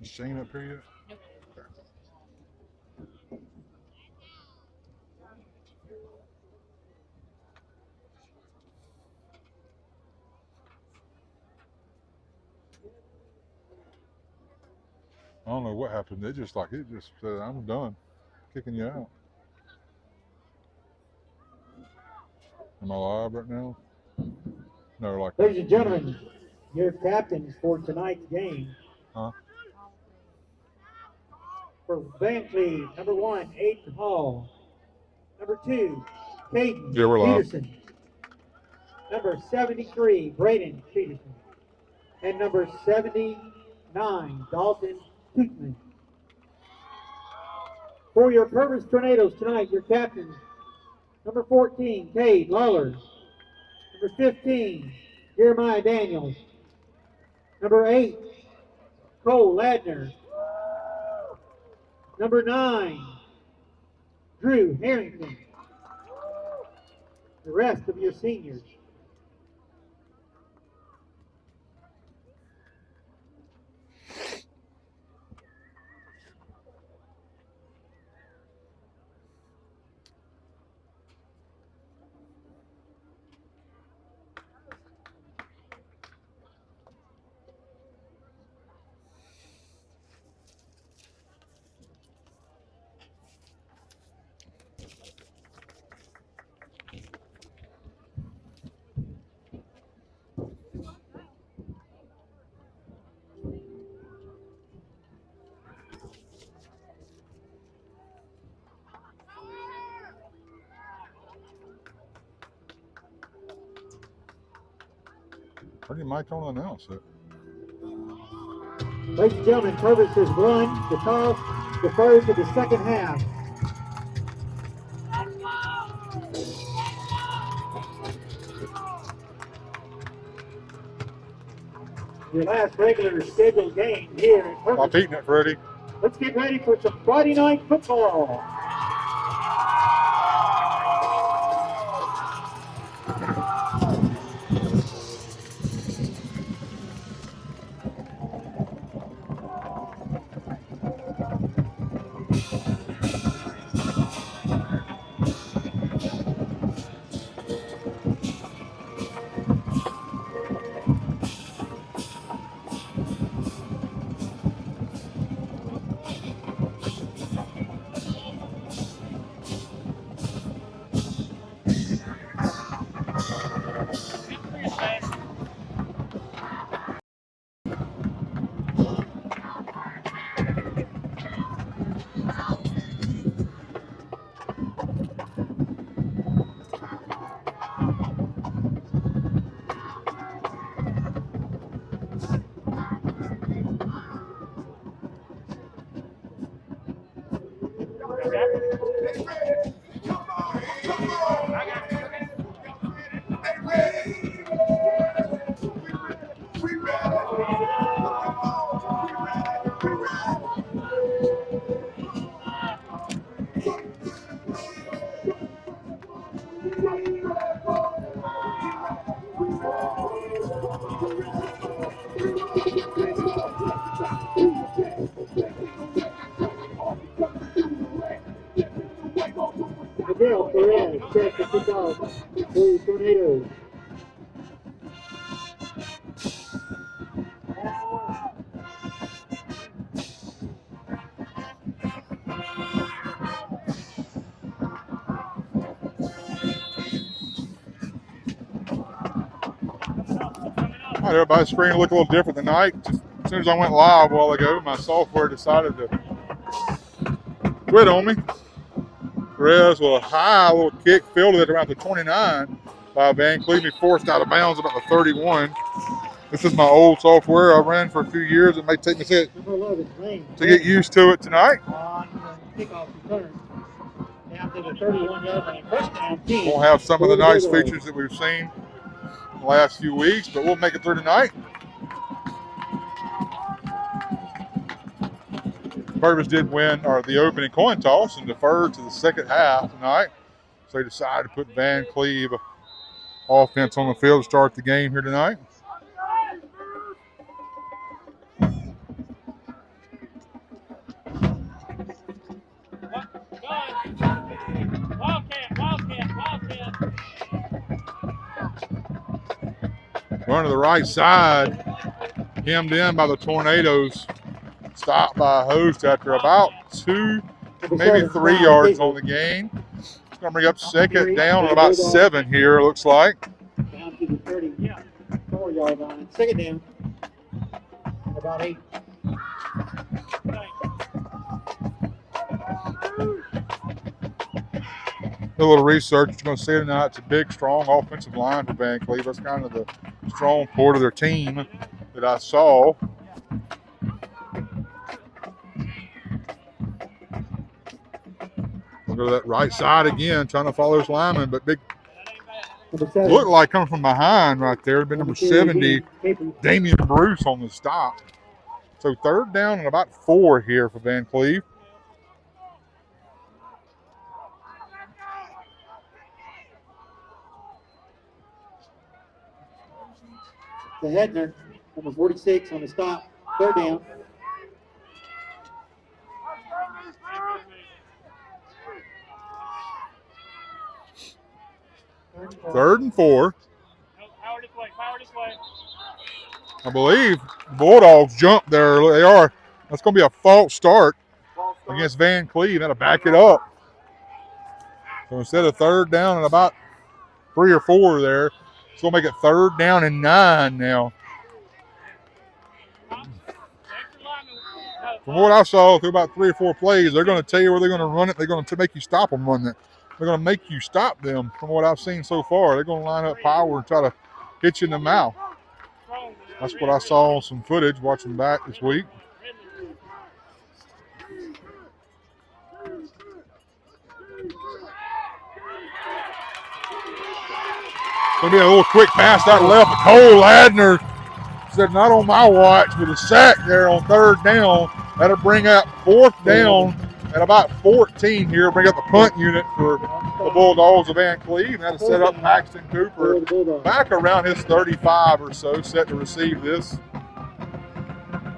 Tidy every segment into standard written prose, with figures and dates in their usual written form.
Is Shane up here yet? I don't know what happened. It just said, I'm done. Kicking you out. Am I live right now? No, like. Ladies and gentlemen, your captains for tonight's game. Huh? For Vancleave, number 1, Aiden Hall. Number 2, Caden Peterson. Number 73, Braden Peterson. And number 79, Dalton Tootman. For your Purvis Tornadoes tonight, your captains, number 14, Cade Lawler. Number 15, Jeremiah Daniels. Number 8, Cole Ladner. Number 9, Drew Harrington. The rest of your seniors. Pretty Mike on to announce it. Ladies and gentlemen, Purvis has won the toss, deferred to the second half. Your last regular scheduled game here at Purvis. I'm eating it, Freddie. Let's get ready for some Friday night football. Miguel Perez, set to kick off for the Tornadoes. All right, everybody's screen look a little different tonight. Just as soon as I went live a while ago, my software decided to quit on me. Perez with a high little kick, fielded it around the 29 by Vancleave. He forced out of bounds about the 31. This is my old software I ran for a few years. It may take me to get used to it tonight. Won't have some of the nice features that we've seen in the last few weeks, but we'll make it through tonight. Purvis did win the opening coin toss and deferred to the second half tonight. So they decided to put Vancleave offense on the field to start the game here tonight. Run to the right side, hemmed in by the Tornadoes. Stopped by a host after about 2, maybe 3 yards on the gain. It's going to bring up second down on about 7 here, it looks like. Down to the 34-yard line. Second down. About 8. A little research, you're going to see tonight, it's a big, strong offensive line for Vancleave. That's kind of the strong point of their team that I saw. We'll go to that right side again, trying to follow his lineman, but big, looked like coming from behind right there. It'd been number 70, Damian Bruce on the stop. So third down and about 4 here for Vancleave. The Hedner, number 46 on the stop. Third down. Third and 4. I believe Bulldogs jumped there. They are. That's going to be a false start against Vancleave. That'll back it up. So instead of third down and about 3 or 4 there, it's going to make it third down and 9 now. From what I saw through about 3 or 4 plays, they're going to tell you where they're going to run it. They're going to make you stop them running it. They're going to make you stop them from what I've seen so far. They're going to line up power and try to hit you in the mouth. That's what I saw on some footage watching back this week. Going to be a little quick pass out left. Cole Ladner said, not on my watch, with a sack there on third down. That'll bring up fourth down at about 14 here. Bring up the punt unit for the Bulldogs of Vancleave. That'll set up Paxton Cooper back around his 35 or so, set to receive this.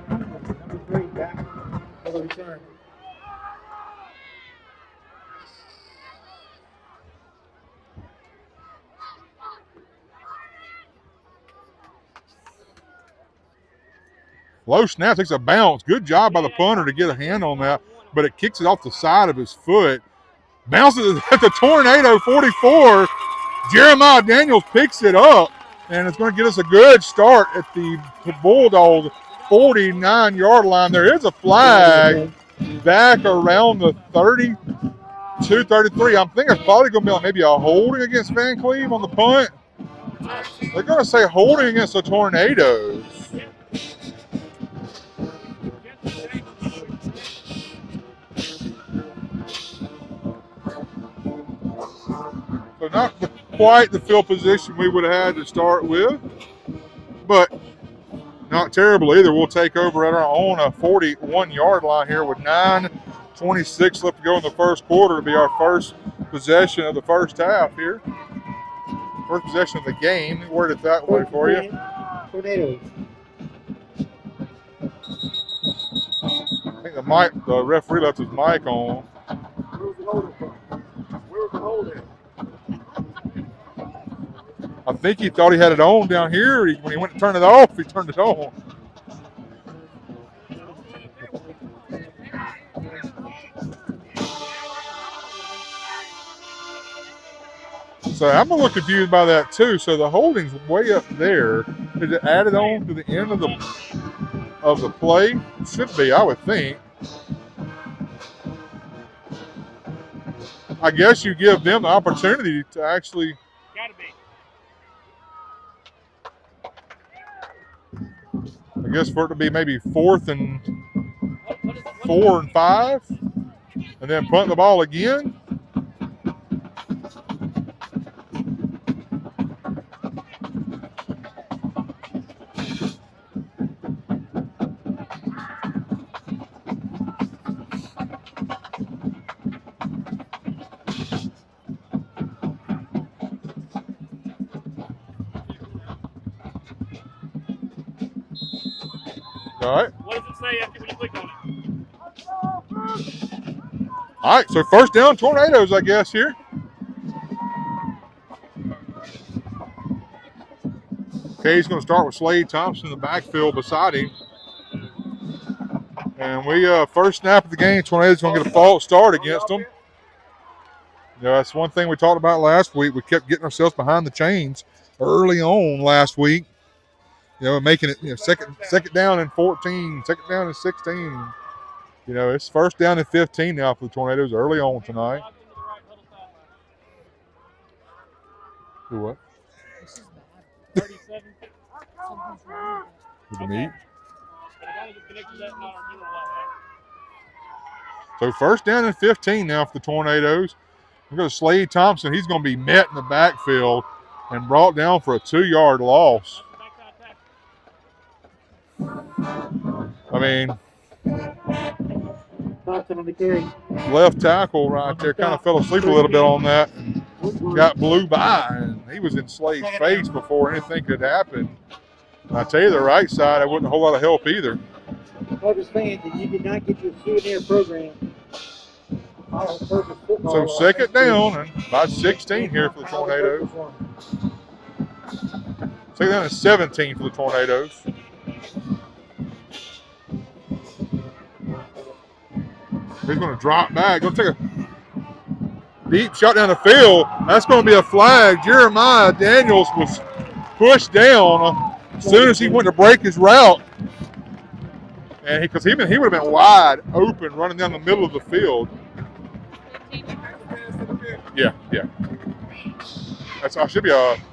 Number 3 back for the return. Low snap, takes a bounce. Good job by the punter to get a hand on that, but it kicks it off the side of his foot. Bounces at the Tornado 44. Jeremiah Daniels picks it up, and it's going to get us a good start at the Bulldog 49-yard line. There is a flag back around the 32, 33. I'm thinking it's probably going to be like maybe a holding against Vancleave on the punt. They're going to say holding against the Tornadoes. So not quite the field position we would have had to start with, but not terrible either. We'll take over at our own 41-yard line here with 9:26 left to go in the first quarter to be our first possession of the first half here. First possession of the game. Word it that way for you. Tornadoes. I think the referee left his mic on. Where's the holder from? Where's the holder? I think he thought he had it on down here. When he went to turn it off, he turned it on. So I'm a little confused by that too. So the holding's way up there. Is it added on to the end of the play? It should be, I would think. I guess you give them the opportunity to actually. Gotta be. I guess for it to be maybe 4th and 4 and 5, and then punt the ball again. All right. What does it say after when you click on it? All right, so first down, Tornadoes, I guess, here. Okay, he's going to start with Slade Thompson in the backfield beside him. And we, first snap of the game, Tornadoes going to get a false start against them. You know, that's one thing we talked about last week. We kept getting ourselves behind the chains early on last week. You know, making it, you know, second down and 14, second down and 16. You know, it's first down and 15 now for the Tornadoes early on tonight. Do what? 37. With the meat. But I gotta just connect to that, not our general light. So first down and 15 now for the Tornadoes. We go to Slade Thompson. He's going to be met in the backfield and brought down for a 2-yard loss. I mean, Thompson on the carry. left tackle right there kind of fell asleep a little bit on that. Got blew by, and he was in Slade's face before anything could happen. And I tell you, the right side, it wasn't a whole lot of help either. Purvis fans, if you did not get your souvenir program, So second down and about 16 here for the Tornadoes. Second down and 17 for the Tornadoes. He's going to drop back. Going to take a deep shot down the field. That's going to be a flag. Jeremiah Daniels was pushed down as soon as he went to break his route. And because he would have been wide open running down the middle of the field. Yeah. I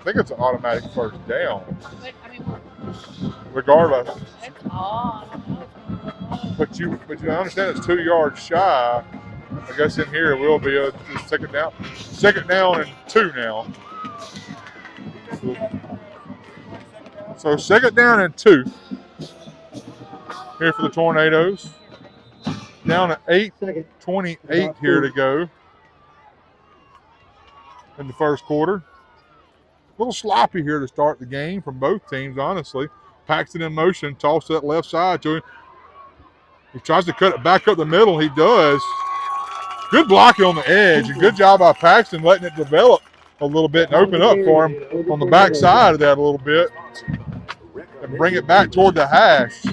think it's an automatic first down. Regardless. But you understand it's 2 yards shy. I guess in here it will be a second down. Second down and 2 now. So second down and 2 here for the Tornadoes. Down to 8:28 here to go in the first quarter. A little sloppy here to start the game from both teams, honestly. Paxton in motion, toss that left side to him. He tries to cut it back up the middle. He does. Good blocking on the edge. And good job by Paxton letting it develop a little bit and open up for him on the back side of that a little bit and bring it back toward the hash.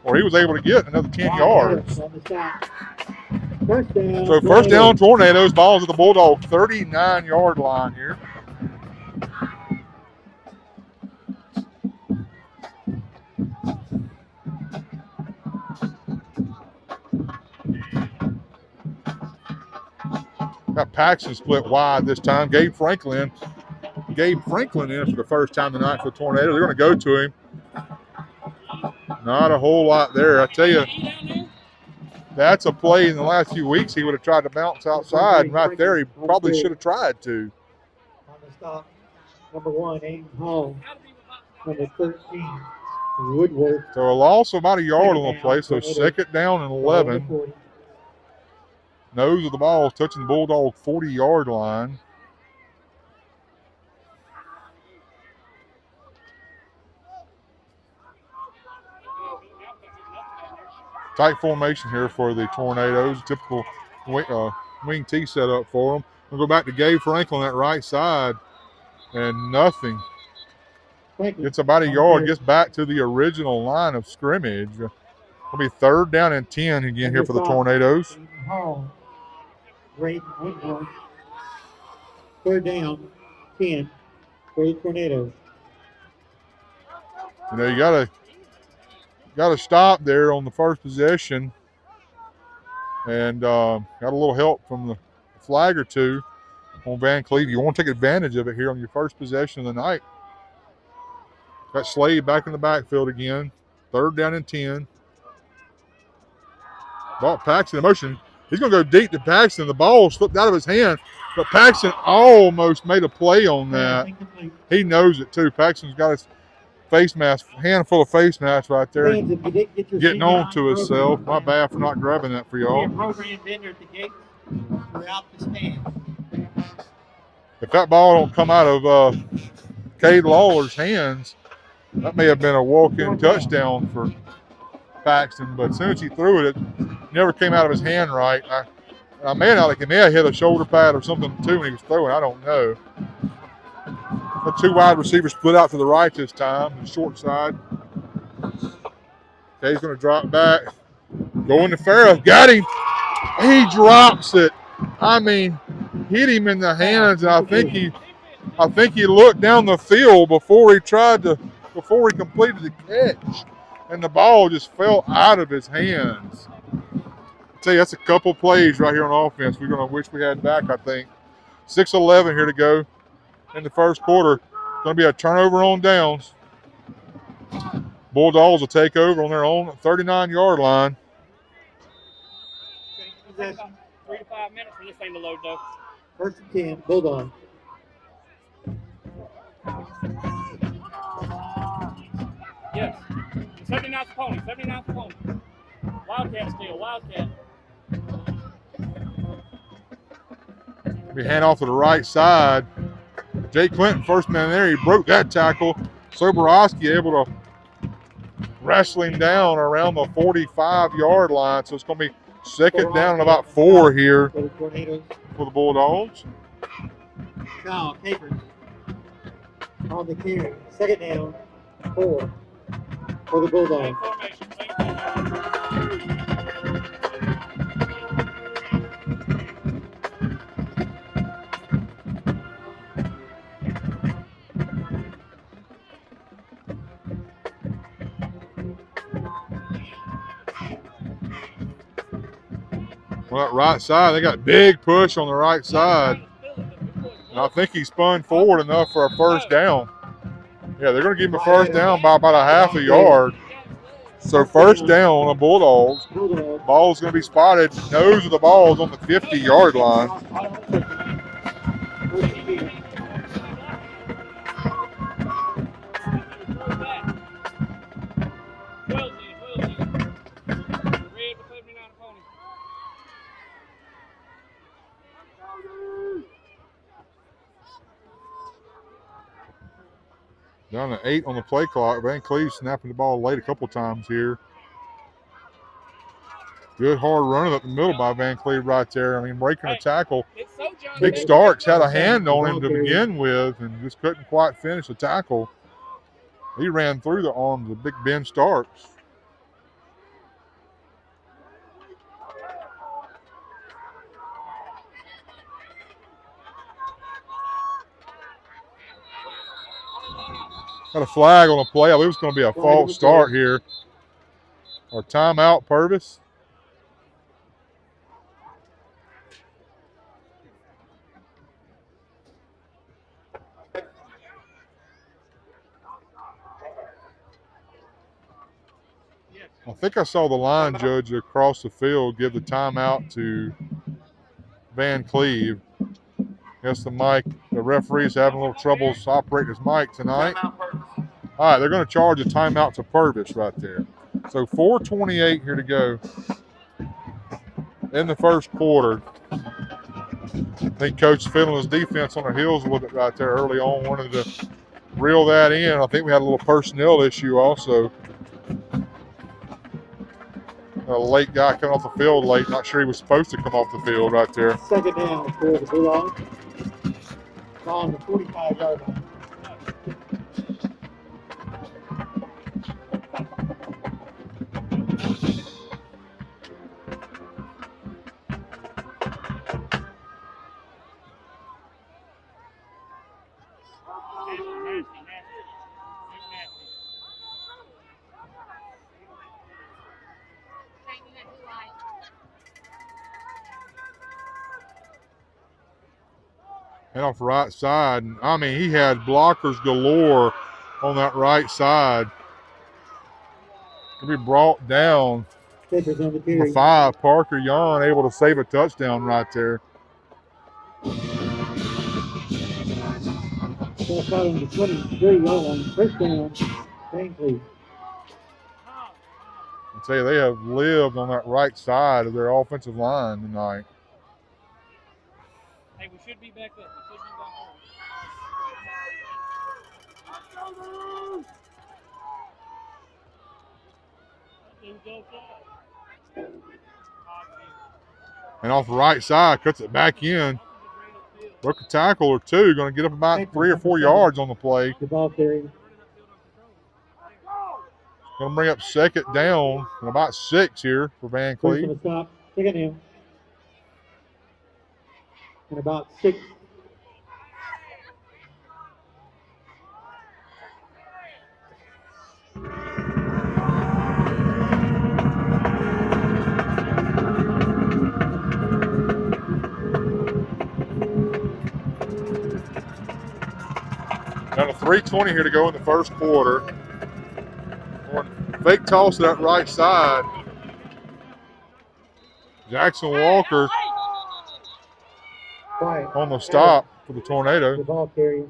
Or he was able to get another 10 yards. So first down, Tornadoes. Ball's at the Bulldog 39-yard line here. Got Paxton split wide this time. Gabe Franklin in for the first time tonight for the Tornadoes. They're going to go to him. Not a whole lot there. I tell you, that's a play in the last few weeks he would have tried to bounce outside. And right there, he probably should have tried to. On the stop, number 1, Aiden Hall. Number 13, Woodward. So a loss of about a yard on the play. So second down and 11. Nose of the ball touching the Bulldog 40-yard line. Tight formation here for the Tornadoes. Typical wing T setup for them. We'll go back to Gabe Franklin at right side. And nothing. It's about a yard. Gets back to the original line of scrimmage. It'll be third down and 10 again here for the Tornadoes. Great Woodward. Third down, 10 for the Tornadoes. You know, you gotta stop there on the first possession, and got a little help from the flag or two on Vancleave. You want to take advantage of it here on your first possession of the night. Got Slade back in the backfield again. Third down and 10. Ball Paxton in motion. He's going to go deep to Paxton. The ball slipped out of his hand, but Paxton almost made a play on that. He knows it, too. Paxton's got his face mask, handful of face masks right there, getting on to himself. My bad for not grabbing that for y'all. If that ball don't come out of Cade Lawler's hands, that may have been a walk-in touchdown for Paxton, but as soon as he threw it, it never came out of his hand right. I may not, like he may have hit a shoulder pad or something too when he was throwing. I don't know. The two wide receivers split out to the right this time, the short side. Okay, he's going to drop back. Going to Farrah. Got him. He drops it. I mean, hit him in the hands, and I think he looked down the field before he completed the catch, and the ball just fell out of his hands. I tell you, that's a couple plays right here on offense. We're going to wish we had back, I think. 6:11 here to go in the first quarter. Going to be a turnover on downs. Bulldogs will take over on their own 39-yard line. It's about 3 to 5 minutes for this thing to load, though. First and 10, Bulldogs. Yes. 79's the pony. 79's the pony. Wildcat still. Wildcat. We hand off to the right side. Jake Clinton, first man there, he broke that tackle. Soborowski able to wrestle him down around the 45-yard line. So it's going to be second down and about 4 here for the Bulldogs. Now, Capers on the carry. Second down, 4 for the Bulldogs. Well, that right side, they got big push on the right side. And I think he spun forward enough for a first down. Yeah, they're going to give him a first down by about a half a yard. So first down on the Bulldogs. Ball's going to be spotted. Nose of the ball is on the 50-yard line. Down to 8 on the play clock. Vancleave snapping the ball late a couple times here. Good hard running up the middle by Vancleave right there. I mean, breaking a tackle. Big Starks had a hand on him to begin with and just couldn't quite finish the tackle. He ran through the arms of Big Ben Starks. Got a flag on the play. I believe it's going to be a false start here. Or timeout, Purvis. I think I saw the line judge across the field give the timeout to Vancleave. Guess the referee's having a little trouble operating his mic tonight. All right, they're going to charge a timeout to Purvis right there. So 4:28 here to go in the first quarter. I think Coach feeling his defense on the heels with it right there early on. Wanted to reel that in. I think we had a little personnel issue also. A late guy coming off the field late. Not sure he was supposed to come off the field right there. Second down for the Bulldogs. On the 45-yard line. And off the right side. I mean, he had blockers galore on that right side. He'll be brought down. Number 5, Parker Yon, able to save a touchdown right there. Ball out on the 23-yard line. First down, Vancleave. I tell you, they have lived on that right side of their offensive line tonight. Hey, we should be back up. We should be back up. And off the right side, cuts it back in. Broke a tackle or two, going to get up about 3 or 4 yards on the play. The ball carrier. Going to bring up second down and about 6 here for Van First Cleve. and a stop. Second down. And about 6. Down to 3:20 here to go in the first quarter. Fake toss to that right side. Jackson Walker on the stop for the Tornado. The ball carrier.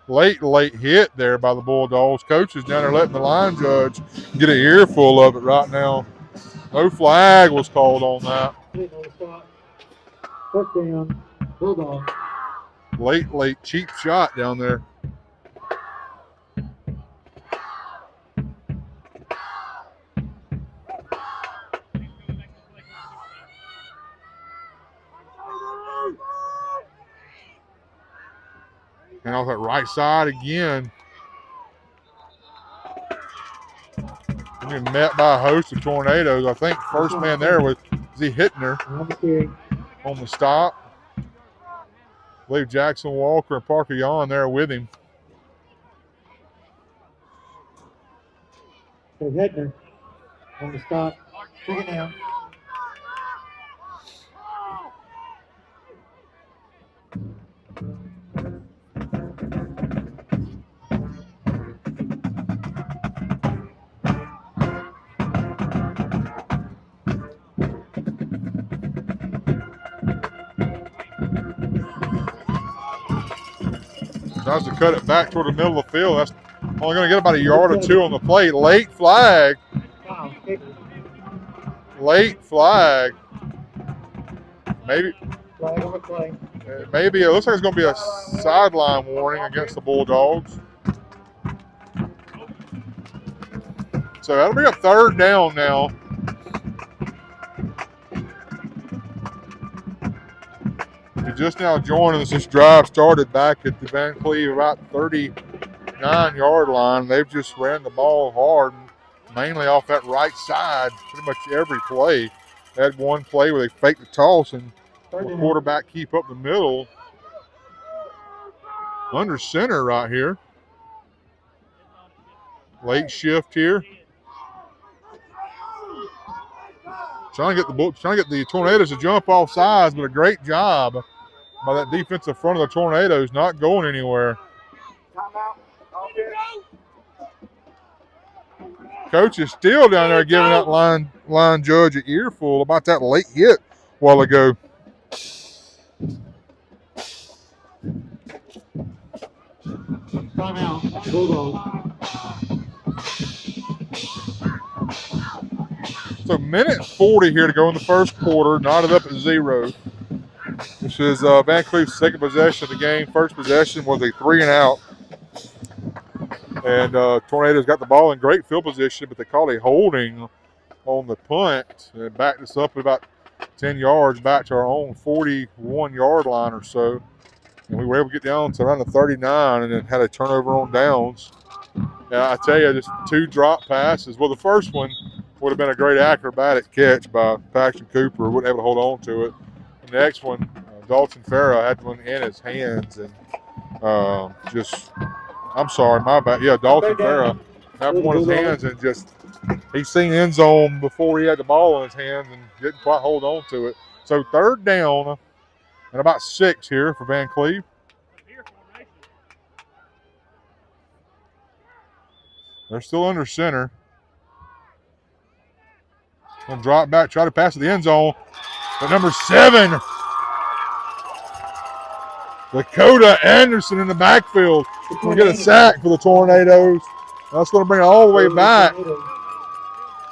Late hit there by the Bulldogs. Coach is down there letting the line judge get an earful of it right now. No flag was called on that. First down. Bulldogs. Late cheap shot down there. And off that right side again. Being met by a host of Tornadoes. I think first man there was Z Hittner on the stop. I believe Jackson Walker and Parker Yon there with him. So Hittner on the stop. Second down. Tries to cut it back toward the middle of the field. That's only going to get about a yard or two on the play. Late flag. Late flag. Maybe. Flag on the play. Maybe it looks like it's going to be a sideline warning against the Bulldogs. So that'll be a third down now. If you're just now joining us, this drive started back at the Van Cleve about 39-yard line. They've just ran the ball hard, mainly off that right side, pretty much every play. They had one play where they faked the toss and the quarterback keep up the middle. Under center right here. Late shift here. Trying to get the Tornadoes to jump off sides, but a great job by that defensive front of the Tornadoes, not going anywhere. Coach is still down there giving that line judge an earful about that late hit a while ago. Timeout. Bulldogs. So minute 40 here to go in the first quarter, knotted up at 0. This is Van Cleve's second possession of the game. First possession was a 3-and-out. And Tornadoes got the ball in great field position, but they called a holding on the punt and backed us up about 10 yards back to our own 41-yard line or so. And we were able to get down to around the 39 and then had a turnover on downs. And I tell you, just 2 drop passes. Well, the first one would have been a great acrobatic catch by Paxton Cooper. Wouldn't able to hold on to it. The next one, Dalton Farah had one in his hands and my bad. Yeah, Dalton Farah had one in his hands and just he seen end zone before he had the ball in his hands and didn't quite hold on to it. So third down and about 6 here for Van Cleve. They're still under center. Gonna drop back, try to pass to the end zone. But number 7, Dakota Anderson in the backfield. We'll get a sack for the Tornadoes. That's going to bring it all the way back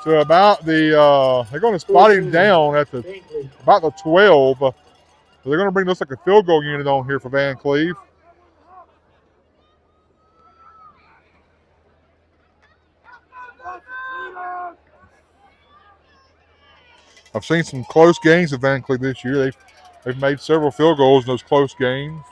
to about the, they're going to spot him down at about the 12. So they're going to bring this like a field goal unit on here for Van Cleve. I've seen some close games of Vancleave this year. They've made several field goals in those close games.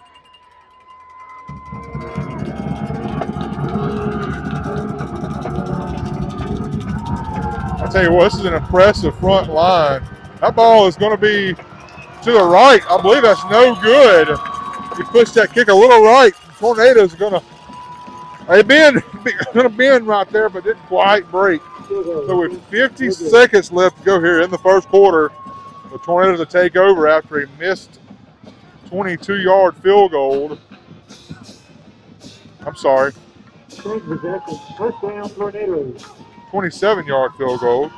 I tell you what, this is an impressive front line. That ball is going to be to the right. I believe that's no good. You push that kick a little right. The Tornadoes are going to bend right there, but didn't quite break. So with 50 seconds left to go here in the first quarter, the Tornadoes will take over after a missed 22-yard field goal. I'm sorry. Change possession. First down, Tornadoes. 27-yard field goal.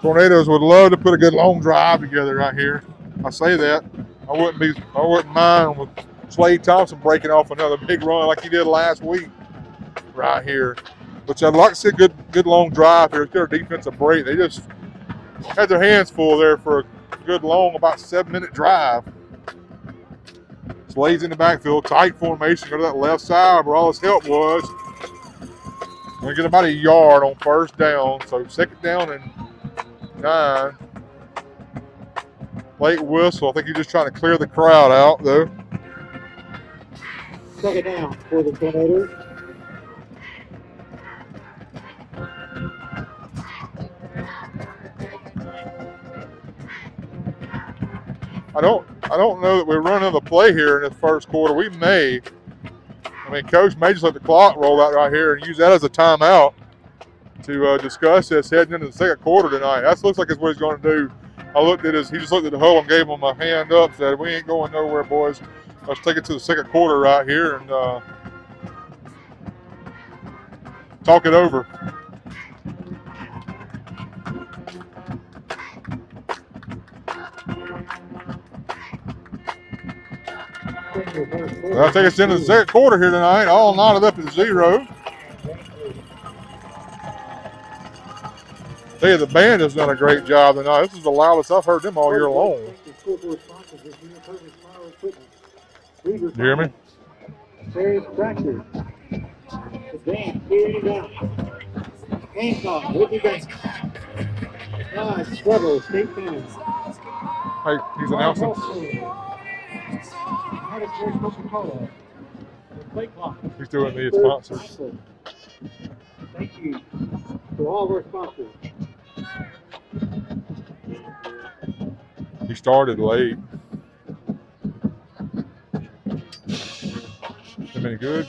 Tornadoes would love to put a good long drive together right here. I say that. I wouldn't mind with Slade Thompson breaking off another big run like he did last week right here. Which I'd like to see a good long drive here. Their defensive break. They just had their hands full there for a good long, about 7-minute drive. Slade's in the backfield, tight formation, go to that left side where all his help was. Gonna get about a yard on first down, so second down and 9. Late whistle. I think he's just trying to clear the crowd out, though. Second down for the Tornadoes. I don't know that we're running the play here in this first quarter. We may. I mean, Coach may just let the clock roll out right here and use that as a timeout to discuss this heading into the second quarter tonight. That looks like that's what he's going to do. He just looked at the huddle and gave him a hand up, said, we ain't going nowhere, boys. Let's take it to the second quarter right here and talk it over. I'll take us into the second quarter here tonight. All knotted up at 0. Tell you, the band has done a great job tonight. This is the loudest I've heard them all year long. You hear me? Serious practice. Advance, clearing it out. Hands off, with the bench. Nice, struggle, state fans. Hey, he's announcing. He's doing the sponsors. Thank you to all of our sponsors. He started late. That any good?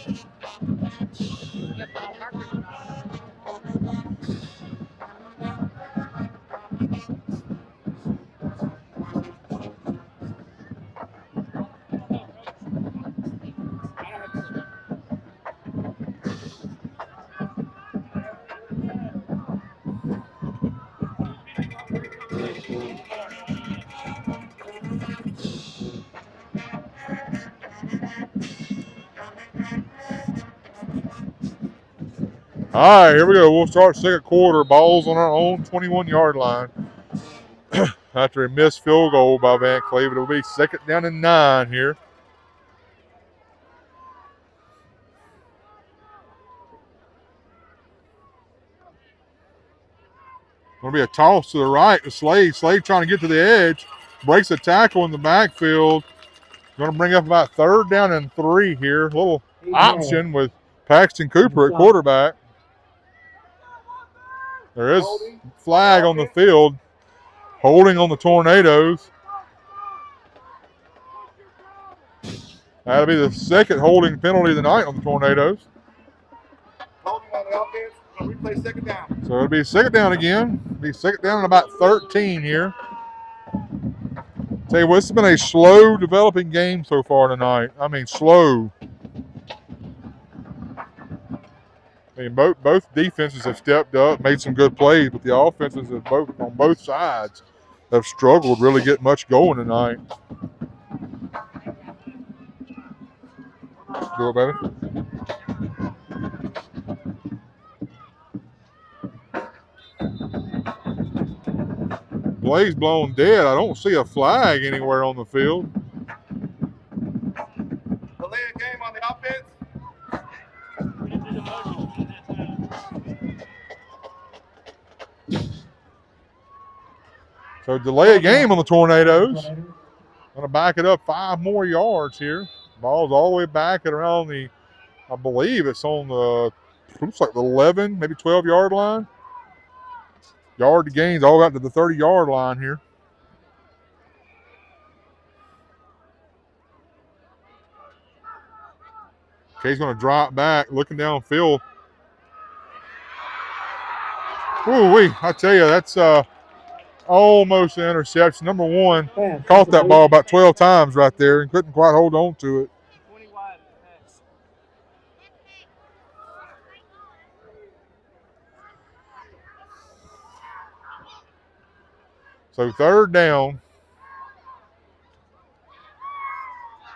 All right, here we go. We'll start second quarter. Ball's on our own 21-yard line. After a missed field goal by Vancleave, it'll be second down and 9 here. Going to be a toss to the right to Slade. Slade trying to get to the edge. Breaks a tackle in the backfield. Going to bring up about third down and 3 here. A little option with Paxton Cooper at quarterback. There is flag on the field. Holding on the Tornadoes. That'll be the second holding penalty of the night on the Tornadoes. Holding on the offense. We play second down. So it'll be second down again. It'll be second down and about 13 here. Tell you what, this has been a slow developing game so far tonight. I mean, slow. I mean, both defenses have stepped up, made some good plays, but the offenses have on both sides have struggled really get much going tonight. Do it, baby. Play's blown dead. I don't see a flag anywhere on the field. Delay a game on the offense. So delay a game on the Tornadoes. Going to back it up 5 more yards here. Ball's all the way back at around the, I believe it's on the, looks like the 11, maybe 12-yard line. Yard to gains all the way out to the 30-yard line here. Kay's going to drop back, looking downfield. Ooh-wee, I tell you, that's almost an interception. Number one, caught that ball about 12 times right there and couldn't quite hold on to it. 20 wide pass. So 3rd down.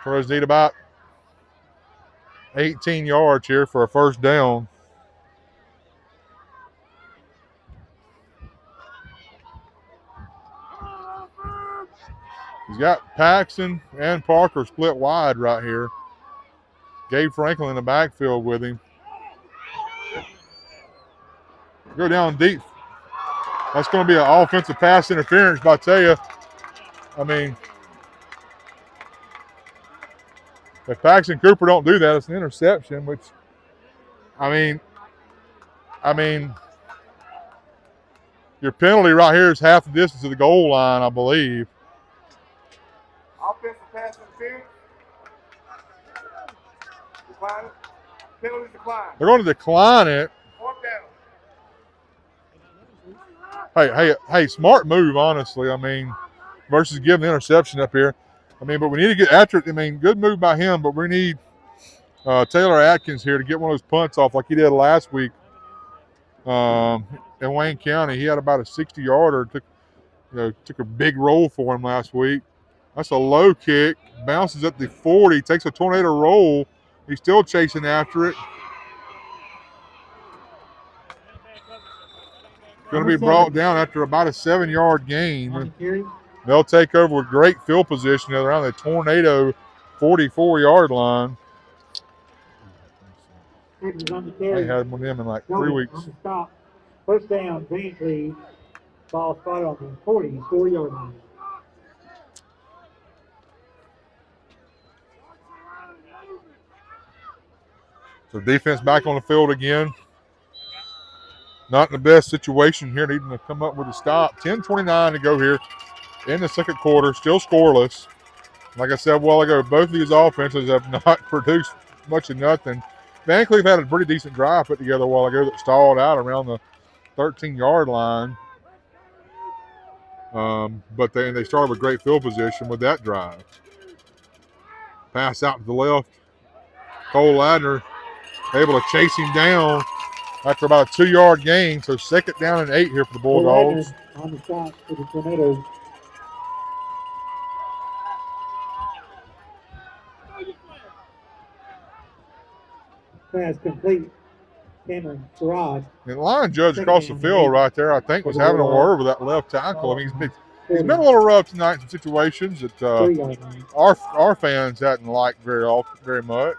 Tornadoes need about 18 yards here for a 1st down. He's got Paxton and Parker split wide right here. Gabe Franklin in the backfield with him. Go down deep. That's going to be an offensive pass interference, but I tell you, I mean, if Paxton Cooper don't do that, it's an interception, which, I mean, your penalty right here is half the distance to the goal line, I believe. Offensive pass interference. Decline it. Penalty decline. They're going to decline it. 4th down. Hey, smart move, honestly. I mean, versus giving the interception up here. I mean, but we need to get after it. I mean, good move by him, but we need Taylor Atkins here to get one of those punts off like he did last week in Wayne County. He had about a 60-yarder. Took a big roll for him last week. That's a low kick. Bounces at the 40. Takes a tornado roll. He's still chasing after it. Going to be brought down after about a 7-yard gain. They'll take over with great field position around the Tornado 44-yard line. I had one of them in like 3 weeks. 1st down, Vancleave. Ball spotted on the 44-yard line. So defense back on the field again. Not in the best situation here, needing to come up with a stop. 10:29 to go here in the 2nd quarter, still scoreless. Like I said a while ago, both of these offenses have not produced much of nothing. Vancleave had a pretty decent drive put together a while ago that stalled out around the 13-yard line. But they started with great field position with that drive. Pass out to the left. Cole Ladner able to chase him down after about a 2-yard gain. So 2nd down and 8 here for the Bulldogs. On the shot for the Tornadoes. Pass complete. Cameron Sherrod. The line judge across the field right there, I think, was having a word with that left tackle. I mean, he's been a little rough tonight in situations that our fans hadn't liked very much.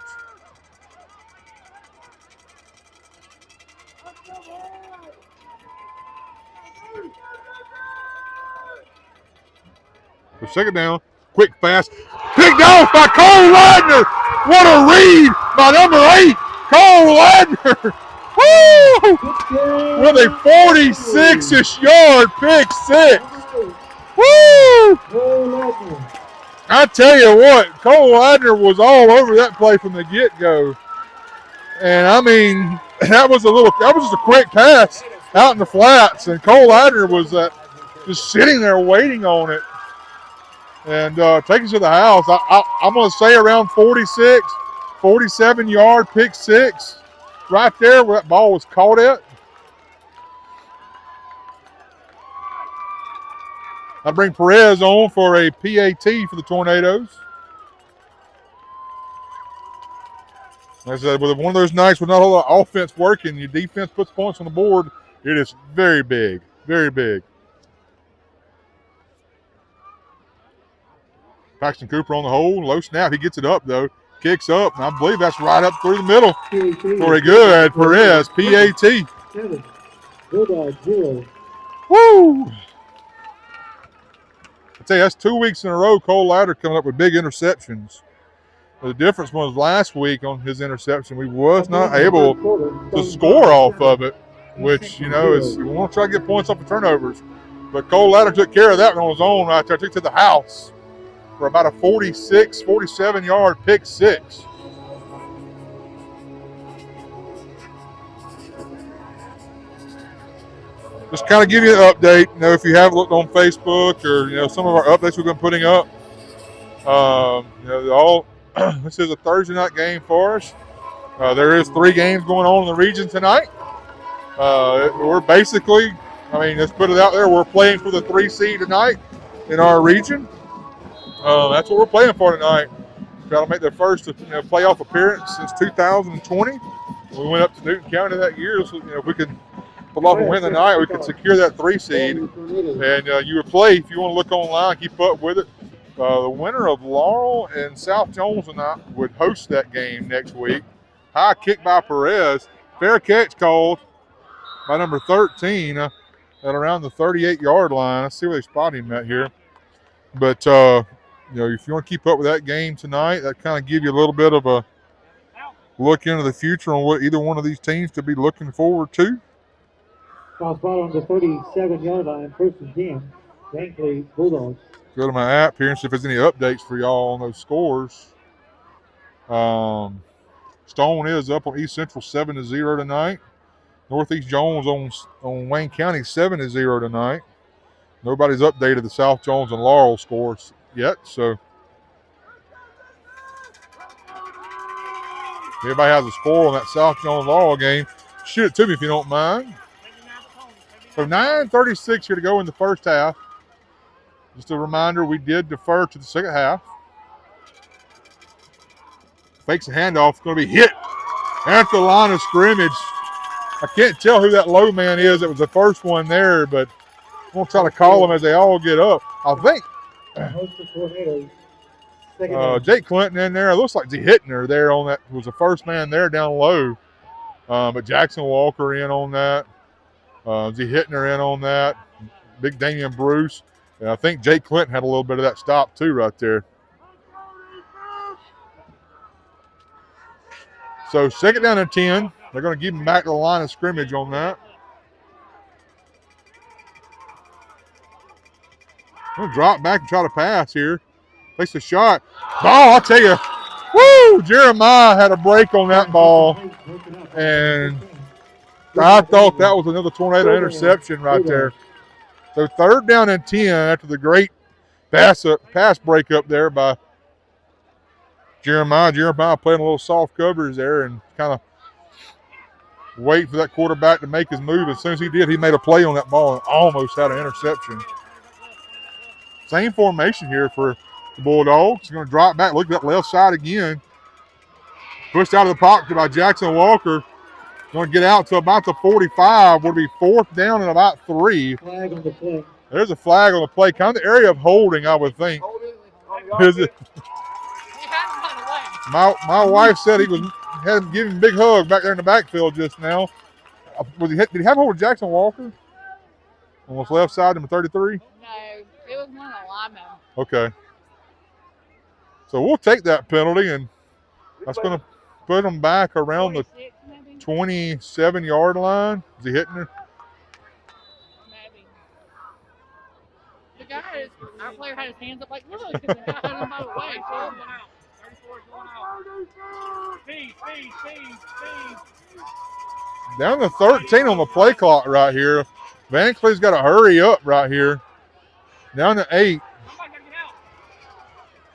So 2nd down, quick pass, picked off by Cole Ladner. What a read by number 8, Cole Ladner. Woo! With a 46-ish yard pick 6. Woo! I tell you what, Cole Ladner was all over that play from the get-go. And I mean, that was just a quick pass out in the flats, and Cole Ladner was just sitting there waiting on it. And take us to the house. I'm going to say around 46, 47-yard pick 6. Right there where that ball was caught at. I bring Perez on for a PAT for the Tornadoes. Like I said, with one of those nights with not a lot of offense working, your defense puts points on the board, it is very big, very big. Paxton Cooper on the hold, low snap. He gets it up, though. Kicks up, and I believe that's right up through the middle. Very good, Perez, PAT. 7. Bulldogs 0. Woo! tell you, that's 2 weeks in a row Cole Ladder coming up with big interceptions. The difference was last week on his interception, we was not able to score off of it, which, you know, is you want to try to get points off of turnovers. But Cole Ladder took care of that one on his own right there. Took to the house for about a 46, 47-yard pick six. Just kind of give you an update. You know, if you haven't looked on Facebook or, you know, some of our updates we've been putting up, you know, this is a Thursday night game for us. There is 3 games going on in the region tonight. We're basically, I mean, let's put it out there, we're playing for the 3 seed tonight in our region. That's what we're playing for tonight. Try to make their first playoff appearance since 2020. We went up to Newton County that year, so if we could pull off a win tonight, we could secure that 3 seed. And you would play, if you want to look online, keep up with it. The winner of Laurel and South Jones tonight would host that game next week. High kick by Perez. Fair catch called by number 13 at around the 38-yard line. Let's see where they spot him at here. But, if you want to keep up with that game tonight, that kind of give you a little bit of a look into the future on what either one of these teams could be looking forward to. Cross ball on the 37-yard line, 1st and 10. Vancleave Bulldogs. Go to my app here and see if there's any updates for y'all on those scores. Stone is up on East Central 7-0 tonight. Northeast Jones on Wayne County 7-0 tonight. Nobody's updated the South Jones and Laurel scores yet, so everybody has a score on that South Jones Laurel game. Shoot it to me if you don't mind. So 9:36 here to go in the first half. Just a reminder, we did defer to the second half. Fakes a handoff, going to be hit at the line of scrimmage. I can't tell who that low man is. It was the first one there, but I'm going to try to call them as they all get up. I think Jake Clinton in there. It looks like Z Hittner there on that. Was the first man there down low. But Jackson Walker in on that. Z Hittner in on that. Big Damian Bruce. And I think Jake Clinton had a little bit of that stop too right there. So 2nd down and 10. They're going to give him back to the line of scrimmage on that. Going to drop back and try to pass here. Takes a shot. Ball, I'll tell you. Woo! Jeremiah had a break on that ball. And I thought that was another tornado interception right there. So 3rd down and 10 after the great pass break up there by Jeremiah. Jeremiah playing a little soft covers there and kind of wait for that quarterback to make his move. As soon as he did, he made a play on that ball and almost had an interception. Same formation here for the Bulldogs. He's going to drop back, look at that left side again. Pushed out of the pocket by Jackson Walker. Going to get out to about the 45. Would be 4th down and about 3. Flag on the play. There's a flag on the play. Kind of the area of holding, I would think. Is it? My wife said he had him giving him a big hug back there in the backfield just now. Did he have hold of Jackson Walker? On the left side, number 33? No, it was one of the linemen. Okay. So we'll take that penalty, and that's going to put them back around the 27-yard line. Is he hitting her? Maybe. The guy, our player had his hands up like, look, and the guy had him by the way. So he went out. 34 is going out. Speed. Down to 13 on the play clock right here. Vancleave's got to hurry up right here. Down to 8.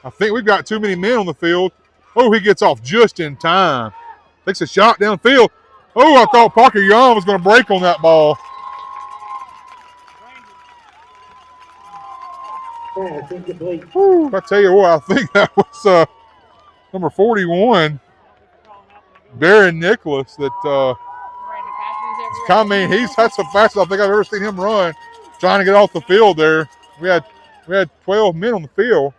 I think we've got too many men on the field. Oh, he gets off just in time. Takes a shot downfield. Oh, I thought Parker Young was going to break on that ball. Whew, I tell you what, I think that was number 41, Barry Nicholas. That's the fastest I think I've ever seen him run, trying to get off the field there. We had 12 men on the field.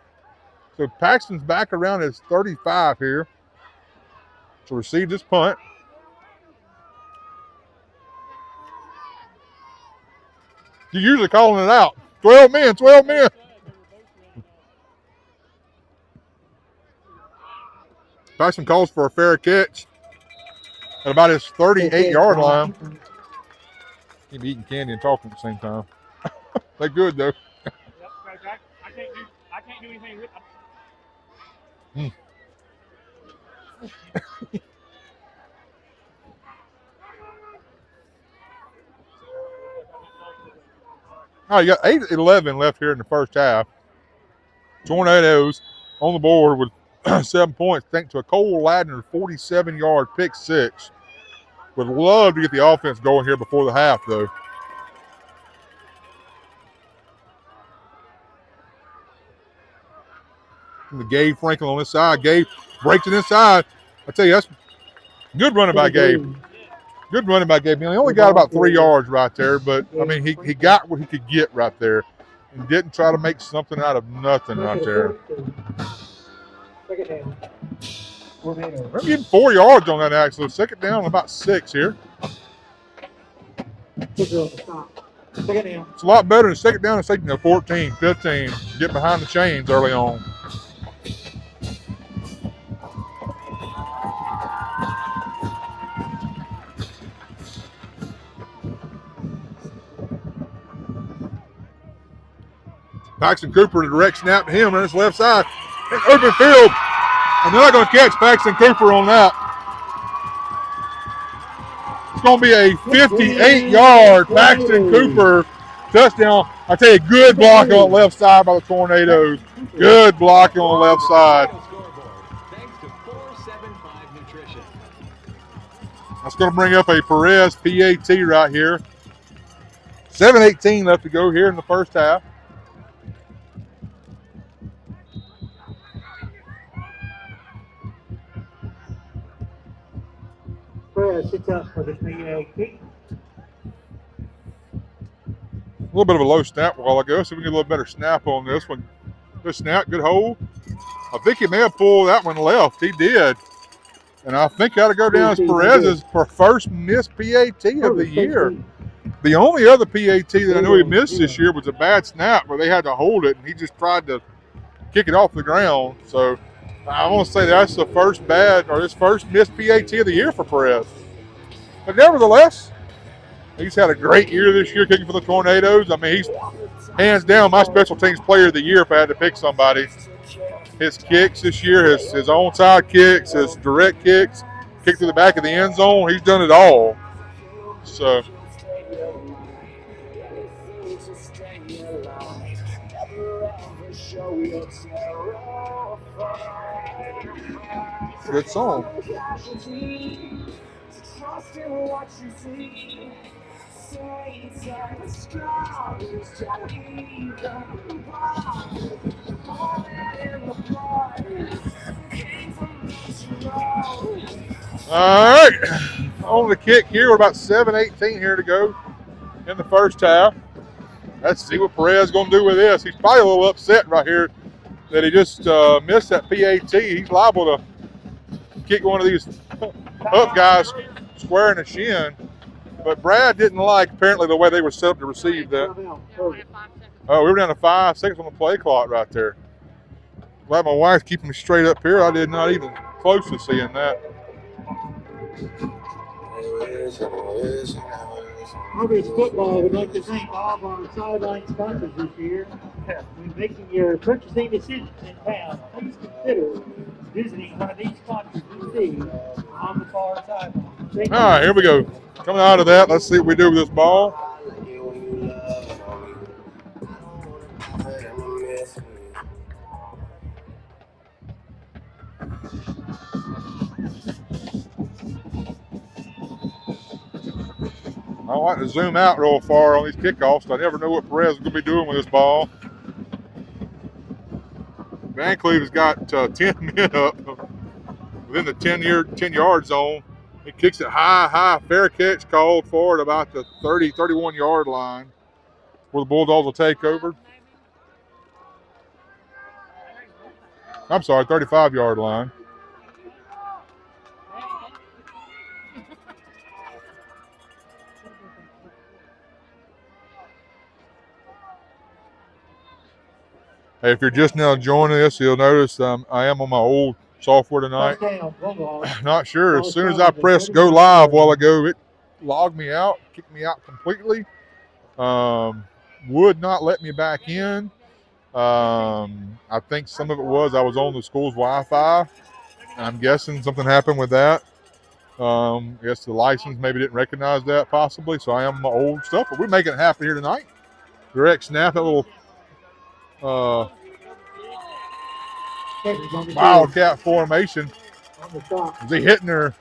So Paxton's back around his 35 here to receive this punt. You're usually calling it out. 12 men. Paxton calls for a fair catch at about his 38-yard line. Keep eating candy and talking at the same time. They're good though. Yep, Coach, I can't do anything with it. All right, you got 8-11 left here in the first half. Tornadoes on the board with 7 points thanks to a Cole Ladner 47-yard pick six. Would love to get the offense going here before the half, though. And the Gabe Franklin on this side. Gabe breaks it inside. I tell you, that's good running by Gabe. Good running by Gabe. He only got about 3 yards right there, but, I mean, he got what he could get right there and didn't try to make something out of nothing right there. I'm getting 4 yards on that, actually. Second down, about 6 here. It's a lot better than second down and second, 14, 15. Get behind the chains early on. Paxton Cooper, the direct snap to him on his left side. Open field. And they're not going to catch Paxton Cooper on that. It's going to be a 58-yard Paxton Cooper touchdown. I tell you, good block on the left side by the Tornadoes. Good blocking on the left side. That's going to bring up a Perez PAT right here. 7:18 left to go here in the first half. Sits up for the PAT. A little bit of a low snap a while ago, so we get a little better snap on this one. Good snap, good hold. I think he may have pulled that one left. He did. And I think that'll go down as Perez's first missed PAT of the year. The only other PAT that I know he missed this year was a bad snap where they had to hold it, and he just tried to kick it off the ground. So I want to say that's the first his first missed PAT of the year for Perez. But nevertheless, he's had a great year this year kicking for the Tornadoes. I mean, he's hands down my special teams player of the year if I had to pick somebody. His kicks this year, his onside kicks, his direct kicks, kick to the back of the end zone, he's done it all. So good song. All right, on the kick here, we're about 7:18 here to go in the first half. Let's see what Perez is going to do with this. He's probably a little upset right here that he just missed that PAT. He's liable to kick one of these up guys square in the shin. But Brad didn't like, apparently, the way they were set up to receive that. Oh, we were down to 5 seconds on the play clock right there. Glad my wife's keeping me straight up here. I did not even close to seeing that. Purvis Football would like to thank all of our sideline sponsors this year. When making your purchasing decisions in town, please consider visiting one of these sponsors you see on the far sideline. All right, here we go. Coming out of that, let's see what we do with this ball. I like to zoom out real far on these kickoffs. I never know what Perez is going to be doing with this ball. Vancleave has got 10 men up within the 10-yard zone. He kicks it high, fair catch called for at about the 30, 31-yard line where the Bulldogs will take over. I'm sorry, 35-yard line. Hey, if you're just now joining us, you'll notice I am on my old software tonight. First down, Bulldogs. Not sure. As soon as I pressed go live a while ago, it logged me out, kicked me out completely. Would not let me back in. I think some of it was I was on the school's Wi-Fi. I'm guessing something happened with that. I guess the license maybe didn't recognize that possibly. So I am my old stuff, but we're making it happen here tonight. Direct snap, that little wildcat formation. Is he hitting her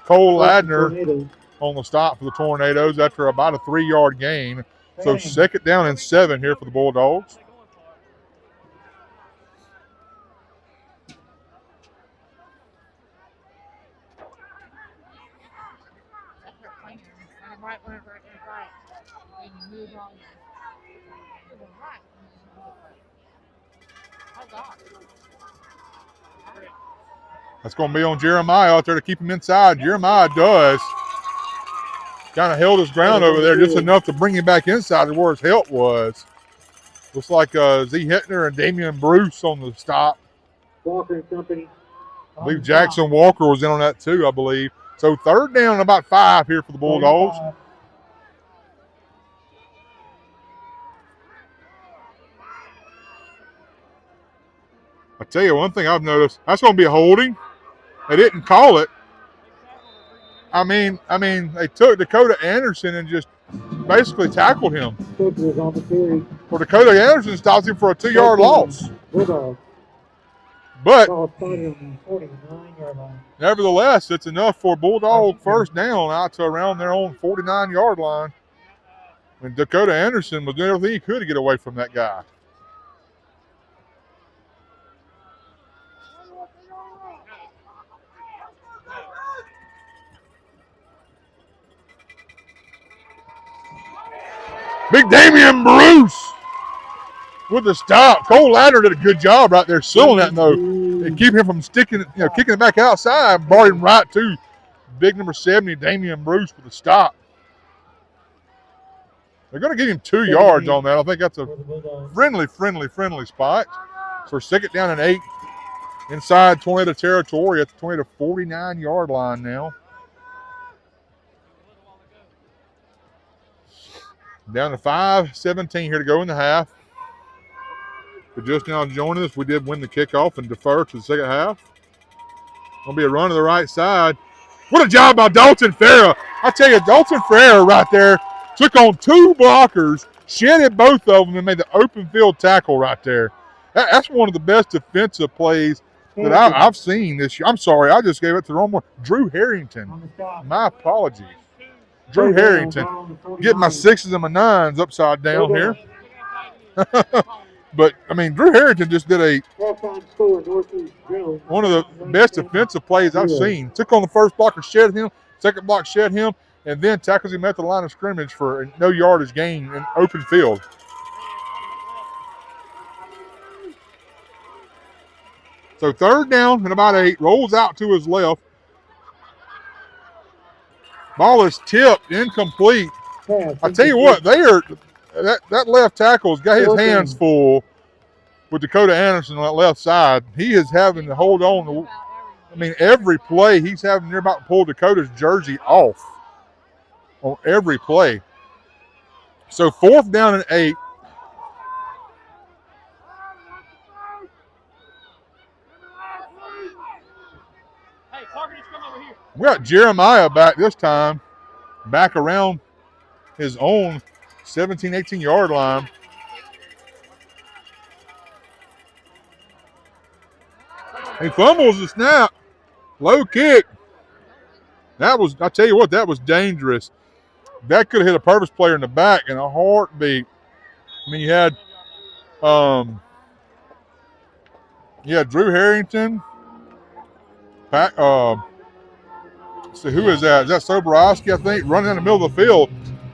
Cole Ladner on the stop for the Tornadoes after about a 3-yard gain. So 2nd down and 7 here for the Bulldogs. That's going to be on Jeremiah out there to keep him inside. Jeremiah does. Kind of held his ground over there just enough to bring him back inside to where his help was. Looks like Z. Hittner and Damian Bruce on the stop. Walker and company. I believe Jackson Walker was in on that too, I believe. So 3rd down and about 5 here for the Bulldogs. I tell you one thing I've noticed, that's going to be a holding. They didn't call it. I mean, they took Dakota Anderson and just basically tackled him. Well, Dakota Anderson stops him for a 2-yard loss. But nevertheless, it's enough for Bulldog 1st down out to around their own 49-yard line. And Dakota Anderson was doing everything he could to get away from that guy. Big Damian Bruce with the stop. Cole Ladner did a good job right there sealing that note and keeping him from kicking it back outside. Brought him right to big number 70, Damian Bruce with the stop. They're going to give him 2 yards on that. I think that's a friendly spot. So 2nd down and 8 inside Tornado territory at the 20 to 49-yard line now. Down to 5:17 here to go in the half. But just now joining us, we did win the kickoff and defer to the 2nd half. Going to be a run to the right side. What a job by Dalton Farrah. I tell you, Dalton Farrah right there took on 2 blockers, shedded both of them, and made the open field tackle right there. That's one of the best defensive plays that I've seen this year. I'm sorry, I just gave it to the wrong one. Drew Harrington. My apologies. Drew Harrington. Getting my 6s and my 9s upside down here. But, I mean, Drew Harrington just did one of the best defensive plays I've seen. Took on the first blocker, shed him. 2nd block, shed him. And then tackles him at the line of scrimmage for a no yardage gain in open field. So 3rd down and about 8. Rolls out to his left. Ball is tipped, incomplete. I tell you what, that left tackle's got his hands full with Dakota Anderson on that left side. He is having to hold on. Every play he's having near about to pull Dakota's jersey off on every play. So 4th down and 8. We got Jeremiah back this time, back around his own 17, 18-yard line. He fumbles the snap. Low kick. I tell you what, that was dangerous. That could have hit a Purvis player in the back in a heartbeat. You had Drew Harrington. So who is that? Is that Soborowski, I think, running in the middle of the field?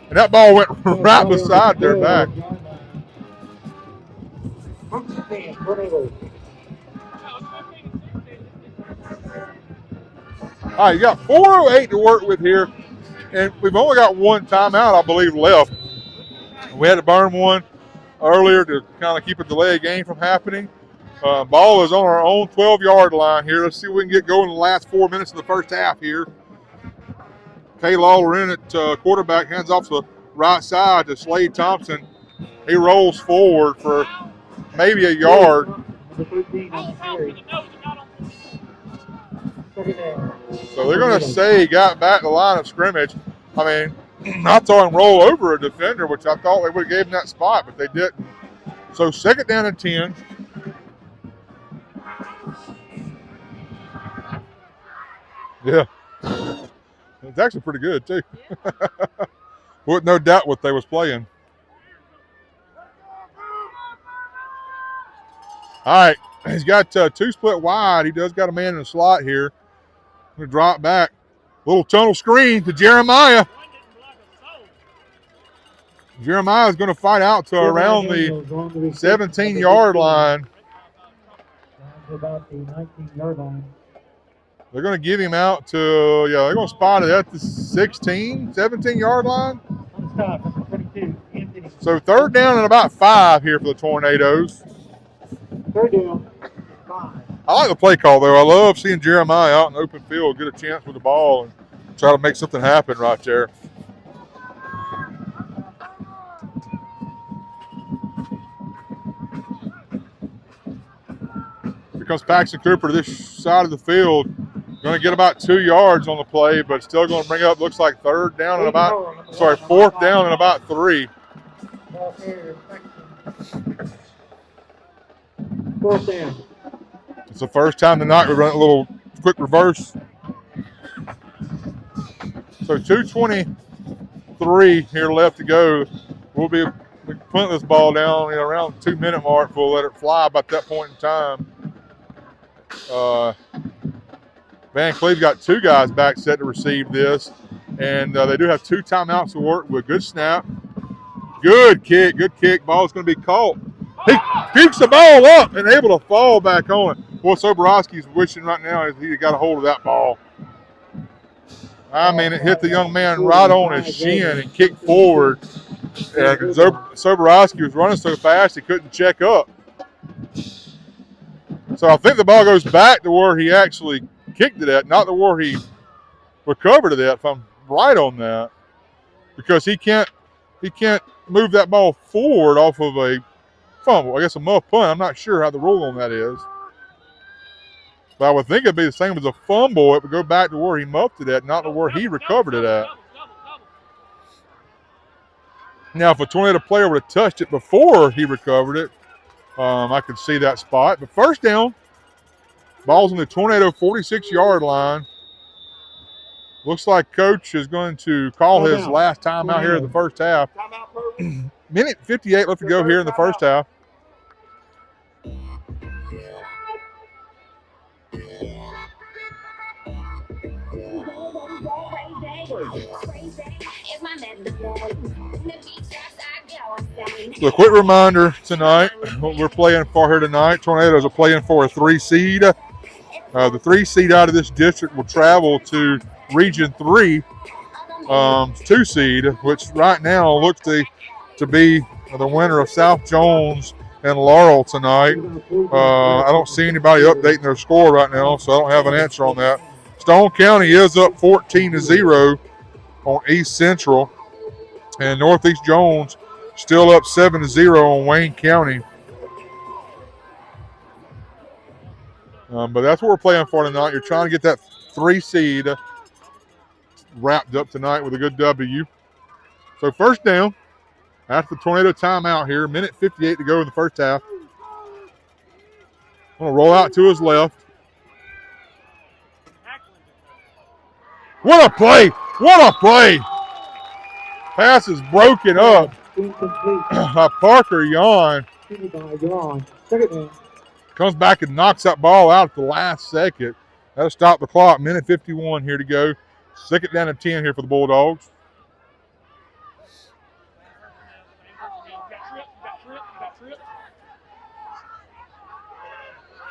And that ball went right beside their back. All right, you got 4:08 to work with here. And we've only got 1 timeout, I believe, left. We had to burn one earlier to kind of keep a delay of game from happening. Ball is on our own 12-yard line here. Let's see if we can get going in the last 4 minutes of the first half here. Kay Lawler in at quarterback, hands off to the right side to Slade Thompson. He rolls forward for maybe a yard. Number 13 on the carry. Second down. So they're going to say he got back to the line of scrimmage. I mean, I saw him roll over a defender, which I thought they would have gave him that spot, but they didn't. So second down and 10. Yeah. It's actually pretty good, too. With no doubt what they was playing. All right. He's got two split wide. He does got a man in the slot here. Going to drop back. Little tunnel screen to Jeremiah. Jeremiah is going to fight out to around the 17-yard line. Down to about the 19-yard line. They're going to give him out to, they're going to spot it at the 16, 17-yard line. On stop, number 22, Anthony. So third down and about 5 here for the Tornadoes. Third down, 5. I like the play call, though. I love seeing Jeremiah out in the open field, get a chance with the ball, and try to make something happen right there. Here comes Paxton Cooper to this side of the field. Going to get about 2 yards on the play, but still going to bring up, looks like fourth down and about 3. Ball carrier, Paxton. Fourth down. It's the first time tonight we run a little quick reverse. So 2:23 here left to go. We'll be putting this ball down around the 2-minute mark. We'll let it fly about that point in time. Vancleave got 2 guys back set to receive this, and they do have 2 timeouts to work with. Good snap. Good kick. Ball's going to be caught. He pukes the ball up and able to fall back on it. Boy, Soborowski's wishing right now is he got a hold of that ball. I mean, it hit the young man right on his shin and kicked forward. And Soborowski was running so fast he couldn't check up. So I think the ball goes back to where he actually kicked it at, not to where he recovered it at, if I'm right on that. Because he can't move that ball forward off of a fumble. I guess a muff punt. I'm not sure how the rule on that is. But I would think it'd be the same as a fumble. It would go back to where he muffed it at, not to where he recovered it at. Now, if a Tornado player would have touched it before he recovered it, I could see that spot. But first down, ball's on the Tornado 46-yard line. Looks like Coach is going to call his last timeout here in the first half. Minute 58 left to go here in the first half. So a quick reminder tonight, what we're playing for here tonight. Tornadoes are playing for a 3 seed. The 3 seed out of this district will travel to Region 3, 2 seed, which right now looks to be the winner of South Jones and Laurel tonight. I don't see anybody updating their score right now, so I don't have an answer on that. Stone County is up 14-0 on East Central, and Northeast Jones still up 7-0 on Wayne County. But that's what we're playing for tonight. You're trying to get that 3 seed wrapped up tonight with a good W. So first down after the Tornado timeout here. Minute 58 to go in the first half. Going to roll out to his left. What a play! What a play! Pass is broken up by Parker Yawn. Second down. Comes back and knocks that ball out at the last second. That'll stop the clock. Minute 51 here to go. Second down and 10 here for the Bulldogs.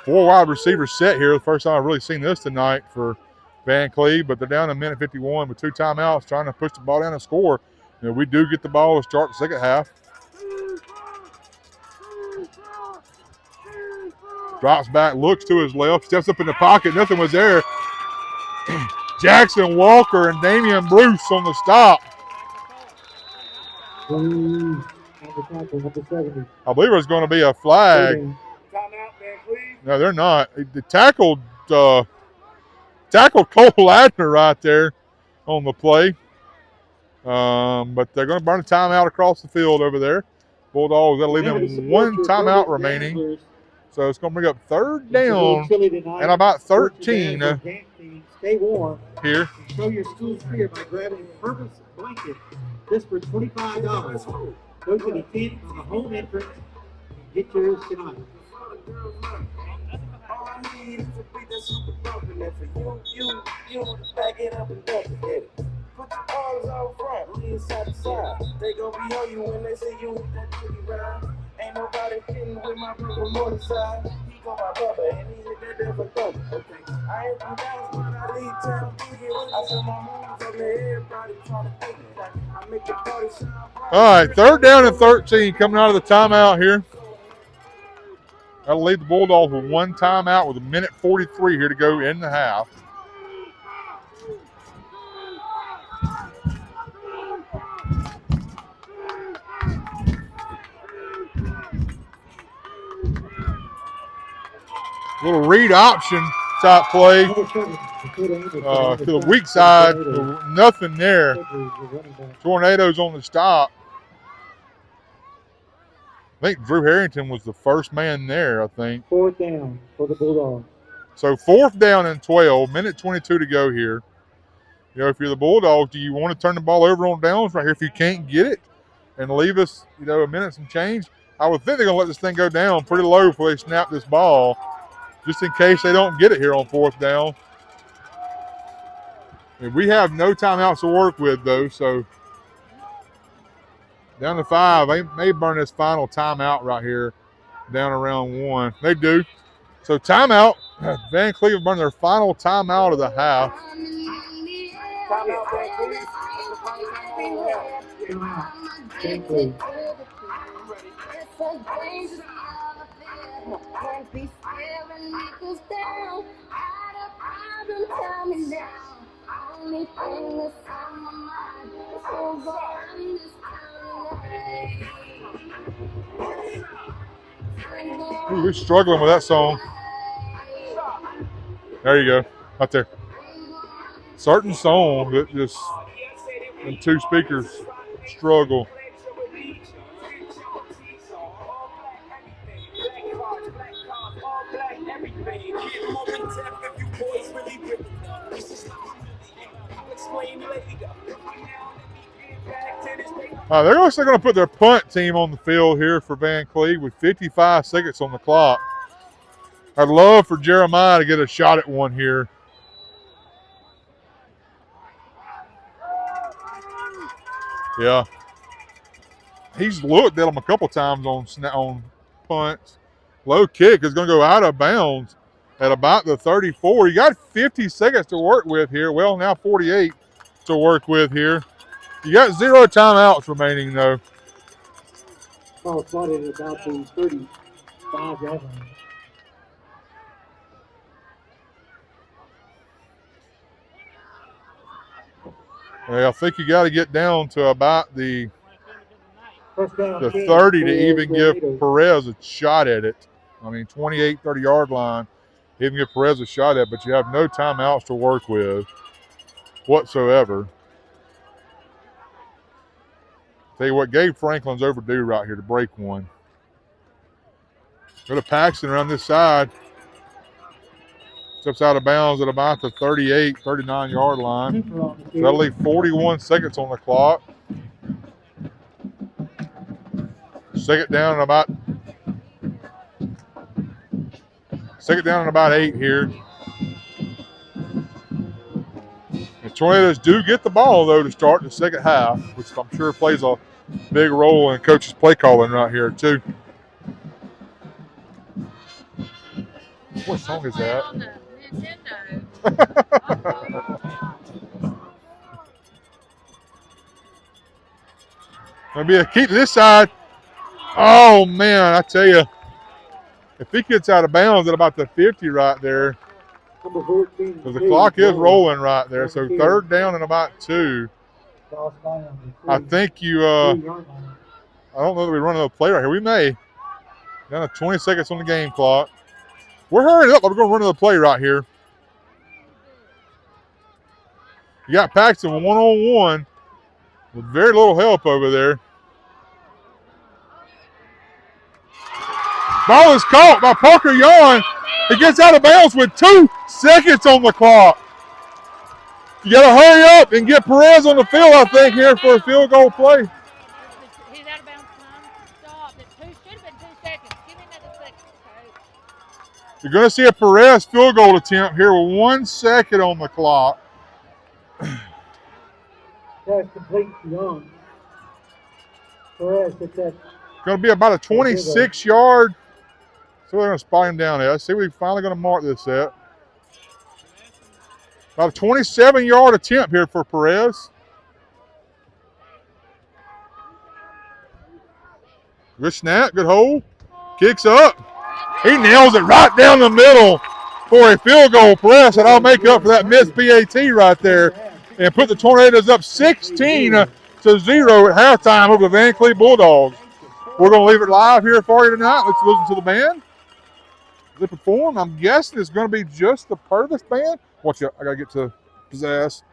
Four wide receivers set here. The first time I've really seen this tonight for Vancleave, but they're down to minute 51 with 2 timeouts trying to push the ball down and score. We do get the ball to start the second half. Drops back, looks to his left, steps up in the pocket. Nothing was there. Jackson Walker and Damian Bruce on the stop. On the tackle, number 70. I believe there's going to be a flag. Timeout, Vancleave. No, they're not. They tackled Cole Ladner right there on the play. But they're going to burn a timeout across the field over there. Bulldogs got to leave them one timeout remaining. So it's going to bring up third down and about 13 Stay warm. here. And show your school spirit by grabbing a Purvis blanket. This for $25. Go to the tent on the home entrance and get yours tonight. All I need is a beat that's super bumpin'. And for you, back it up and dump it. Put your arms out front, lean side to side. They gon' be on you when they see you with that booty ride. Ain't nobody kidding with my brother more side. He go my brother and he hit that different thumb. Okay, I ain't from Dallas, but I leave town boogie. I said my mom's up there, everybody trying to think it. I make the party shine bright. All right, third down and 13 coming out of the timeout here. That'll leave the Bulldogs with one timeout with 1:43 here to go in the half. Little read option type play to the weak side. Nothing there. Tornadoes on the stop. I think Drew Harrington was the first man there, I think. Fourth down for the Bulldogs. So 4th down and 12, 1:22 to go here. You know, if you're the Bulldogs, do you want to turn the ball over on downs right here if you can't get it and leave us, you know, a minute and change? I would think they're going to let this thing go down pretty low before they snap this ball, just in case they don't get it here on 4th down. And we have no timeouts to work with, though, so down to 5. They may burn this final timeout right here down around 1. They do. So timeout. Vancleave burned their final timeout of the half. Timeout, Vancleave. Vancleave. Ooh, we're struggling with that song. There you go. Right there. Certain song that just in 2 speakers struggle. They're also going to put their punt team on the field here for Vancleave with 55 seconds on the clock. I'd love for Jeremiah to get a shot at one here. Yeah. He's looked at them a couple times on punts. Low kick is going to go out of bounds at about the 34. You got 50 seconds to work with here. Well, now 48 to work with here. You got 0 timeouts remaining, though. Ball spotted at about the 35 yard line. Well, I think you got to get down to about the First down, 30 to even give Perez a shot at it. I mean, 28, 30-yard line, even give Perez a shot at it, but you have no timeouts to work with whatsoever. Tell you what, Gabe Franklin's overdue right here to break one. Go to Paxton around this side. Steps out of bounds at about the 38, 39-yard line. So that'll leave 41 seconds on the clock. Second down and about 8 here. The Tornadoes do get the ball, though, to start the second half, which I'm sure plays a big role in coach's play calling right here, too. What song is that? Gonna be a keep to this side. Oh man, I tell you, If he gets out of bounds at about the 50 right there, Number 14. because the clock is rolling right there. So 3rd down and about 2. I think you, I don't know that we run another play right here. We may. Down to 20 seconds on the game clock. We're hurrying up. We're going to run another play right here. You got Paxton one-on-one with very little help over there. Ball is caught by Parker Yawn. He gets out of bounds with 2 seconds on the clock. You got to hurry up and get Perez on the field, I think, here for a field goal play. He's out of bounds time. Stop. It should have been 2 seconds. Give me another second, coach. You're going to see a Perez field goal attempt here with 1 second on the clock. Pass complete to Young. Perez gets that. Going to be about a 26-yard. So we're going to spot him down there. Let's see what we're finally going to mark this at. About a 27-yard attempt here for Perez. Good snap, good hold. Kicks up. He nails it right down the middle for a field goal. Perez, and I'll make up for that missed PAT right there and put the Tornadoes up 16-0 at halftime over the Vancleave Bulldogs. We're going to leave it live here for you tonight. Let's listen to the band. They perform. I'm guessing it's going to be just the Purvis band. Watch out. I got to get to Pizzazz.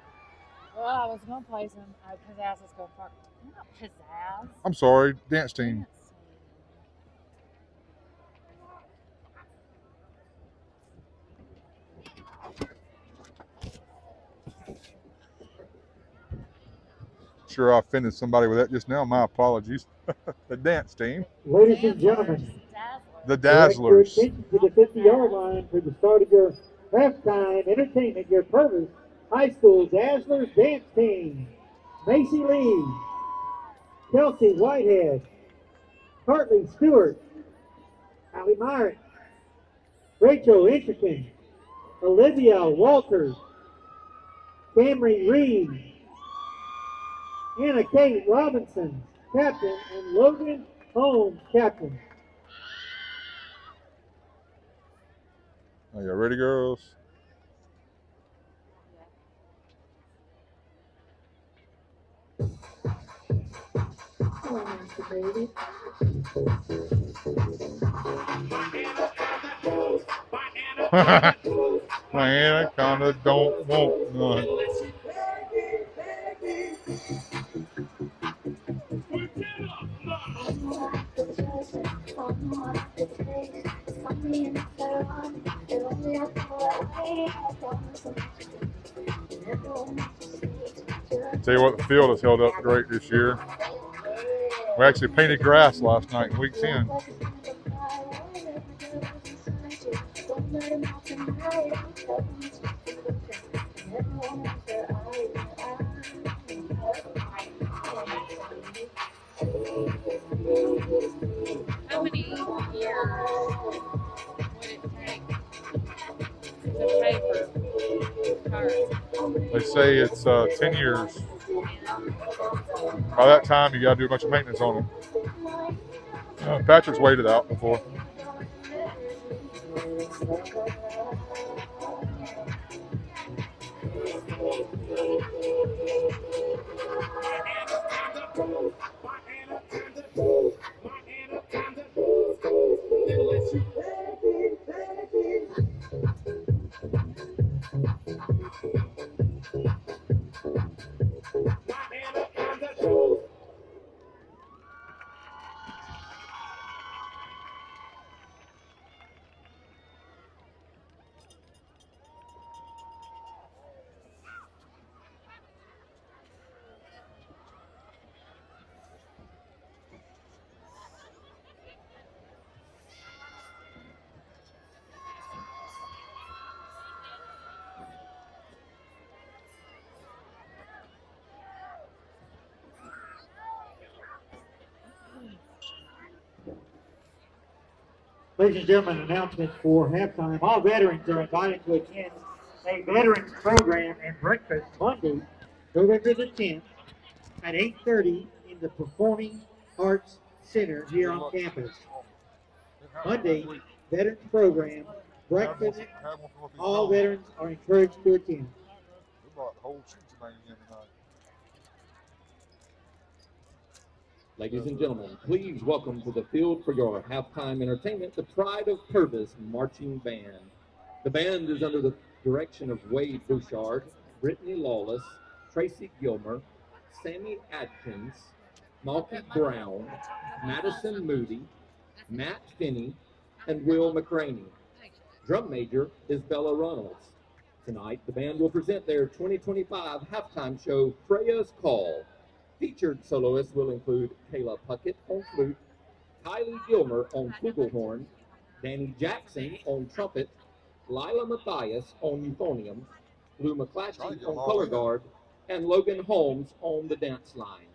Well, I was going to play some Pizzazz. Let's go for not Pizzazz. I'm sorry. Dance team. Sure, I offended somebody with that just now. My apologies. The dance team. Ladies and gentlemen, the direct your Dazzlers. attention to the 50-yard line for the start of your halftime entertainment. Your Purvis High School Dazzlers dance team. Macy Lee, Kelsey Whitehead, Hartley Stewart, Allie Myrick, Rachel Intrican, Olivia Walters, Camry Reed, Anna Kate Robinson, captain, and Logan Holmes, captain. Are you ready, girls? My anaconda don't want none. Tell you what, the field has held up great this year. We actually painted grass last night in week 10. How many years would it take to pay for cars? They say it's 10 years. By that time, you got to do a bunch of maintenance on them. Patrick's waited out before. Ladies and gentlemen, announcement for halftime. All veterans are invited to attend a veterans program and breakfast Monday, November the 10th at 8:30 in the Performing Arts Center here on campus. Monday, Veterans Program, breakfast. Have one for what these All dogs. veterans are encouraged to attend. We brought the whole shooting shebang in tonight. Ladies and gentlemen, please welcome to the field for your halftime entertainment, the Pride of Purvis Marching Band. The band is under the direction of Wade Bouchard, Brittany Lawless, Tracy Gilmer, Sammy Adkins, Malky Brown, Madison Moody, Matt Finney, and Will McCraney. Drum major is Bella Reynolds. Tonight, the band will present their 2025 halftime show, Freya's Call. Featured soloists will include Kayla Puckett on flute, Kylie Gilmer on flugelhorn, Danny Jackson on trumpet, Lila Matthias on euphonium, Lou McClatchy on color guard, and Logan Holmes on the dance line.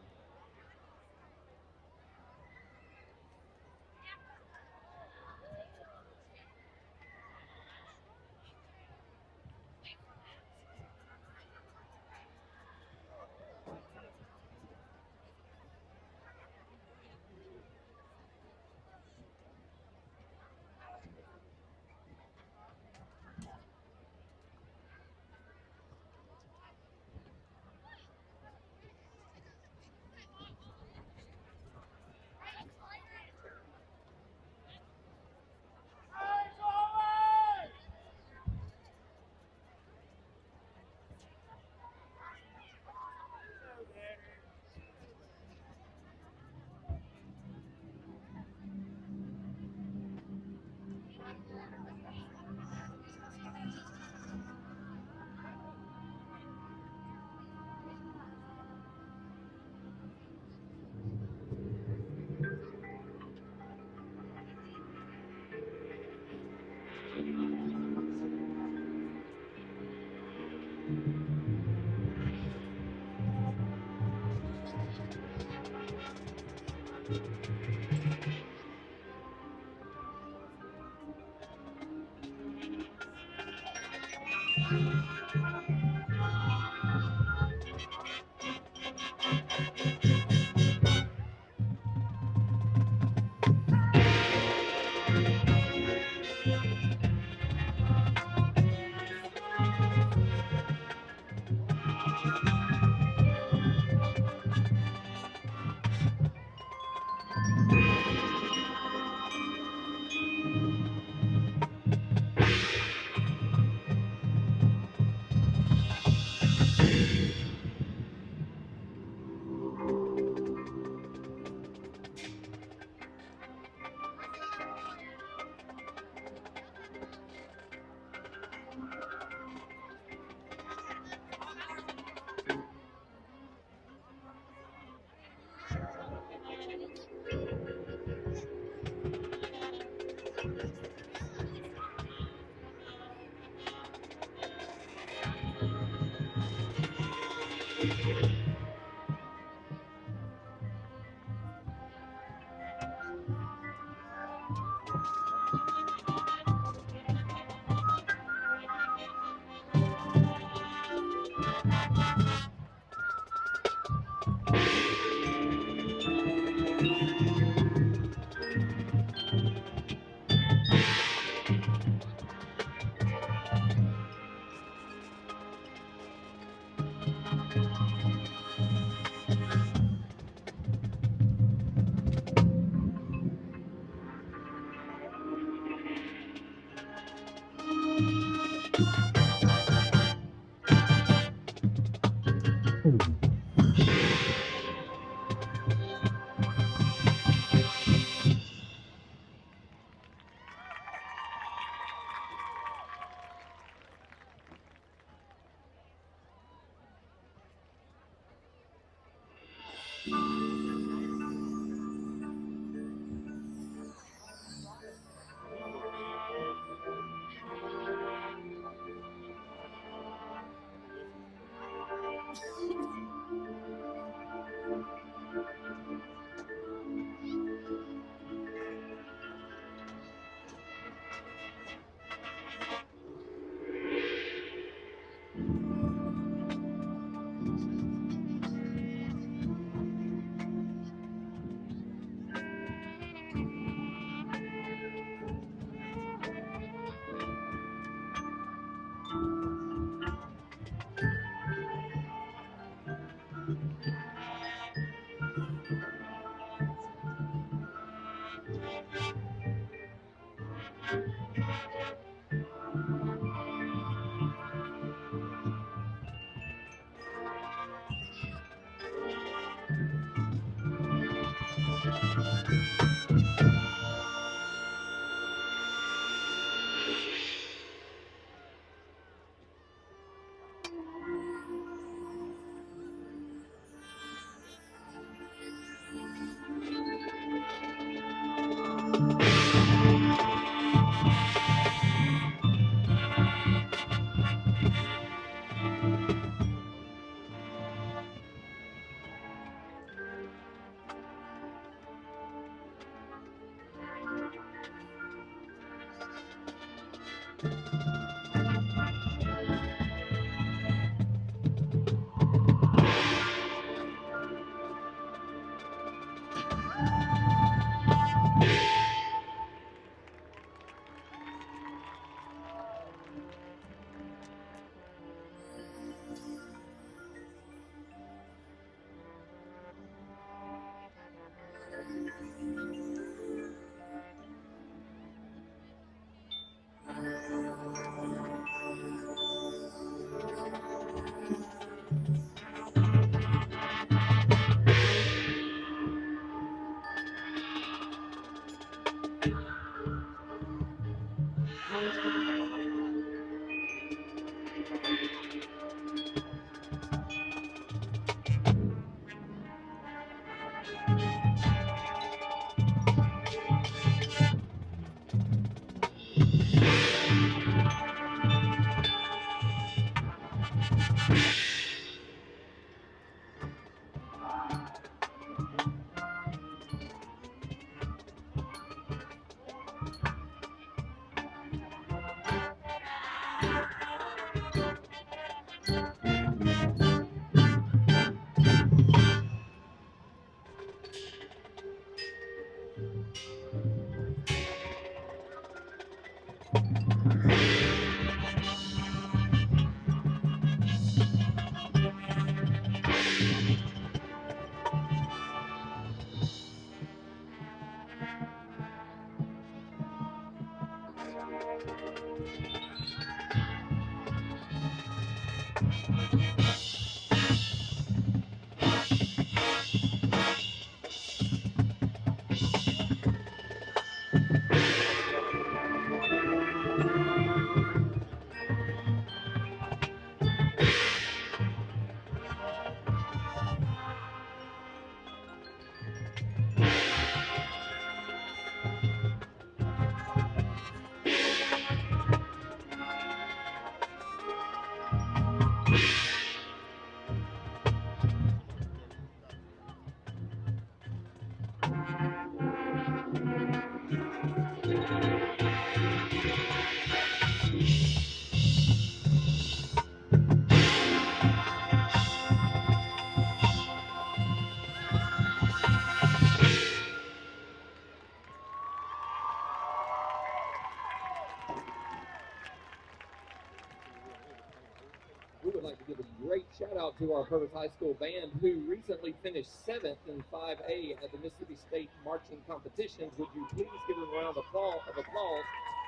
We would like to give a great shout out to our Purvis High School band who recently finished 7th in 5A at the Mississippi State marching competitions. Would you please give them a round of applause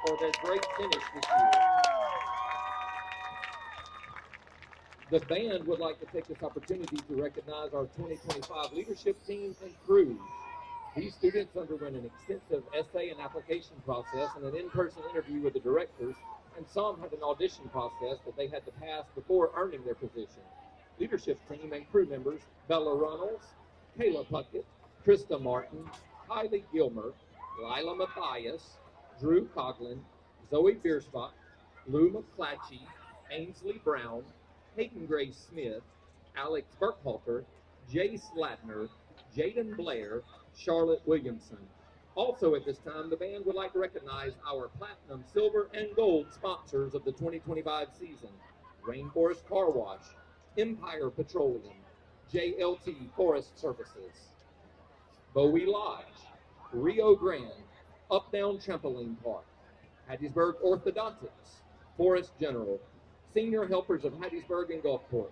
for their great finish this year? The band would like to take this opportunity to recognize our 2025 leadership team and crews. These students underwent an extensive essay and application process and an in-person interview with the directors, and some had an audition process that they had to pass before earning their position. Leadership team and crew members, Bella Runnels, Kayla Puckett, Krista Martin, Kylie Gilmer, Lila Mathias, Drew Coughlin, Zoe Bierspach, Lou McClatchy, Ainsley Brown, Hayden Gray Smith, Alex Burkhalter, Jay Slatner, Jaden Blair, Charlotte Williamson. Also at this time, the band would like to recognize our platinum, silver, and gold sponsors of the 2025 season: Rainforest Car Wash, Empire Petroleum, JLT Forest Services, Bowie Lodge, Rio Grande, Up Down Trampoline Park, Hattiesburg Orthodontics, Forest General, Senior Helpers of Hattiesburg and Gulfport,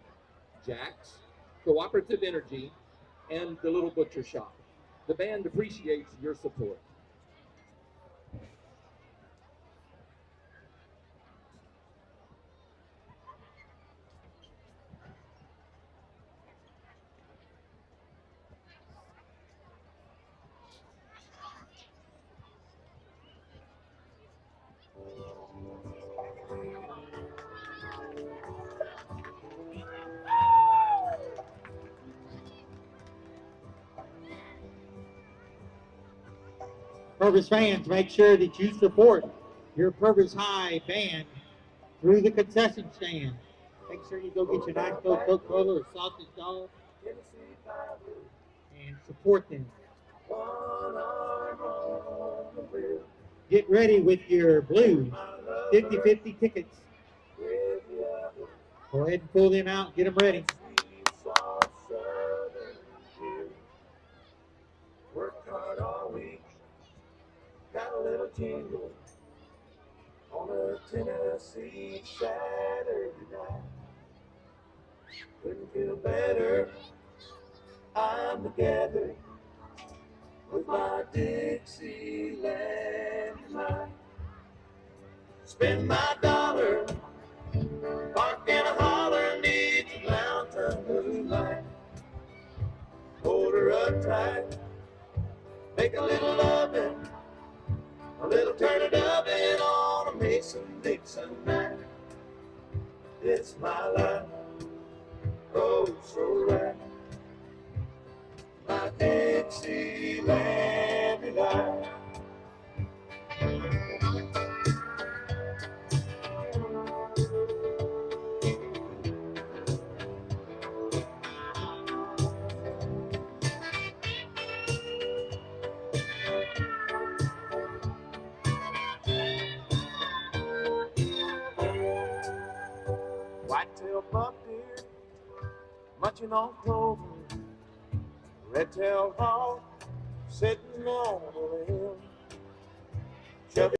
Jack's, Cooperative Energy, and the Little Butcher Shop. The band appreciates your support. Purvis fans, make sure that you support your Purvis High band through the concession stand. Make sure you go get your nice Coca-Cola or sausage dog and support them. Get ready with your blues, 50-50 tickets. Go ahead and pull them out, get them ready. Worked hard all week, got a little tingle on a Tennessee Saturday night. Couldn't feel better. I'm together with my Dixieland tonight. Spend my dollar, park in a holler, neath the mountain moonlight. Hold her up tight, make a little loving, a little turn it oven on a Mason-Dixon night. It's my life, oh so right. My Dixieland delight. White-tailed buck deer, munching on clover. Red-tailed hawk, sitting on a limb. Chubby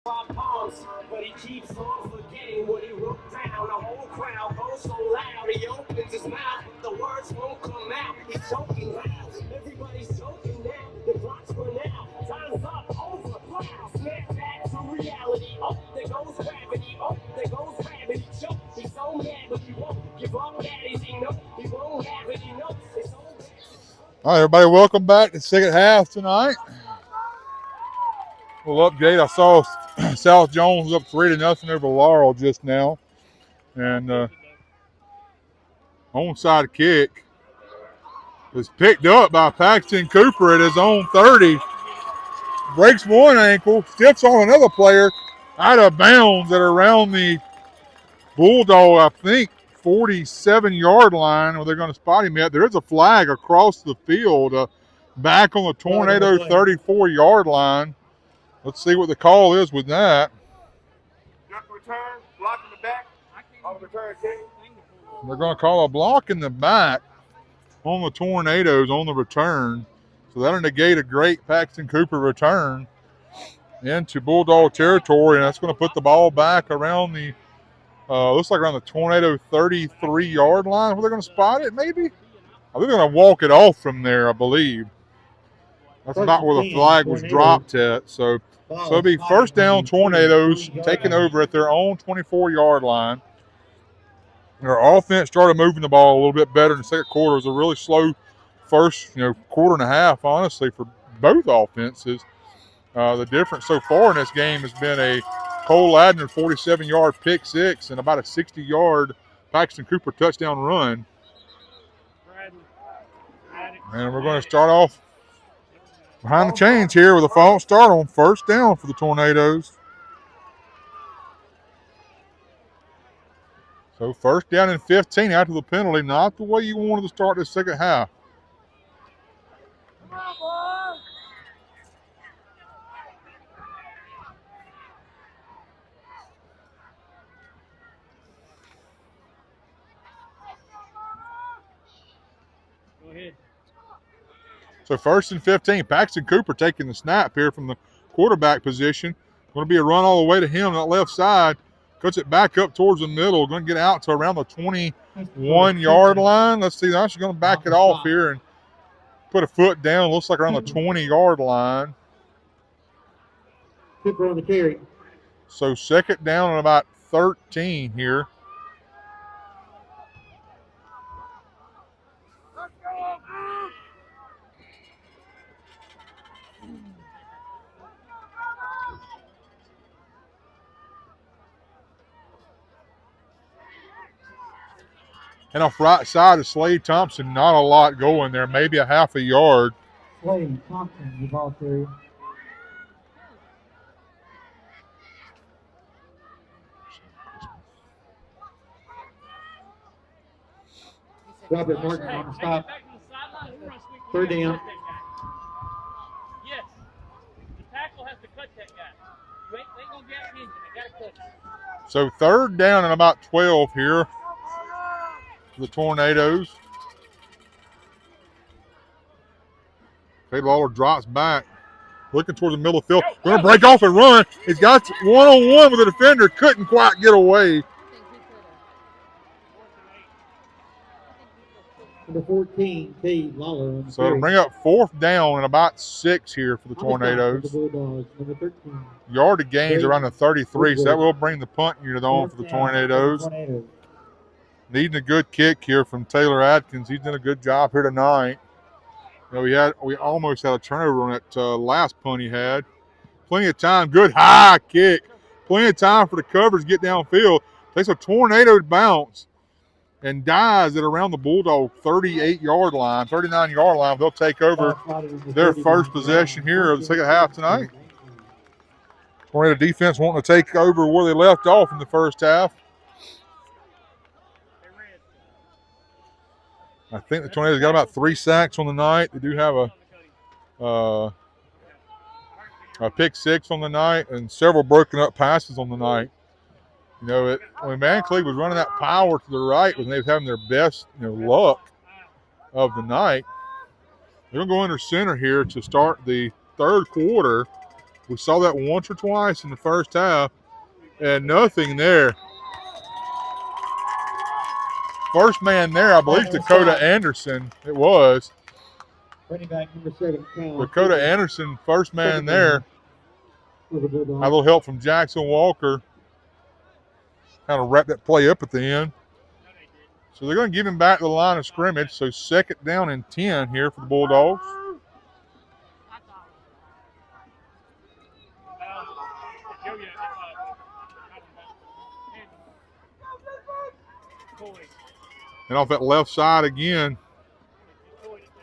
Palms, but he keeps on forgetting what he wrote down. The whole crowd goes so loud, he opens his mouth, but the words won't come out. He's choking loud, everybody's joking now. The clock's run out, time's up, over. Wow, snap back to reality. Oh, there goes gravity. Oh, there goes gravity. Choke. He's so mad, but he won't give up. Daddy's he knows he won't have it. He knows it's so bad. All right, everybody, welcome back to the second half tonight. Little update. I saw South Jones up 3-0 over Laurel just now. And onside kick is picked up by Paxton Cooper at his own 30. Breaks one ankle, stiffs on another player out of bounds at around the Bulldog, I think, 47-yard line where they're going to spot him at. There is a flag across the field back on the Tornado 34-yard line. Let's see what the call is with that. Return, block in the back. On the return, They're going to call a block in the back on the Tornadoes on the return. So that'll negate a great Paxton Cooper return into Bulldog territory, and that's going to put the ball back around the, looks like around the Tornado 33-yard line where they're going to spot it, maybe? I think they're going to walk it off from there, I believe. That's about where the flag was dropped at. So it'll be first down Tornadoes taking over at their own 24-yard line. Their offense started moving the ball a little bit better in the second quarter. It was a really slow first, quarter and a half, honestly, for both offenses. The difference so far in this game has been a Cole Ladner 47-yard pick six and about a 60-yard Paxton Cooper touchdown run. And we're going to start off behind the chains here with a false start on first down for the Tornadoes. So first down and 15 after the penalty, not the way you wanted to start this second half. Come on, boy. Go ahead. So first and 15, Paxton Cooper taking the snap here from the quarterback position. Going to be a run all the way to him, that left side. Cuts it back up towards the middle. Going to get out to around the 21-yard line. Let's see, now she's going to back it off here and put a foot down. Looks like around the 20-yard line. Cooper on the carry. So second down and about 13 here. And off right side of Slade Thompson, not a lot going there, maybe a half a yard. Slade Thompson, the ball carrier. Robert Martin on the stop. Third down. Yes. The tackle has to cut that guy. You ain't going to get an engine. They got to cut him. So third down and about 12 here for the Tornadoes. Caleb Lawler drops back, looking towards the middle of the field. Going to break off and run. He's got one-on-one with the defender. Couldn't quite get away. Number 14, Cade Lawler. So it'll bring up fourth down and about 6 here for the Tornadoes. The Bulldogs, number 13. Yard of gains around the 33, so that will bring the punt unit on for the Tornadoes. Needing a good kick here from Taylor Atkins. He's done a good job here tonight. We almost had a turnover on that last punt he had. Plenty of time. Good high kick. Plenty of time for the covers to get downfield. Takes a Tornado bounce and dies at around the Bulldog 38-yard line, 39-yard line. They'll take over their first possession here of the second half tonight. Tornado defense wanting to take over where they left off in the first half. I think the Tornadoes got about 3 sacks on the night. They do have a pick six on the night and several broken up passes on the night. When Vancleave was running that power to the right when they was having their best luck of the night. They're going to go under center here to start the third quarter. We saw that once or twice in the first half, and nothing there. First man there, I believe, Dakota Anderson. It was. Running back number 7, Cal. Dakota Anderson, first man there. A little help from Jackson Walker. Kind of wrapped that play up at the end. So they're going to give him back to the line of scrimmage. So 2nd down and 10 here for the Bulldogs. And off that left side again.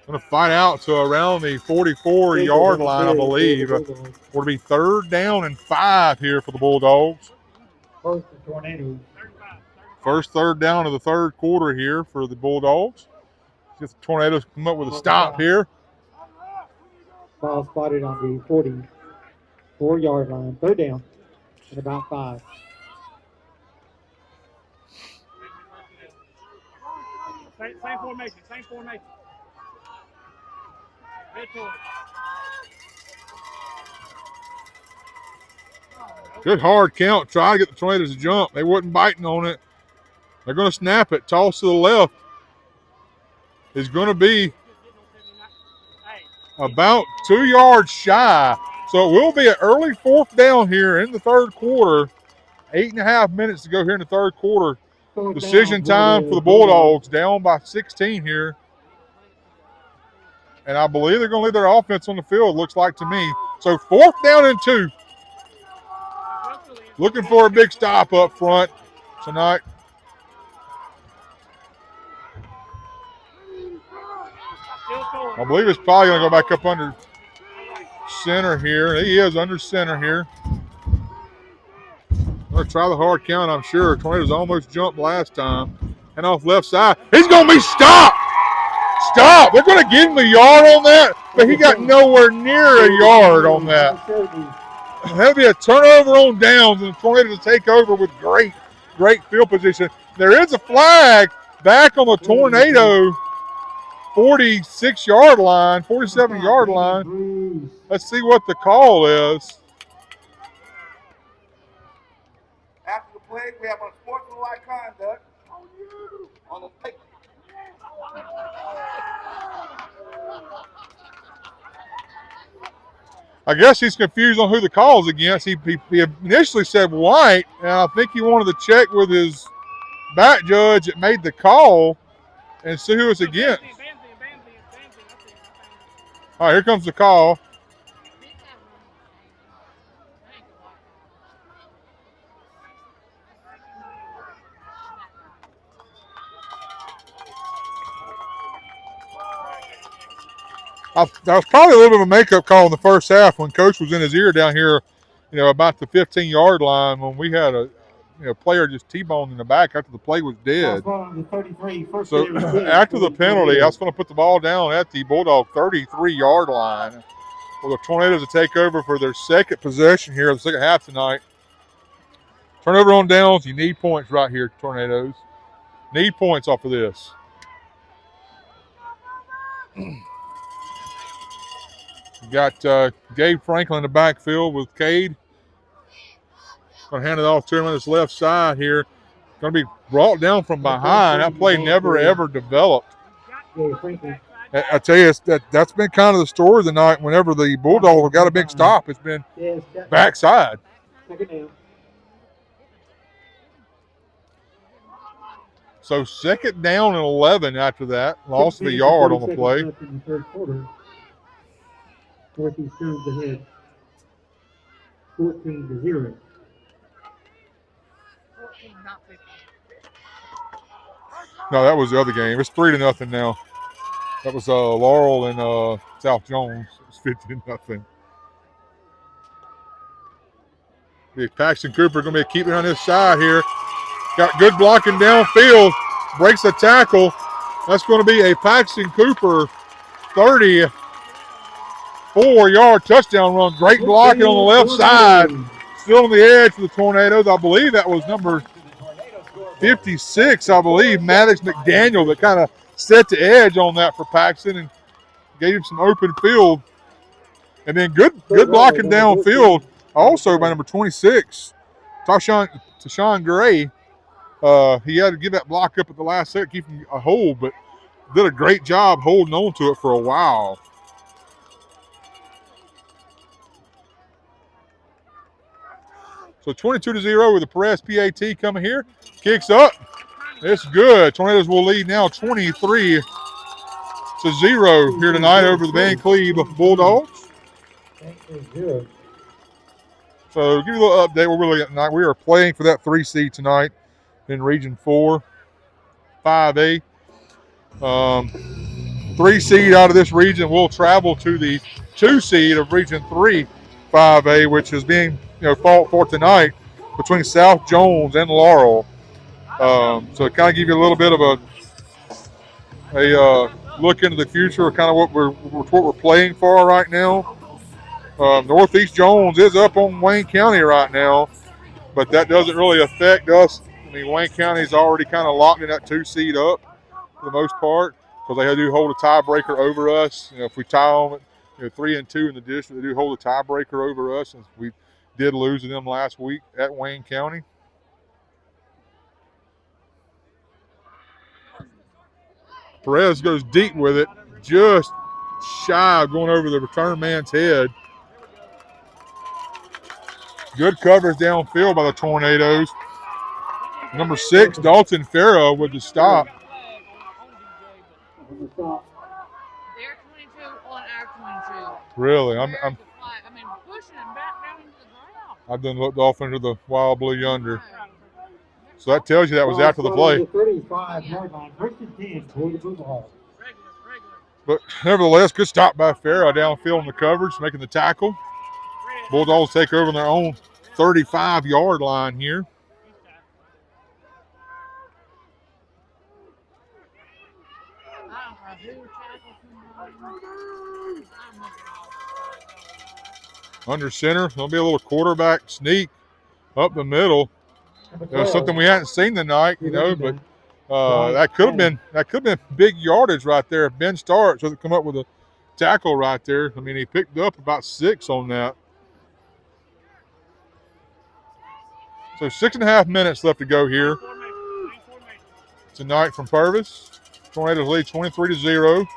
Going to fight out to around the 44-yard line, I believe. Will be 3rd down and 5 here for the Bulldogs. First 3rd down of the 3rd quarter here for the Bulldogs. Just the Tornadoes come up with a stop here. Ball spotted on the 44-yard line. 3rd down and about 5. Same formation. Good hard count. Try to get the Tornadoes to jump. They wasn't biting on it. They're going to snap it. Toss to the left. Is going to be about 2 yards shy. So it will be an early 4th down here in the 3rd quarter. 8.5 minutes to go here in the 3rd quarter. Decision time for the Bulldogs, down by 16 here. And I believe they're going to leave their offense on the field, looks like to me. So 4th down and 2. Looking for a big stop up front tonight. I believe it's probably going to go back up under center here. He is under center here. Going to try the hard count, I'm sure. Tornadoes almost jumped last time. And off left side. He's going to be stopped. Stop. They're going to give him a yard on that, but he got nowhere near a yard on that. That'll be a turnover on downs, and the Tornadoes take over with great field position. There is a flag back on the Tornado 46-yard line, 47-yard line. Let's see what the call is. After the play, we have unsportsmanlike conduct on the play. I guess he's confused on who the call is against. He initially said white, and I think he wanted to check with his back judge that made the call and see who it's against. All right, here comes the call. That was probably a little bit of a makeup call in the first half when Coach was in his ear down here, about the 15-yard line when we had a player just T-boned in the back after the play was dead. So after the penalty, I was going to put the ball down at the Bulldog 33-yard line for the Tornadoes to take over for their 2nd possession here of the 2nd half tonight. Turnover on downs, you need points right here, Tornadoes. Need points off of this. You got Gabe Franklin in the backfield with Cade. Going to hand it off to him on his left side here. Going to be brought down from behind. That play never, ever developed. I tell you, that's been kind of the story tonight. Whenever the Bulldogs got a big stop, it's been backside. So 2nd down and 11 after that. Lost of a yard on the play. Northeast turns ahead 14-0. No, that was the other game. It's 3-0 now. That was Laurel and South Jones. It's 50-0. Paxton Cooper going to be keeping on this side here. Got good blocking downfield. Breaks a tackle. That's going to be a Paxton Cooper 34-yard touchdown run. Great blocking on the left side. Still on the edge for the Tornadoes. I believe that was number 56, Maddox McDaniel, that kind of set the edge on that for Paxton and gave him some open field. And then good blocking downfield also by number 26, Tashawn Gray. He had to give that block up at the last second, keeping a hold, but did a great job holding on to it for a while. So 22-0 with the Perez PAT coming here. Kicks up. It's good. Tornadoes will lead now 23-0 here tonight over the Vancleave Bulldogs. So give you a little update. We're really at tonight. We are playing for that 3 seed tonight in Region 4, 5A. 3 seed out of this region will travel to the 2 seed of Region 3, 5A, which is being fought for tonight between South Jones and Laurel. So it kind of give you a little bit of a look into the future, kind of what we're playing for right now. Northeast Jones is up on Wayne County right now, but that doesn't really affect us. I mean, Wayne County's already kind of locked in that 2 seed up for the most part, because they do hold a tiebreaker over us. If we tie them at 3-2 in the district, they do hold a tiebreaker over us, since we did lose to them last week at Wayne County. Perez goes deep with it, just shy of going over the return man's head. Good coverage downfield by the Tornadoes. Number 6, Dalton Farrow with the stop. They're 22 on our 22. Really? I mean, pushing them back down into the ground. I've done looked off into the wild blue yonder. So that tells you that was after the play. 35-yard line, 10 for the Bulldogs. But nevertheless, good stop by Farrow downfield in the coverage, making the tackle. Bulldogs take over on their own 35-yard line here. Under center, there'll be a little quarterback sneak up the middle. Something we hadn't seen tonight, but that could have been big yardage right there if Ben Starks doesn't come up with a tackle right there. I mean, he picked up about 6 on that. So 6.5 minutes left to go here tonight from Purvis. Tornadoes lead 23-0.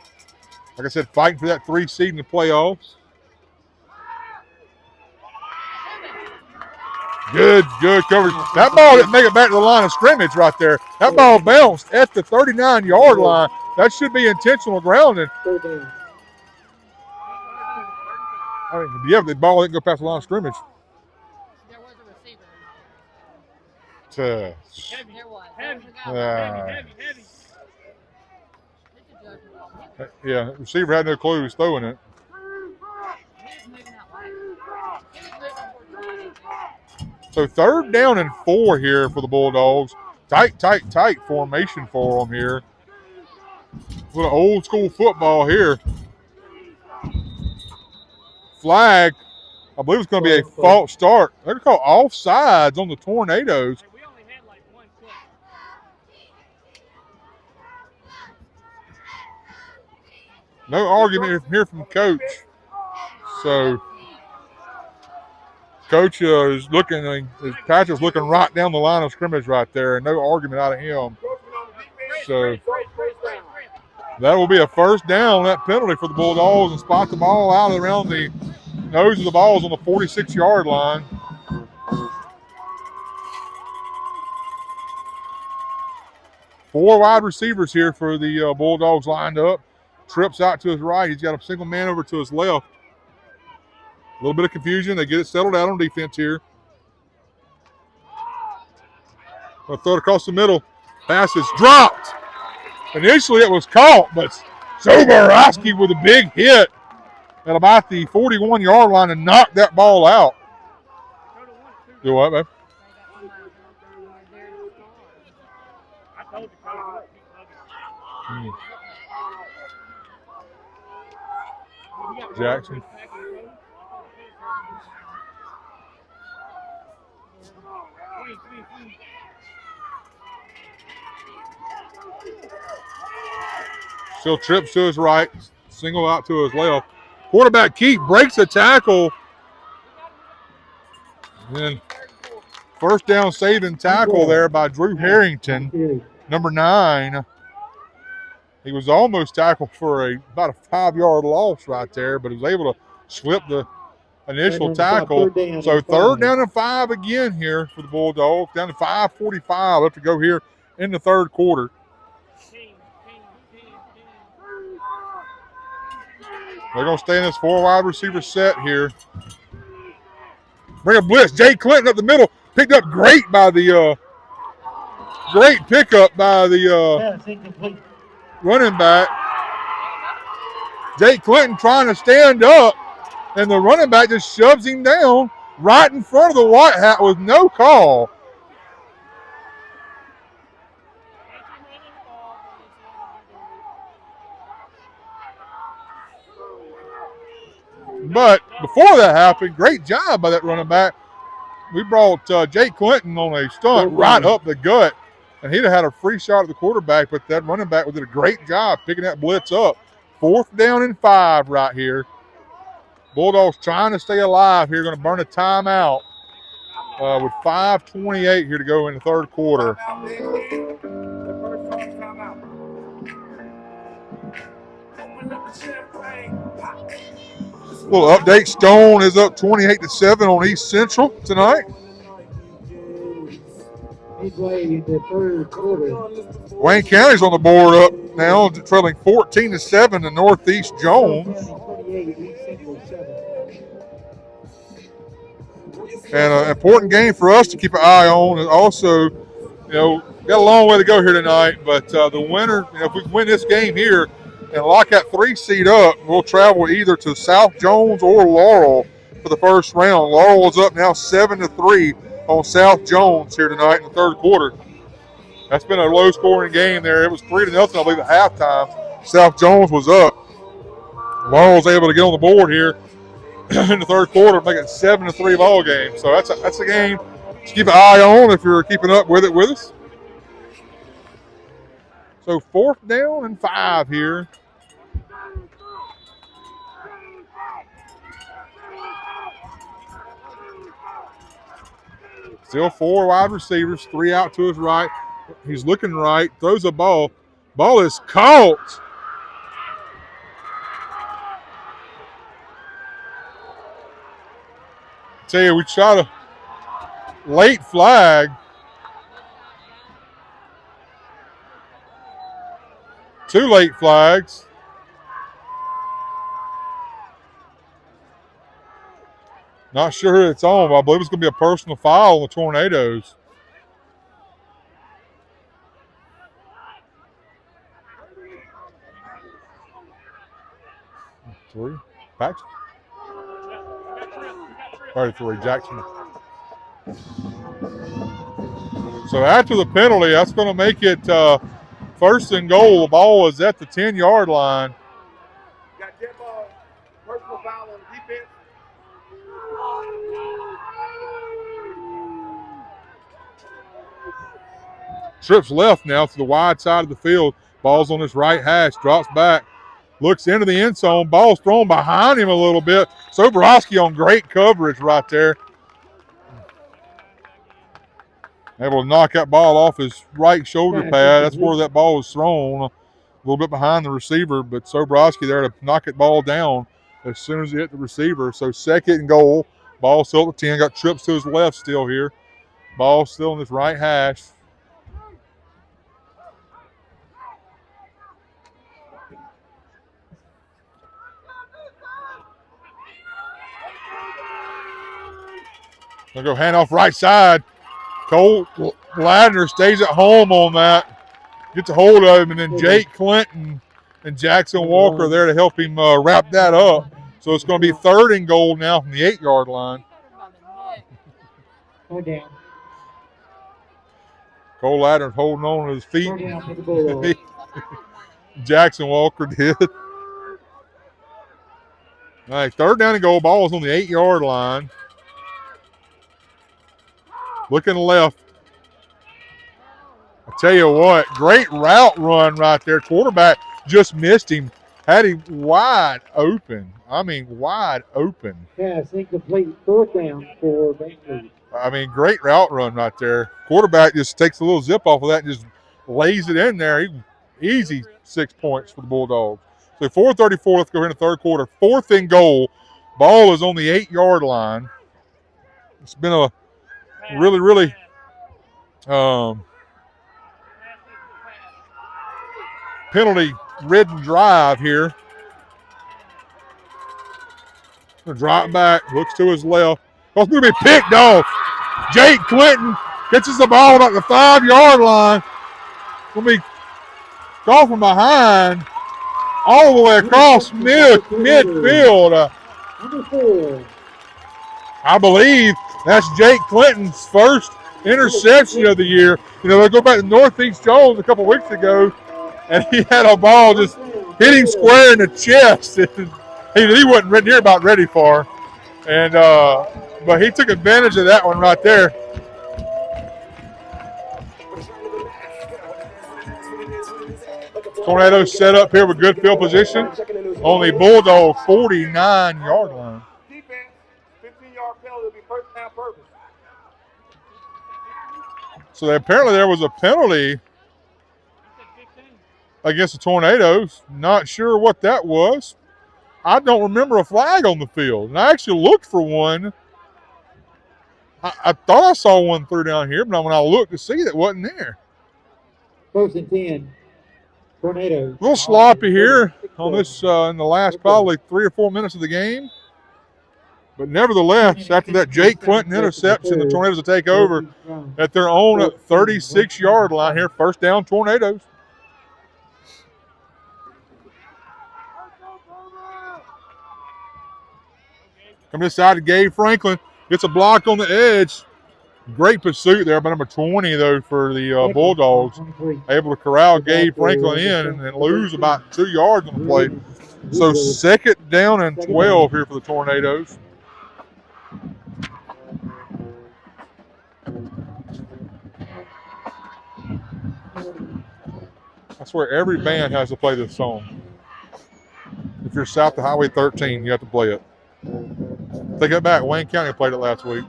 Like I said, fighting for that 3 seed in the playoffs. Good coverage. That ball didn't make it back to the line of scrimmage right there. That ball bounced at the 39-yard line. That should be intentional grounding. The ball didn't go past the line of scrimmage. There was a receiver. Heavy. Yeah, the receiver had no clue he was throwing it. So 3rd down and 4 here for the Bulldogs. Tight formation for them here. With an old school football here. Flag. I believe it's going to be a false start. They're going to call offsides on the Tornadoes. We only had like 1 play. No argument here from Coach. So Coach is looking, Patrick's looking right down the line of scrimmage right there, and no argument out of him. So that will be a 1st down, that penalty for the Bulldogs, and spot the ball out around the nose of the balls on the 46-yard line. Four wide receivers here for the Bulldogs lined up. Trips out to his right. He's got a single man over to his left. A little bit of confusion. They get it settled out on defense here. They'll throw it across the middle. Pass is dropped. Initially it was caught, but Soborowski with a big hit at about the 41-yard line and knocked that ball out. Do what, babe? Jackson. Still trips to his right, single out to his left. Quarterback Keith breaks a tackle. And first down saving tackle there by Drew Harrington, number 9. He was almost tackled for about a 5-yard loss right there, but he was able to slip the initial tackle. So third down and 5 again here for the Bulldogs. Down to 5:45 left to go here in the third quarter. They're going to stay in this 4 wide receiver set here. Bring a blitz. Jay Clinton up the middle. Picked up great by the great pickup by the running back. Jay Clinton trying to stand up, and the running back just shoves him down right in front of the white hat with no call. But before that happened, great job by that running back. We brought Jake Clinton on a stunt right up the gut, and he'd have had a free shot at the quarterback, but that running back did a great job picking that blitz up. 4th down and 5 right here. Bulldogs trying to stay alive here, going to burn a timeout with 5:28 here to go in the third quarter. Little update, Stone is up 28-7 on East Central tonight. Wayne County's on the board up now, trailing 14-7 to Northeast Jones. And an important game for us to keep an eye on. And also, got a long way to go here tonight, but the winner, if we win this game here and lock that 3 seed up, we'll travel either to South Jones or Laurel for the first round. Laurel is up now 7-3 on South Jones here tonight in the third quarter. That's been a low-scoring game there. It was 3-0, I believe, at halftime. South Jones was up. Laurel's able to get on the board here in the third quarter, make it a 7-3 ball game. So that's a game to keep an eye on if you're keeping up with it with us. So 4th down and 5 here. Still 4 wide receivers, 3 out to his right. He's looking right, throws a ball. Ball is caught. Tell you, we shot a late flag. 2 late flags. Not sure who it's on, but I believe it's going to be a personal foul on the Tornadoes. Three. Paxton. 33, Jackson. So after the penalty, that's going to make it first and goal. The ball is at the 10-yard line. Got dead ball, personal foul on defense. Trips left now to the wide side of the field. Ball's on his right hash, drops back, looks into the end zone. Ball's thrown behind him a little bit. Soborowski on great coverage right there. Able to knock that ball off his right shoulder pad. That's where that ball was thrown, a little bit behind the receiver, but Soborowski there to knock it ball down as soon as he hit the receiver. So 2nd and goal. Ball still at the 10. Got trips to his left still here. Ball still on his right hash. Gonna go handoff right side. Cole Ladner stays at home on that. Gets a hold of him, and then Jake Clinton and Jackson Walker there to help him wrap that up. So it's going to be 3rd and goal now from the 8-yard line. Cole Ladner's holding on to his feet. Jackson Walker did. All right, 3rd down and goal. Ball is on the 8-yard line. Looking left. I tell you what, great route run right there. Quarterback just missed him. Had him wide open. I mean, wide open. Pass incomplete. 4th down for Vancleave. I mean, great route run right there. Quarterback just takes a little zip off of that and just lays it in there. Easy 6 points for the Bulldogs. So 4:34, let's go here in the third quarter. 4th and goal. Ball is on the 8-yard line. It's been a really penalty-ridden drive here. Gonna drop back, looks to his left. It's going to be picked off. Jake Clinton catches the ball about the 5-yard line. Going to be called from behind all the way across midfield. Number 4. I believe that's Jake Clinton's first interception of the year. You know, they go back to Northeast Jones a couple weeks ago, and he had a ball just hit him square in the chest. He wasn't near about ready for, and but he took advantage of that one right there. Tornadoes set up here with good field position on the Bulldog 49-yard line. Defense, 15-yard penalty will be first down Purvis. So apparently there was a penalty against the Tornadoes. Not sure what that was. I don't remember a flag on the field. And I actually looked for one. I thought I saw one through down here, but when I looked to see it, wasn't there. 1st and 10. Tornadoes. A little sloppy here on this in the last probably 3 or 4 minutes of the game. But nevertheless, after that Jake Clinton interception, the Tornadoes will take over at their own 36-yard line here. First down, Tornadoes. Come this side to Gabe Franklin. Gets a block on the edge. Great pursuit there by number 20, though, for the Bulldogs. Able to corral Gabe Franklin in and lose about 2 yards on the play. So 2nd down and 12 here for the Tornadoes. I swear every band has to play this song. If you're south of Highway 13, you have to play it. Take it back. Wayne County played it last week.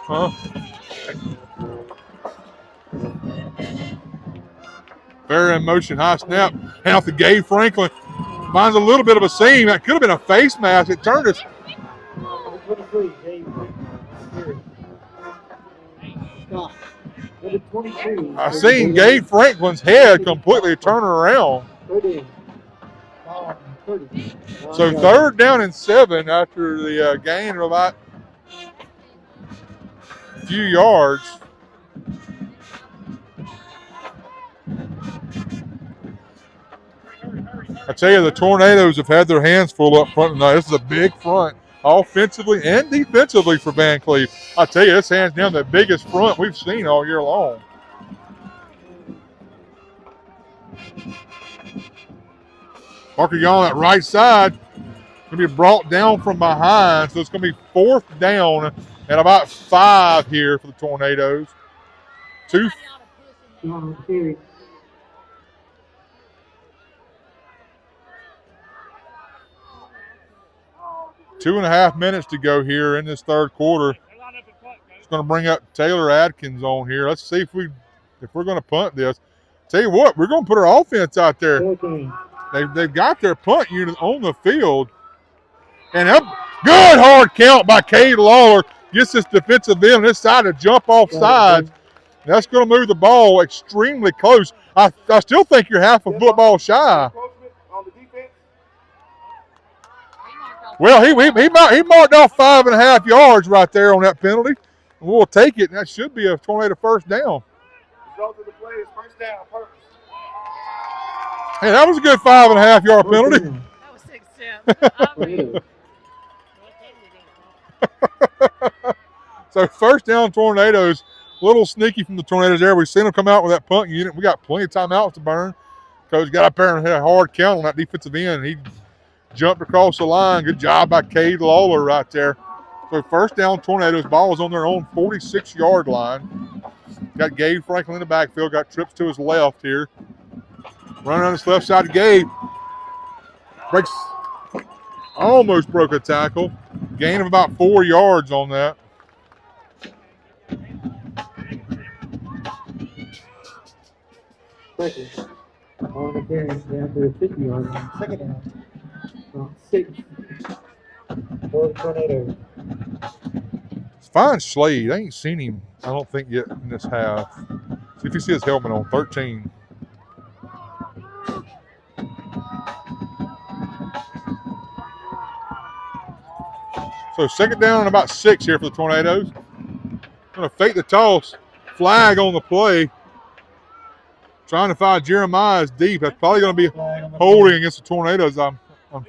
Huh? Fair in motion, high snap. Out to Gabe Franklin. Finds a little bit of a seam. That could have been a face mask. It turned us. I seen Gabe Franklin's head completely turn around. So 3rd down and 7 after the gain of about a few yards. I tell you, the Tornadoes have had their hands full up front tonight. This is a big front, offensively and defensively for Vancleave. I tell you, this hands down the biggest front we've seen all year long. Parker Young on that right side. Going to be brought down from behind. So it's going to be 4th down and about 5 here for the Tornadoes. 2.5 minutes to go here in this third quarter. It's going to bring up Taylor Adkins on here. Let's see if we're going to punt this. Tell you what, we're going to put our offense out there. They've got their punt unit on the field. And a good hard count by Cade Lawler. Gets this defensive end on this side to jump off sides. That's going to move the ball extremely close. I still think you're half a football shy. Well, he marked off 5.5 yards right there on that penalty. We'll take it, and that should be a Tornado first down. Result of the play is first down, Purvis. Hey, that was a good 5.5 yard penalty. That was 6 cents. I mean, So first down Tornadoes. A little sneaky from the Tornadoes there. We've seen them come out with that punt unit. We got plenty of timeouts to burn. Coach got up there and had a hard count on that defensive end. He jumped across the line. Good job by Cade Lawler right there. So first down Tornadoes. Ball is on their own 46-yard line. Got Gabe Franklin in the backfield. Got trips to his left here. Running on his left side to Gabe. Breaks, almost broke a tackle. Gain of about 4 yards on that. Second. On the carry down to the 50 yard line. Second down. 6 for the Tornadoes. Find Slade. I ain't seen him, I don't think, yet in this half. See if you see his helmet on. 13. So second down and about 6 here for the Tornadoes. Going to fake the toss. Flag on the play. Trying to find Jeremiah's deep. That's probably going to be holding against the Tornadoes, I'm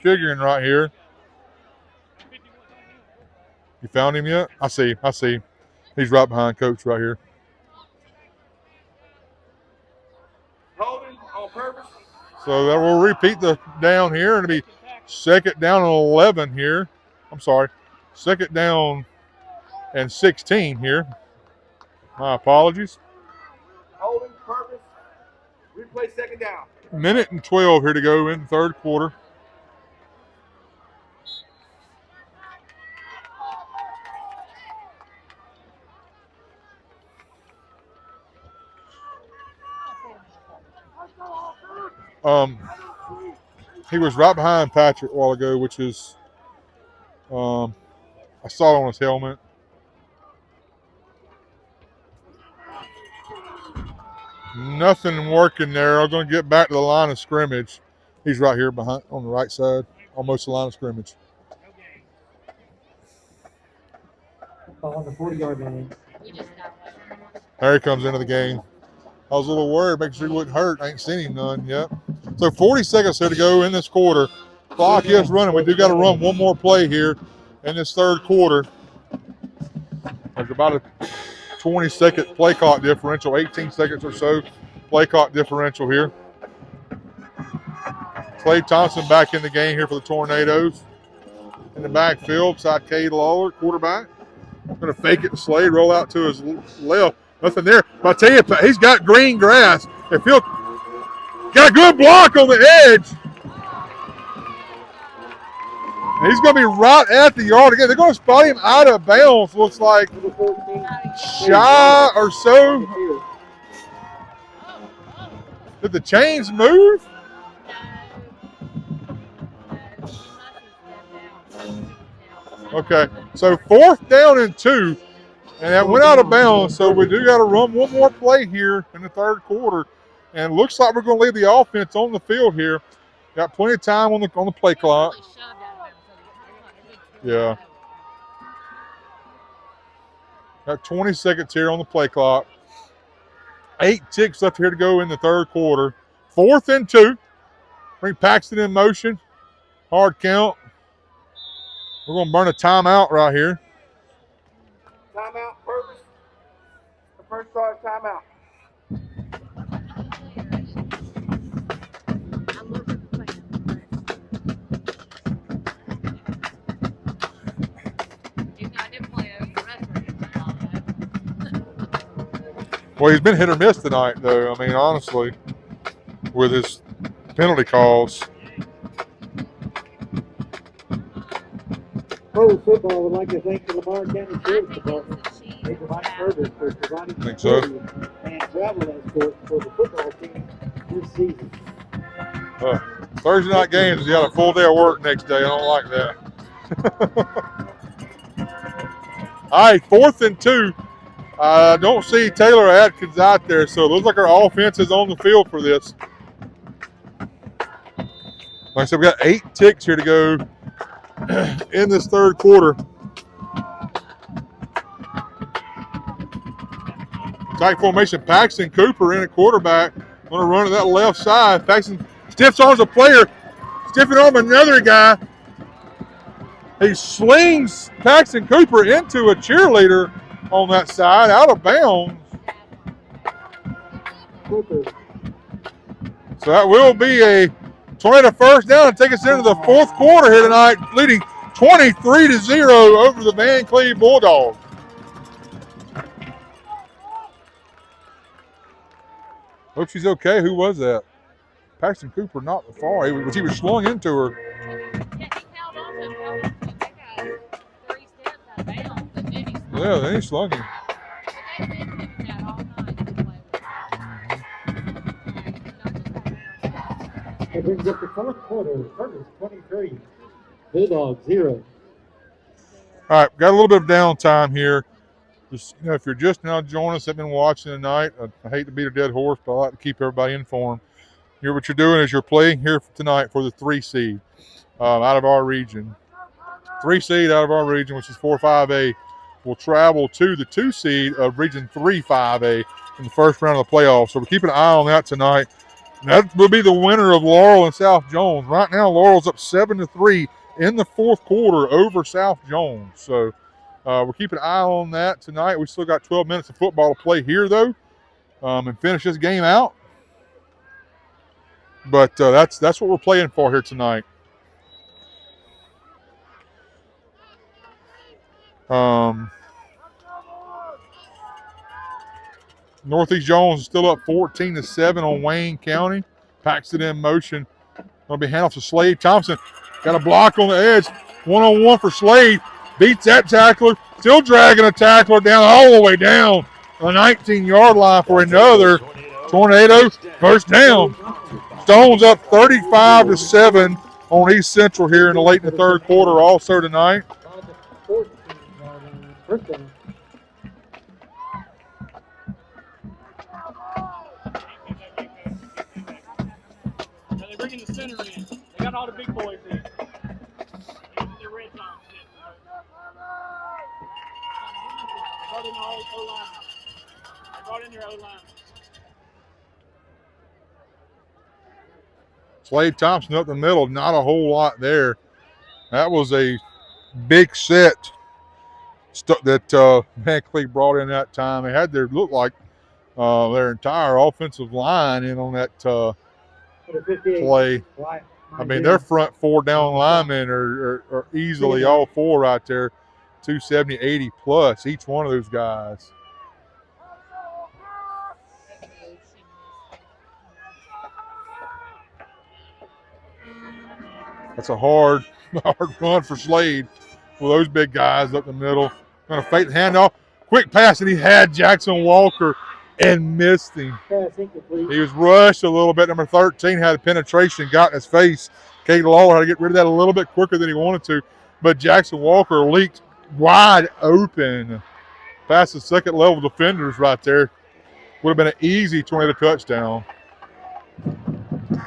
figuring right here. You found him yet? I see. He's right behind Coach right here. Holding on purpose. So that will repeat the down here, and it'll be second down and 11 here. I'm sorry, second down and 16 here. My apologies. Holding purpose. Replay second down. Minute and 12 here to go in the third quarter. He was right behind Patrick a while ago, which is, I saw it on his helmet. Nothing working there. I'm going to get back to the line of scrimmage. He's right here behind on the right side, almost the line of scrimmage. On the 40-yard line. There he comes into the game. I was a little worried, making sure he wouldn't hurt. I ain't seen him none yet. So 40 seconds here to go in this quarter. Clock is running. We do got to run one more play here in this third quarter. There's about a 20-second play clock differential, 18 seconds or so play clock differential here. Clay Thompson back in the game here for the Tornadoes. In the backfield, beside Cade Lawler, quarterback. Going to fake it to Slade, roll out to his left. Nothing there. But I tell you, he's got green grass. If he'll got a good block on the edge. And he's going to be right at the yard again. They're going to spot him out of bounds, looks like shy or so. Did the chains move? Okay, so 4th down and 2. And that went out of bounds, so we do got to run one more play here in the third quarter. And it looks like we're going to leave the offense on the field here. Got plenty of time on the play clock. Yeah. Got 20 seconds here on the play clock. 8 ticks left here to go in the third quarter. 4th and 2. Bring Paxton in motion. Hard count. We're going to burn a timeout right here. Timeout, Purvis. The first start timeout. Well, he's been hit or miss tonight, though. I mean, honestly, with his penalty calls. Pro Football would like to thank the Lamar County Sheriff's Department. They provide service for providing security and travel escorts for the football team this season. Thursday night games, you got a full day of work next day. I don't like that. All right, 4th and 2. I don't see Taylor Atkins out there, so it looks like our offense is on the field for this. Like I said, we got 8 ticks here to go in this third quarter. Tight formation, Paxton Cooper in at quarterback. Going to run to that left side. Paxton stiffs arms a player, stiffing arm another guy. He slings Paxton Cooper into a cheerleader on that side, out of bounds. So that will be a Tornado first down and take us into the fourth quarter here tonight, leading 23-0 over the Vancleave Bulldogs. Hope she's okay. Who was that? Paxton Cooper, not far. He was slung into her. Yeah, he held on to him. They got 3 steps out of bounds, and then he slung Yeah, then he slung him. But they've been doing that all night to play with. That brings up the fourth quarter. Purvis 23, Bulldogs 0. All right, got a little bit of downtime here. Just, if you're just now joining us, I've been watching tonight. I hate to beat a dead horse, but I like to keep everybody informed. Here, what you're doing is you're playing here tonight for the 3 seed out of our region. 3 seed out of our region, which is 4-5A, will travel to the 2 seed of Region 3-5A in the first round of the playoffs. So we're keeping an eye on that tonight. And that will be the winner of Laurel and South Jones. Right now, Laurel's up 7-3 in the fourth quarter over South Jones. So we're keeping an eye on that tonight. We still got 12 minutes of football to play here, though, and finish this game out. But that's what we're playing for here tonight. Northeast Jones is still up 14-7 on Wayne County. Paxton in motion. Going to be handoff to Slade Thompson. Got a block on the edge. 1-on-1 for Slade. Beats that tackler. Still dragging a tackler down all the way down the 19-yard line for another tornado. First down. Stones up 35-7 on East Central here in the late in the third quarter also tonight. First down. Now they're bringing the center in. They got all the big boys in. Using their red zone. Brought in their O-line. They brought in their O-line. Slade Thompson up the middle, not a whole lot there. That was a big set that Vancleave brought in that time. They had their their entire offensive line in on that play. I mean, their front 4 down linemen are easily all 4 right there, 270, 80 plus, each one of those guys. That's a hard run for Slade with those big guys up the middle. Going to fake the handoff. Quick pass, and he had Jackson Walker and missed him. He was rushed a little bit. Number 13 had a penetration, got in his face. Cade Lawler had to get rid of that a little bit quicker than he wanted to, but Jackson Walker leaked wide open past the second level defenders right there. Would have been an easy tornado touchdown.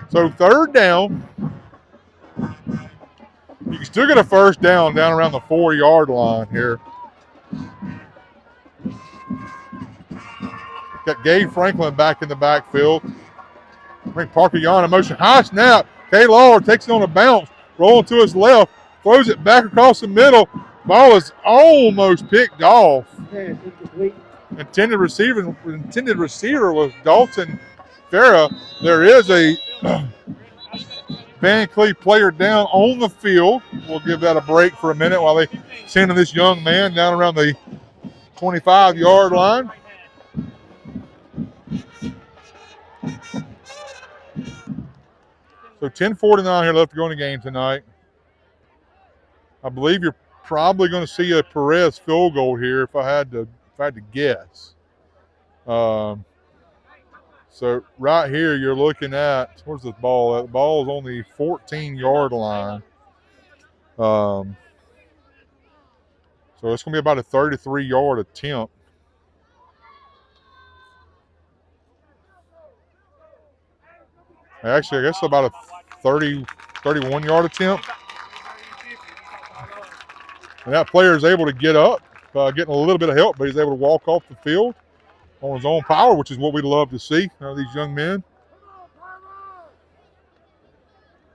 So third down. You can still get a first down around the 4-yard line here. Got Gabe Franklin back in the backfield. Bring Parker Yon in motion. High snap. Kay Lawler takes it on a bounce. Rolling to his left. Throws it back across the middle. Ball is almost picked off. Intended receiver was Dalton Farah. There is a Vancleave player down on the field. We'll give that a break for a minute while they send this young man down around the 25-yard line. So 10:49 here left to go in the game tonight. I believe you're probably going to see a Perez field goal here if I had to guess. So right here you're looking at, where's this ball at? The ball is on the 14-yard line. So it's going to be about a 33-yard attempt. Actually, I guess about a 31-yard attempt. And that player is able to get up, getting a little bit of help, but he's able to walk off the field on his own power, which is what we love to see out of these young men.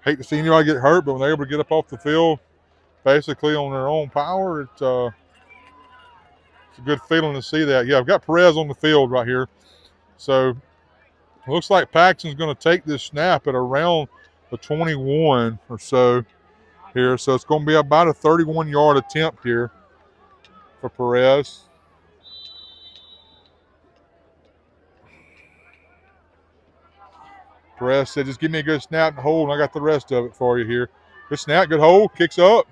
Hate to see anybody get hurt, but when they're able to get up off the field basically on their own power, it's a good feeling to see that. Yeah, I've got Perez on the field right here. So it looks like Paxton's going to take this snap at around the 21 or so here. So it's going to be about a 31-yard attempt here for Perez. Perez said, just give me a good snap and hold, and I got the rest of it for you here. Good snap, good hold, kicks up.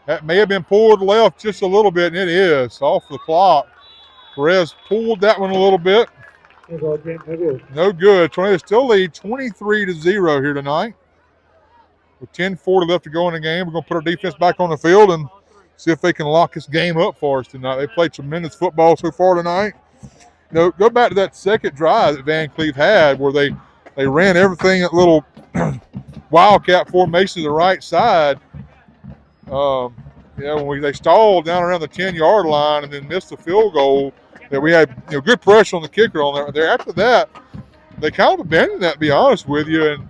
That may have been pulled left just a little bit, and it is off the clock. Perez pulled that one a little bit. No good. Tornadoes still lead 23-0 here tonight. With 10:40 left to go in the game, we're going to put our defense back on the field and see if they can lock this game up for us tonight. They played tremendous football so far tonight. You know, go back to that second drive that Vancleave had where they ran everything at little wildcat formation to the right side. When they stalled down around the 10-yard line and then missed the field goal, that we had good pressure on the kicker on there. After that, they kind of abandoned that, to be honest with you. And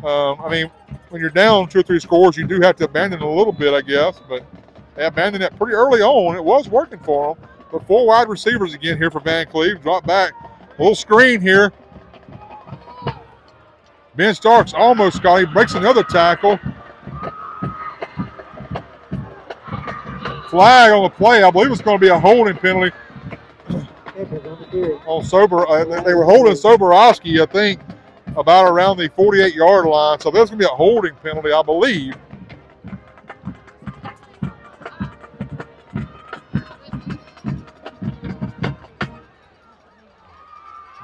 when you're down 2 or 3 scores, you do have to abandon it a little bit, I guess. But they abandoned it pretty early on. It was working for them. But 4 wide receivers again here for Vancleave. Drop back. A little screen here. Ben Starks almost got him. Breaks another tackle. Flag on the play. I believe it's going to be a holding penalty on Sober. They were holding Soborowski, I think, about around the 48-yard line. So there's going to be a holding penalty, I believe.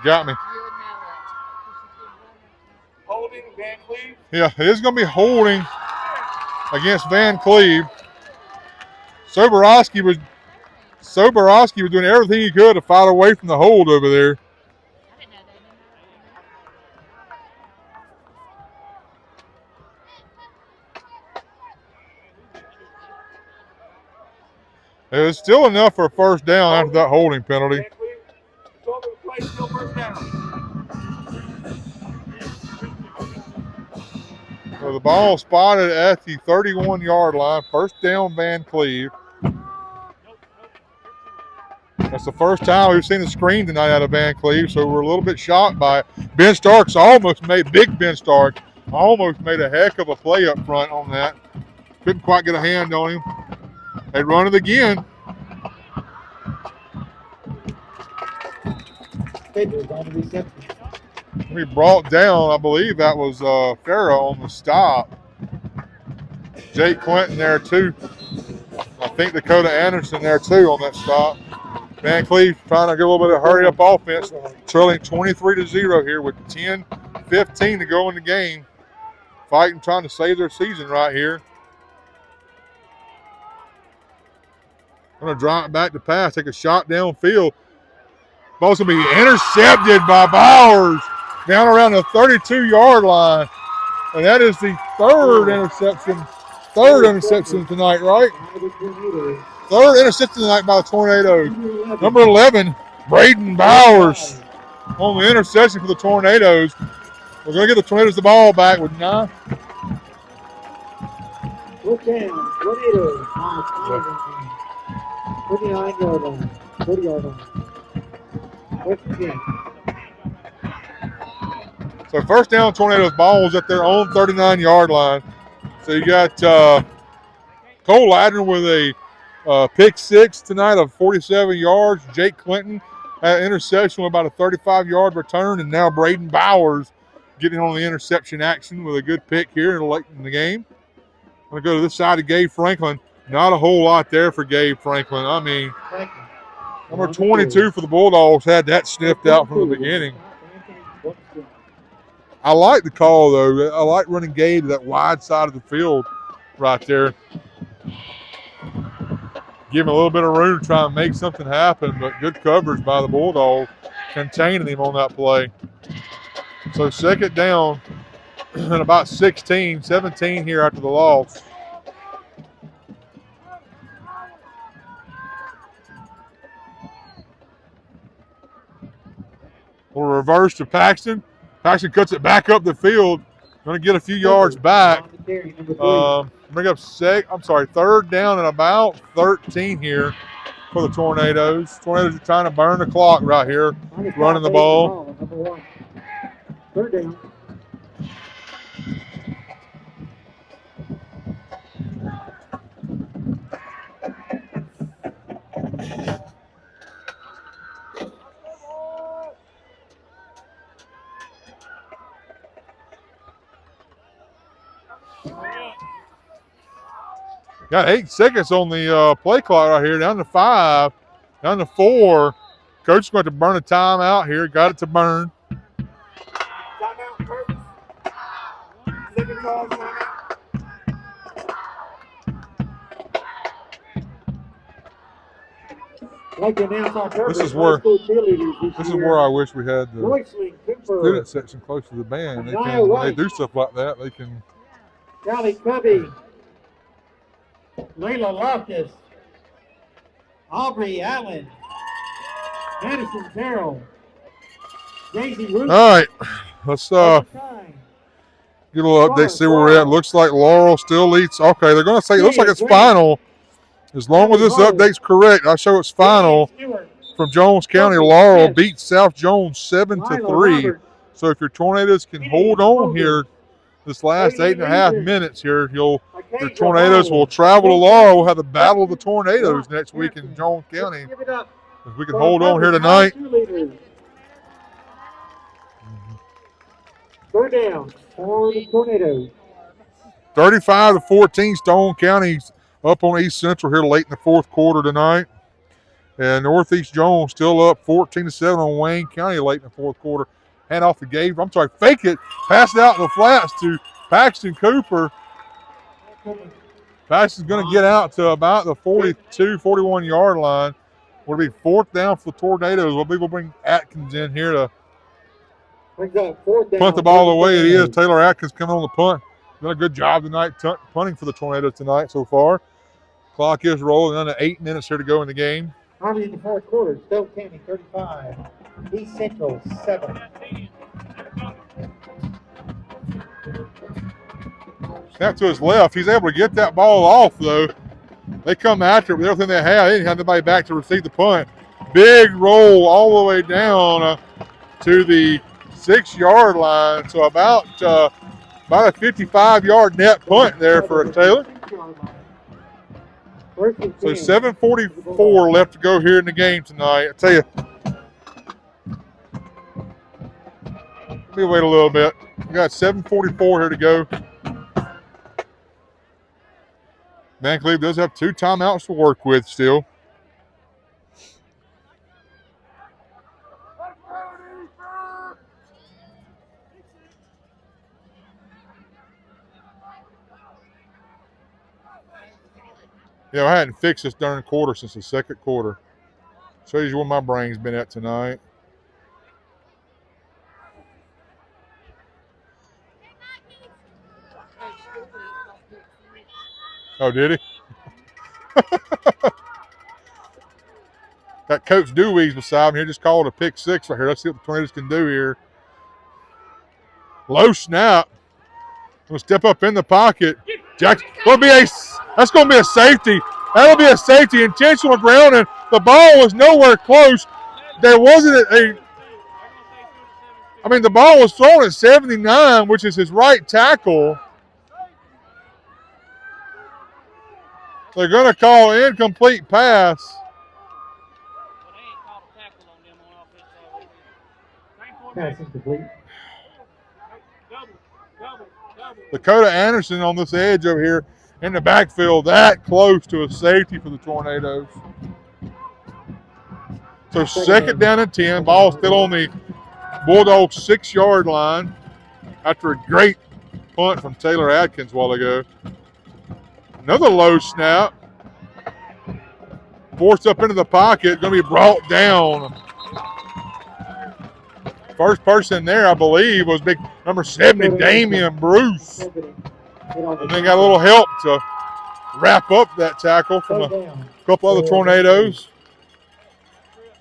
Got me. Holding Vancleave. Yeah, it is going to be holding against Vancleave. Soborowski was doing everything he could to fight away from the hold over there. It was still enough for a first down after that holding penalty. So the ball spotted at the 31-yard line. First down, Vancleave. That's the first time we've seen a screen tonight out of Vancleave, so we're a little bit shocked by it. Ben Starks Big Ben Starks almost made a heck of a play up front on that. Couldn't quite get a hand on him. They run it again. We brought down, I believe that was Farrah on the stop. Jake Clinton there too. I think Dakota Anderson there too on that stop. Vancleave trying to get a little bit of hurry up offense, trailing 23-0 here with 10-15 to go in the game. Fighting, trying to save their season right here. Going to drive it back to pass, take a shot downfield. Ball's going to be intercepted by Bowers down around the 32-yard line. And that is the third interception tonight, right? Third interception tonight by the Tornadoes. Number 11, Braden Bowers on the interception for the Tornadoes. We're going to give the Tornadoes the ball back with 9. Look down, Tornadoes. 39-yard line, 40-yard line. So first down, Tornadoes ball was at their own 39-yard line. So you got Cole Ladner with a pick 6 tonight of 47 yards. Jake Clinton had an interception with about a 35-yard return, and now Braden Bowers getting on the interception action with a good pick here late in the game. I'm going to go to this side of Gabe Franklin. Not a whole lot there for Gabe Franklin. I mean, number 22 for the Bulldogs had that sniffed out from the beginning. I like the call, though. I like running Gabe to that wide side of the field right there. Give him a little bit of room to try and make something happen, but good coverage by the Bulldogs, containing him on that play. So second down and about 17 here after the loss. We'll reverse to Paxton. Paxton cuts it back up the field. Going to get a few yards back. Bring up third down and about 13 here for the Tornadoes. Tornadoes are trying to burn the clock right here, running the ball. Third down. Got 8 seconds on the play clock right here. Down to 5. Down to 4. Coach is going to burn a timeout here. Got it to burn. Timeout, Purvis. Second call, timeout. I'd like to announce on purpose This is where- high school cheerleaders This is where I wish we had the Royceling Cooper, student section close to the band. They Nia can, when they White. do stuff like that, they can. Callie Cubby, Layla Loftus, Aubrey Allen, Madison Terrell, Daisy Root. All right, let's get a little update, see where we're at. Looks like Laurel still leads. Okay, they're going to say it looks like it's final. As long as this update's correct, I show it's final from Jones County. Laurel beats South Jones 7-3. So if your Tornadoes can hold on here this last 8.5 minutes here, your Tornadoes will travel to Laurel. We'll have the Battle of the Tornadoes next week in Jones County. If we can hold on here tonight. Third down for the Tornadoes. 35-14, Stone County's up on East Central here late in the fourth quarter tonight. And Northeast Jones still up 14-7 on Wayne County late in the fourth quarter. Hand off to Gabe. I'm sorry, fake it. Pass it out in the flats to Paxton Cooper. Paxton's going to get out to about the 42, 41-yard line. Will be fourth down for the Tornadoes. We'll bring Atkins in here to punt the ball away. It is Taylor Atkins coming on the punt. Done a good job tonight punting for the Tornadoes tonight so far. Clock is rolling. Under 8 minutes here to go in the game. Early in the fourth quarter, Stone County 35, East Central 7. Snap to his left. He's able to get that ball off, though. They come after it with everything they have. They didn't have anybody back to receive the punt. Big roll all the way down to the 6-yard line. So about a 55-yard net punt there for Taylor. So 7:44 left to go here in the game tonight. I tell you, let me wait a little bit. We got 7:44 here to go. Vancleave does have 2 timeouts to work with still. Yeah, I hadn't fixed this darn quarter since the second quarter. Shows you where my brain's been at tonight. Oh, did he? Got Coach Dewey's beside me here. Just called a pick 6 right here. Let's see what the Tornadoes can do here. Low snap. Gonna step up in the pocket. Jackson, that's gonna be a safety. That'll be a safety. Intentional grounding. The ball was nowhere close. There wasn't the ball was thrown at 79, which is his right tackle. They're gonna call incomplete pass. Pass incomplete. Dakota Anderson on this edge over here in the backfield, that close to a safety for the Tornadoes. So second down and 10, ball still on the Bulldogs 6-yard line after a great punt from Taylor Atkins a while ago. Another low snap. Forced up into the pocket, going to be brought down. First person there, I believe, was big number 70, Damian Bruce. And they got a little help to wrap up that tackle from a couple other Tornadoes.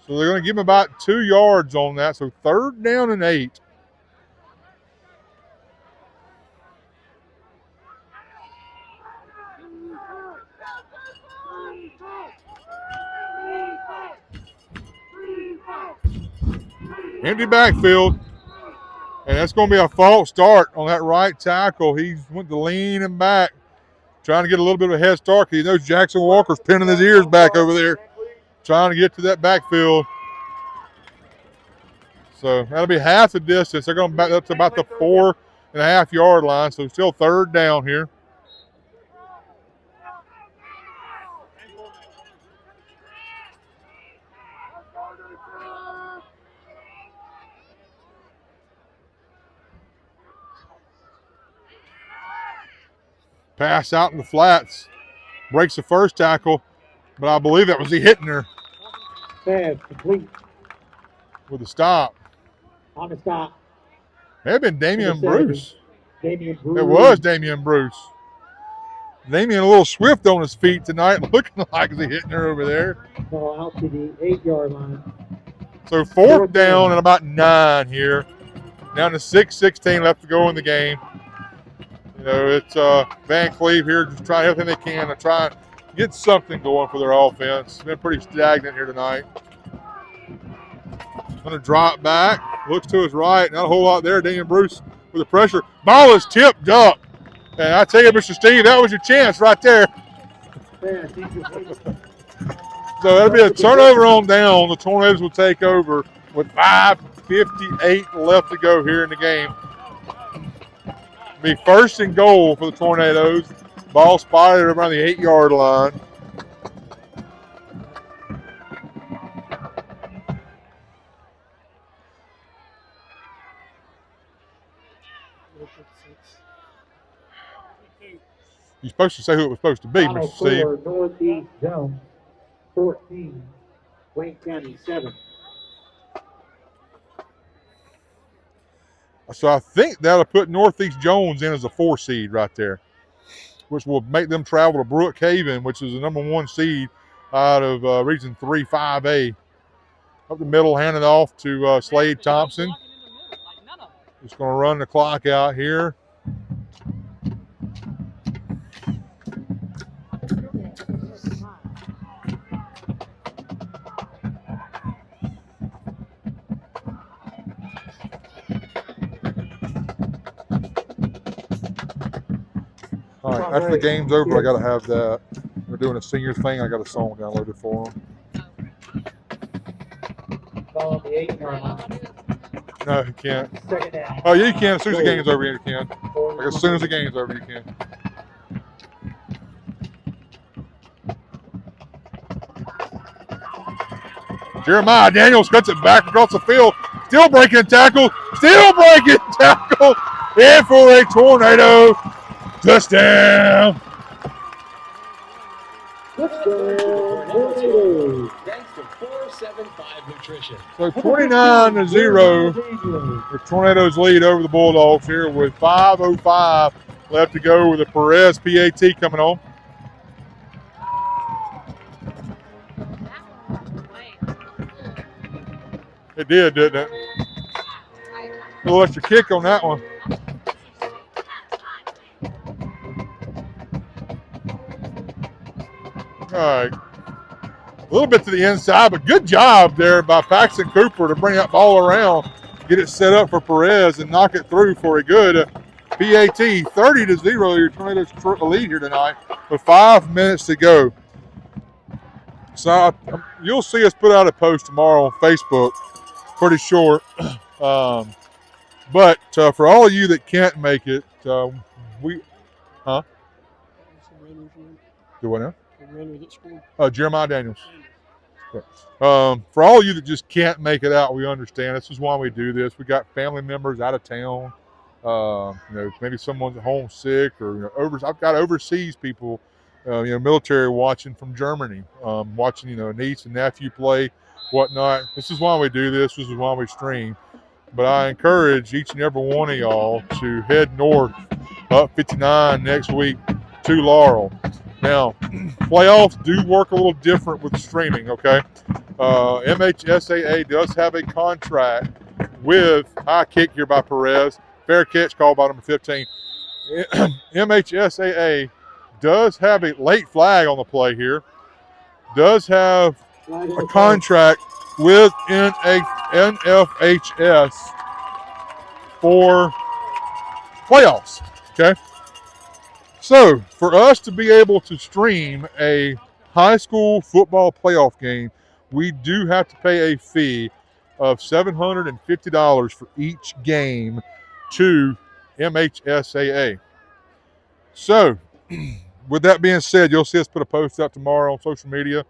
So they're going to give him about 2 yards on that. So third down and 8. Empty backfield. And that's going to be a false start on that right tackle. He went to leaning back, trying to get a little bit of a head start because he knows Jackson Walker's pinning his ears back over there, trying to get to that backfield. So that'll be half the distance. They're going to back up to about the 4.5-yard line. So still third down here. Pass out in the flats. Breaks the first tackle, but I believe that was he hitting her Pass complete. with a stop. On the stop. May have been Damian Number 70. Bruce. Damian Bruce. It was Damian Bruce. Damian a little swift on his feet tonight, looking like he's hitting her over there. Ball out to the 8-yard line. So fourth down and about 9 here. Down to 6:16 left to go in the game. You know, it's Vancleave here just trying everything they can to try and get something going for their offense. It's been pretty stagnant here tonight. Going to drop back, looks to his right, not a whole lot there. Damian Bruce with the pressure. Ball is tipped up. And I tell you, Mr. Steve, that was your chance right there. So that'll be a turnover on down. The Tornadoes will take over with 5:58 left to go here in the game. Be first and goal for the Tornadoes. Ball spotted around the 8-yard line. You're supposed to say who it was supposed to be, Final Mr. Steve. score, Northeast Jones 14, Wayne County 7. So I think that'll put Northeast Jones in as a 4 seed right there, which will make them travel to Brookhaven, which is the number 1 seed out of Region 3 5A. Up the middle, handed off to Slade Thompson. Just going to run the clock out here. All right, after the game's over, I got to have that. We're doing a senior thing. I got a song downloaded for them. Ball on the 8-yard line. No, you can't. Second down. Oh, yeah, you can. As soon as the game's over, you can. Like, as soon as the game's over, you can. Jeremiah Daniels cuts it back across the field. Still breaking tackle. Still breaking tackle. In for a Tornado touchdown. Thanks to 475 Nutrition. So 29-0. The Tornadoes lead over the Bulldogs here with 5:05 left to go with the Perez PAT coming on. It did, didn't it? A little extra kick on that one. All right. A little bit to the inside, but good job there by Paxton Cooper to bring that ball around, get it set up for Perez, and knock it through for a good PAT. 30-0, your Tornadoes lead here tonight with 5 minutes to go. So you'll see us put out a post tomorrow on Facebook, pretty short. But for all of you that can't make it, Do what now? Jeremiah Daniels. For all of you that just can't make it out, we understand. This is why we do this. We got family members out of town. Maybe someone's homesick, or I've got overseas people, military watching from Germany, watching niece and nephew play, whatnot. This is why we do this. This is why we stream. But I encourage each and every one of y'all to head north up 59 next week to Laurel. Now, playoffs do work a little different with streaming, okay? MHSAA does have a contract with high kick here by Perez. Fair catch call by number 15. MHSAA does have a late flag on the play here. Does have a contract with NFHS for playoffs, okay? So, for us to be able to stream a high school football playoff game, we do have to pay a fee of $750 for each game to MHSAA. So, with that being said, you'll see us put a post out tomorrow on social media.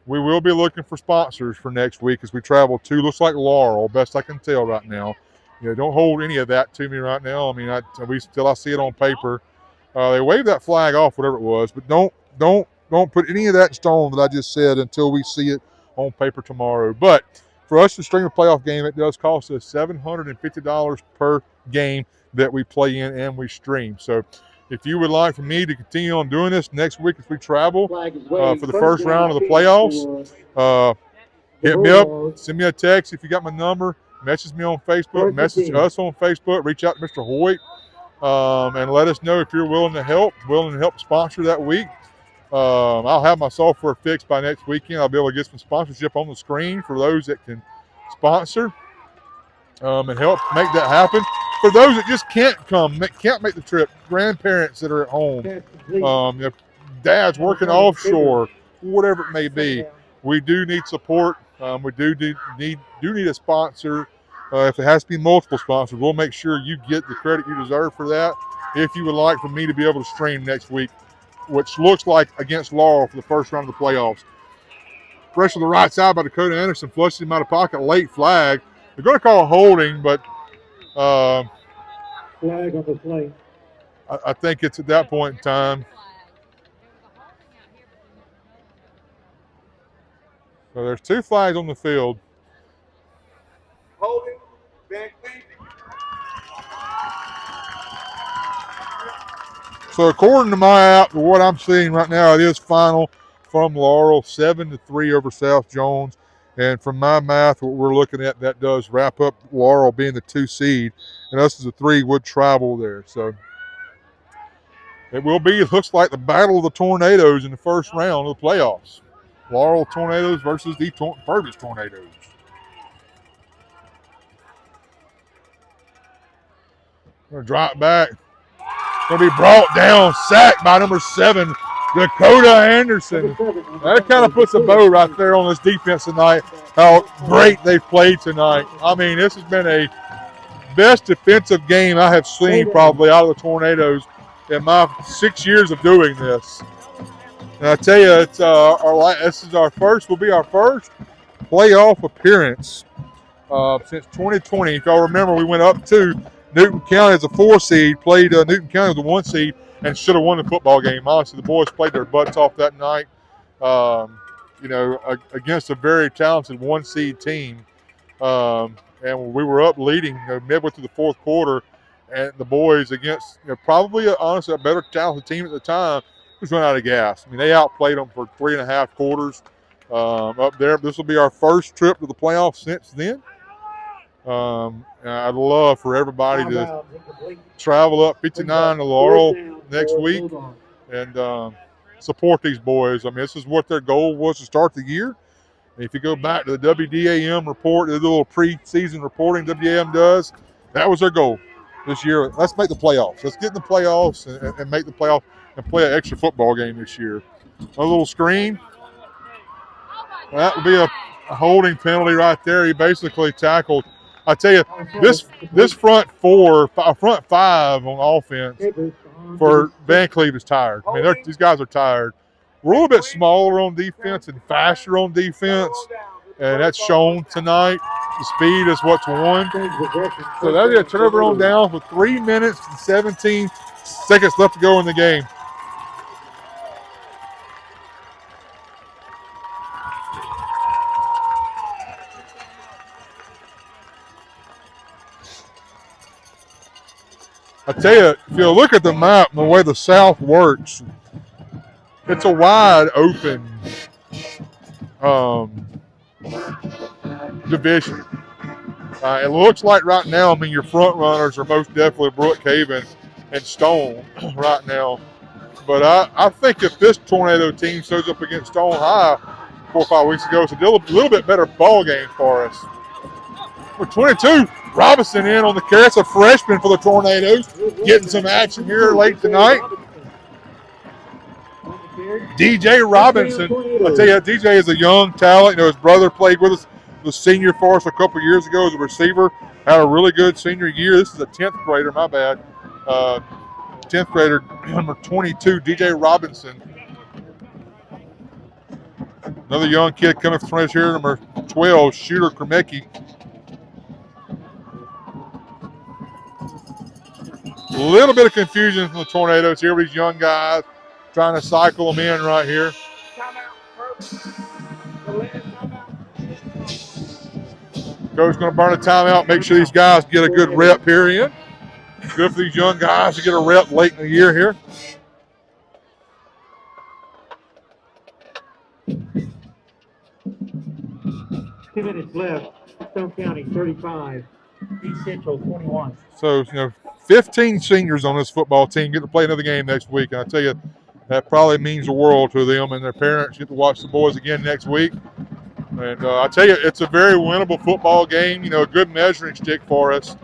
We will be looking for sponsors for next week as we travel to, looks like Laurel, best I can tell right now. Don't hold any of that to me right now. I mean, I see it on paper. They waved that flag off, whatever it was, but don't put any of that in stone that I just said until we see it on paper tomorrow. But for us to stream a playoff game, it does cost us $750 per game that we play in and we stream. So if you would like for me to continue on doing this next week as we travel for the first round of the playoffs, hit me up, send me a text if you got my number, message me on Facebook, message us on Facebook, reach out to Mr. Hoyt, and let us know if you're willing to help sponsor that week. I'll have my software fixed by next weekend. I'll be able to get some sponsorship on the screen for those that can sponsor and help make that happen. For those that just can't make the trip, grandparents that are at home, if dad's working offshore, whatever it may be, we do need support. We do need a sponsor. If it has to be multiple sponsors, we'll make sure you get the credit you deserve for that. If you would like for me to be able to stream next week, which looks like against Laurel for the first round of the playoffs. Pressure to the right side by Dakota Anderson, flushes him out of pocket, late flag. They're going to call a holding, but flag on the play. I think it's at that point in time. So there's 2 flags on the field. Holding, Vancleave. So according to my app, what I'm seeing right now, it is final from Laurel, 7-3 over South Jones. And from my math, what we're looking at, that does wrap up Laurel being the 2 seed, and us as a 3 would travel there. So it will be, it looks like the battle of the tornadoes in the first round of the playoffs. Laurel Tornadoes versus the Purvis Tornadoes. Going to drop back. Going to be brought down, sacked by number 7, Dakota Anderson. That kind of puts a bow right there on this defense tonight, how great they've played tonight. I mean, this has been a best defensive game I have seen probably out of the Tornadoes in my 6 years of doing this. And I tell you, it's will be our first playoff appearance since 2020. If y'all remember, we went up to Newton County as a 4 seed, played Newton County as a 1 seed, and should have won the football game. Honestly, the boys played their butts off that night, against a very talented 1 seed team. And we were up leading midway through the 4th quarter, and the boys against probably, honestly, a better talented team at the time, just run out of gas. I mean, they outplayed them for 3.5 quarters up there. This will be our first trip to the playoffs since then. I'd love for everybody to travel up 59 to Laurel next week and support these boys. I mean, this is what their goal was to start the year. And if you go back to the WDAM report, the little preseason reporting WDAM does, that was their goal this year. Let's make the playoffs. Let's get in the playoffs and make the playoffs and play an extra football game this year. A little screen. That would be a holding penalty right there. He basically tackled. I tell you, this front 5 on offense for Vancleave is tired. I mean, these guys are tired. We're a little bit smaller on defense and faster on defense, and that's shown tonight. The speed is what's won. So that'll be a turnover on down with 3 minutes and 17 seconds left to go in the game. I tell you, if you look at the map and the way the South works, it's a wide open division. It looks like right now, I mean, your front runners are most definitely Brookhaven and Stone right now. But I think if this Tornado team shows up against Stone High 4 or 5 weeks ago, it's a little bit better ball game for us. We're 22. Robinson in on the carry. It's a freshman for the Tornadoes. Getting some action here late tonight. DJ Robinson. I tell you, DJ is a young talent. His brother played with us, was senior for us a couple years ago as a receiver. Had a really good senior year. This is a 10th grader, my bad. 10th grader, number 22, DJ Robinson. Another young kid coming from us here, number 12, Shooter Kremecki. little bit of confusion from the Tornadoes here with these young guys trying to cycle them in right here. Coach going to burn a timeout, make sure these guys get a good rep period. Good for these young guys to get a rep late in the year here. Two minutes left. Stone County 35, East Central 21. So, 15 seniors on this football team get to play another game next week. And I tell you, that probably means the world to them, and their parents get to watch the boys again next week. And I tell you, it's a very winnable football game, a good measuring stick for us.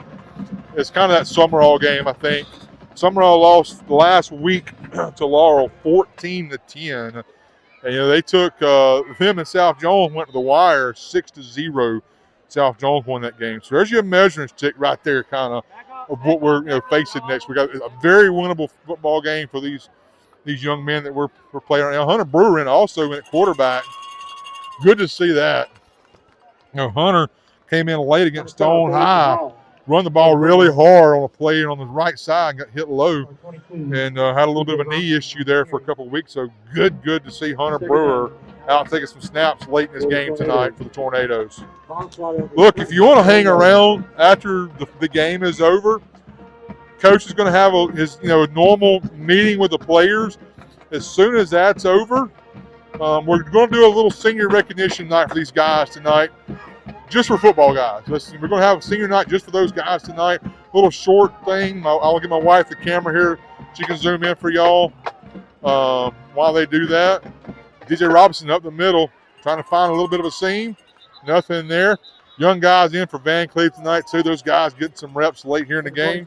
It's kind of that Summerall game, I think. Summerall lost last week to Laurel 14-10. And, they took them and South Jones went to the wire 6-0. South Jones won that game. So there's your measuring stick right there, kind of what we're facing next week. A very winnable football game for these young men that we're playing right now. Hunter Brewer also went quarterback. Good to see that. Hunter came in late against Stone High, run the ball really hard on a play on the right side, got hit low, and had a little bit of a knee issue there for a couple of weeks. So good to see Hunter Brewer out taking some snaps late in this game tonight for the Tornadoes. Look, if you want to hang around after the game is over, Coach is going to have his normal meeting with the players. As soon as that's over, we're going to do a little senior recognition night for these guys tonight, just for football guys. We're going to have a senior night just for those guys tonight. A little short thing. I'll get my wife the camera here. She can zoom in for y'all while they do that. DJ Robinson up the middle, trying to find a little bit of a seam. Nothing there. Young guys in for Vancleave tonight, too. Those guys getting some reps late here in the game.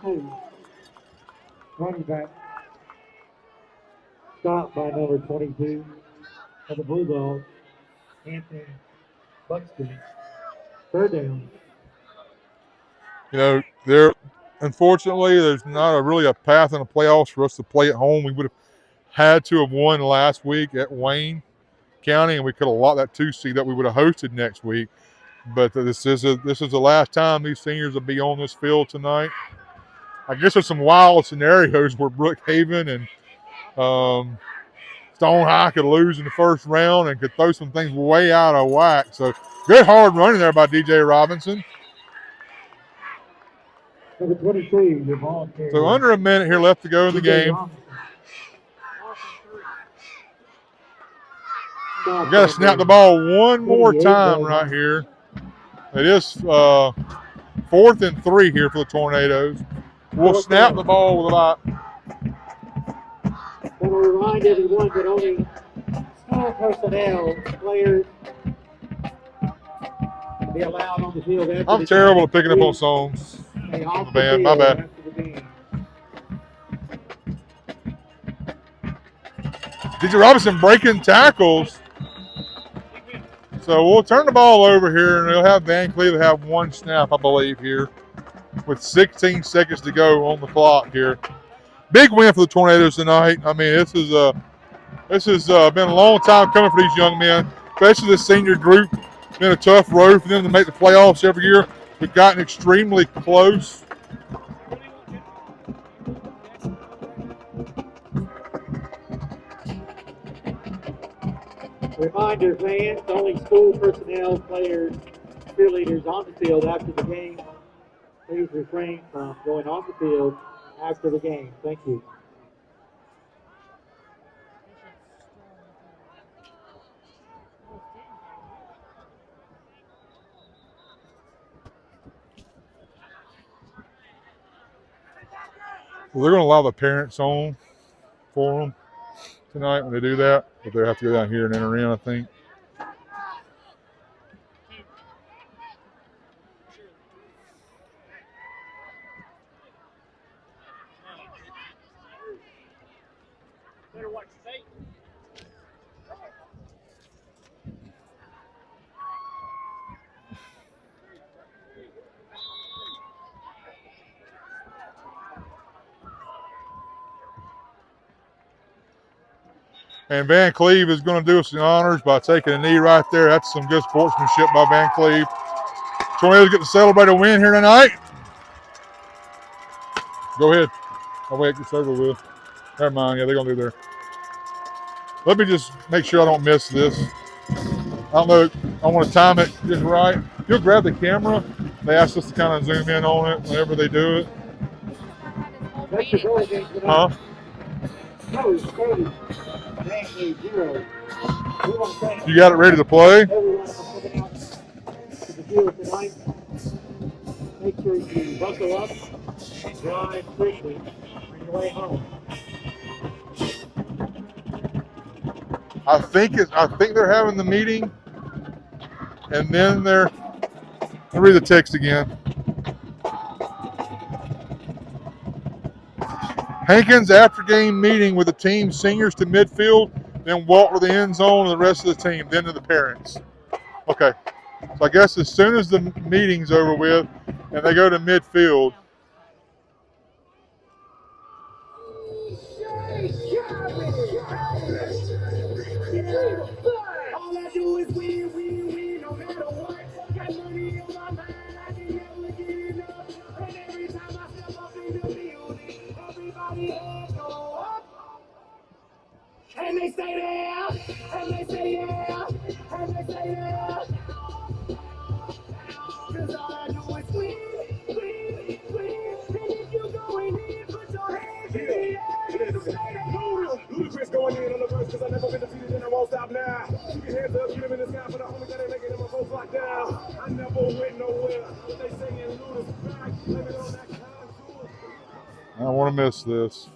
Running back. Stopped by number 22 of the Bulldogs, Anthony Buxton. Third down. Unfortunately, there's not really a path in the playoffs for us to play at home. We would have had to have won last week at Wayne County, and we could have locked that 2 seed that we would have hosted next week. But this is the last time these seniors will be on this field tonight. I guess there's some wild scenarios where Brookhaven and Stone High could lose in the first round and could throw some things way out of whack. So good hard running there by DJ Robinson. Number 22, your ball carrier. So under a minute here left to go in the game. We've got to snap the ball one more time right here. It is 4th and 3 here for the Tornadoes. We'll snap the ball with about. I want to remind everyone that only school personnel, players, will be allowed on the field. I'm terrible at picking up on songs. The band, my bad. DJ Robinson breaking tackles. So we'll turn the ball over here, and they'll have Vancleave have one snap, I believe, here with 16 seconds to go on the clock here. Big win for the Tornadoes tonight. I mean, this has been a long time coming for these young men, especially this senior group. It's been a tough road for them to make the playoffs every year. We've gotten extremely close. Reminder, fans, only school personnel, players, cheerleaders on the field after the game. Please refrain from going on the field after the game. Thank you. Well, they're going to allow the parents on for them tonight when they do that, but they'll have to go down here and enter in, I think. Better watch your feet. And Vancleave is going to do us the honors by taking a knee right there. That's some good sportsmanship by Vancleave. Tornadoes get to celebrate a win here tonight. Go ahead. I'll wait, it's over with. Never mind, yeah, they're gonna do their. Let me just make sure I don't miss this. I don't know, I want to time it just right. You'll grab the camera. They asked us to kind of zoom in on it whenever they do it. That's your goal game tonight. Huh? Purvis Vs Vancleave 0. We want to thank You got it ready to play? everyone for coming out to the field tonight. Make sure you buckle up and drive quickly on your way home. I think they're having the meeting, and then I'll read the text again. Hankins after game meeting with the team seniors to midfield, then walk to the end zone and the rest of the team, then to the parents. Okay. So I guess as soon as the meeting's over with and they go to midfield. All I do is win, win, win, no matter what. Got money on my mind, I can never get enough. And every time I step up in the building, everybody heads go up. And they say there, and they say yeah, and they say yeah. Cause all I do is win, win, win. And if you going in, put your hands in the air. Ludacris going in on the verse cause I never been defeated and I won't stop now. Keep your hands up, get them in the sky for the homie that ain't making them a folks locked down. I never went nowhere, but they singing Ludacris back. Let me on that contour. I don't want to miss this.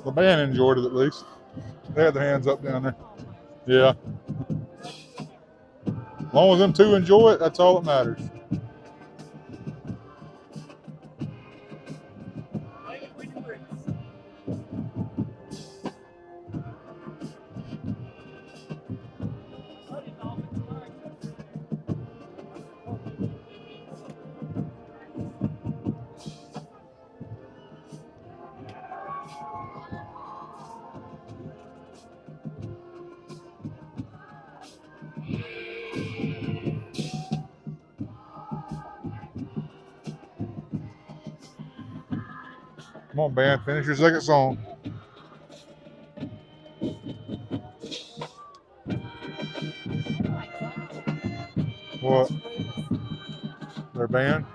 The band enjoyed it at least. They had their hands up down there. Yeah. As long as them two enjoy it, that's all that matters. Come on, band, finish your second song. What? Their band?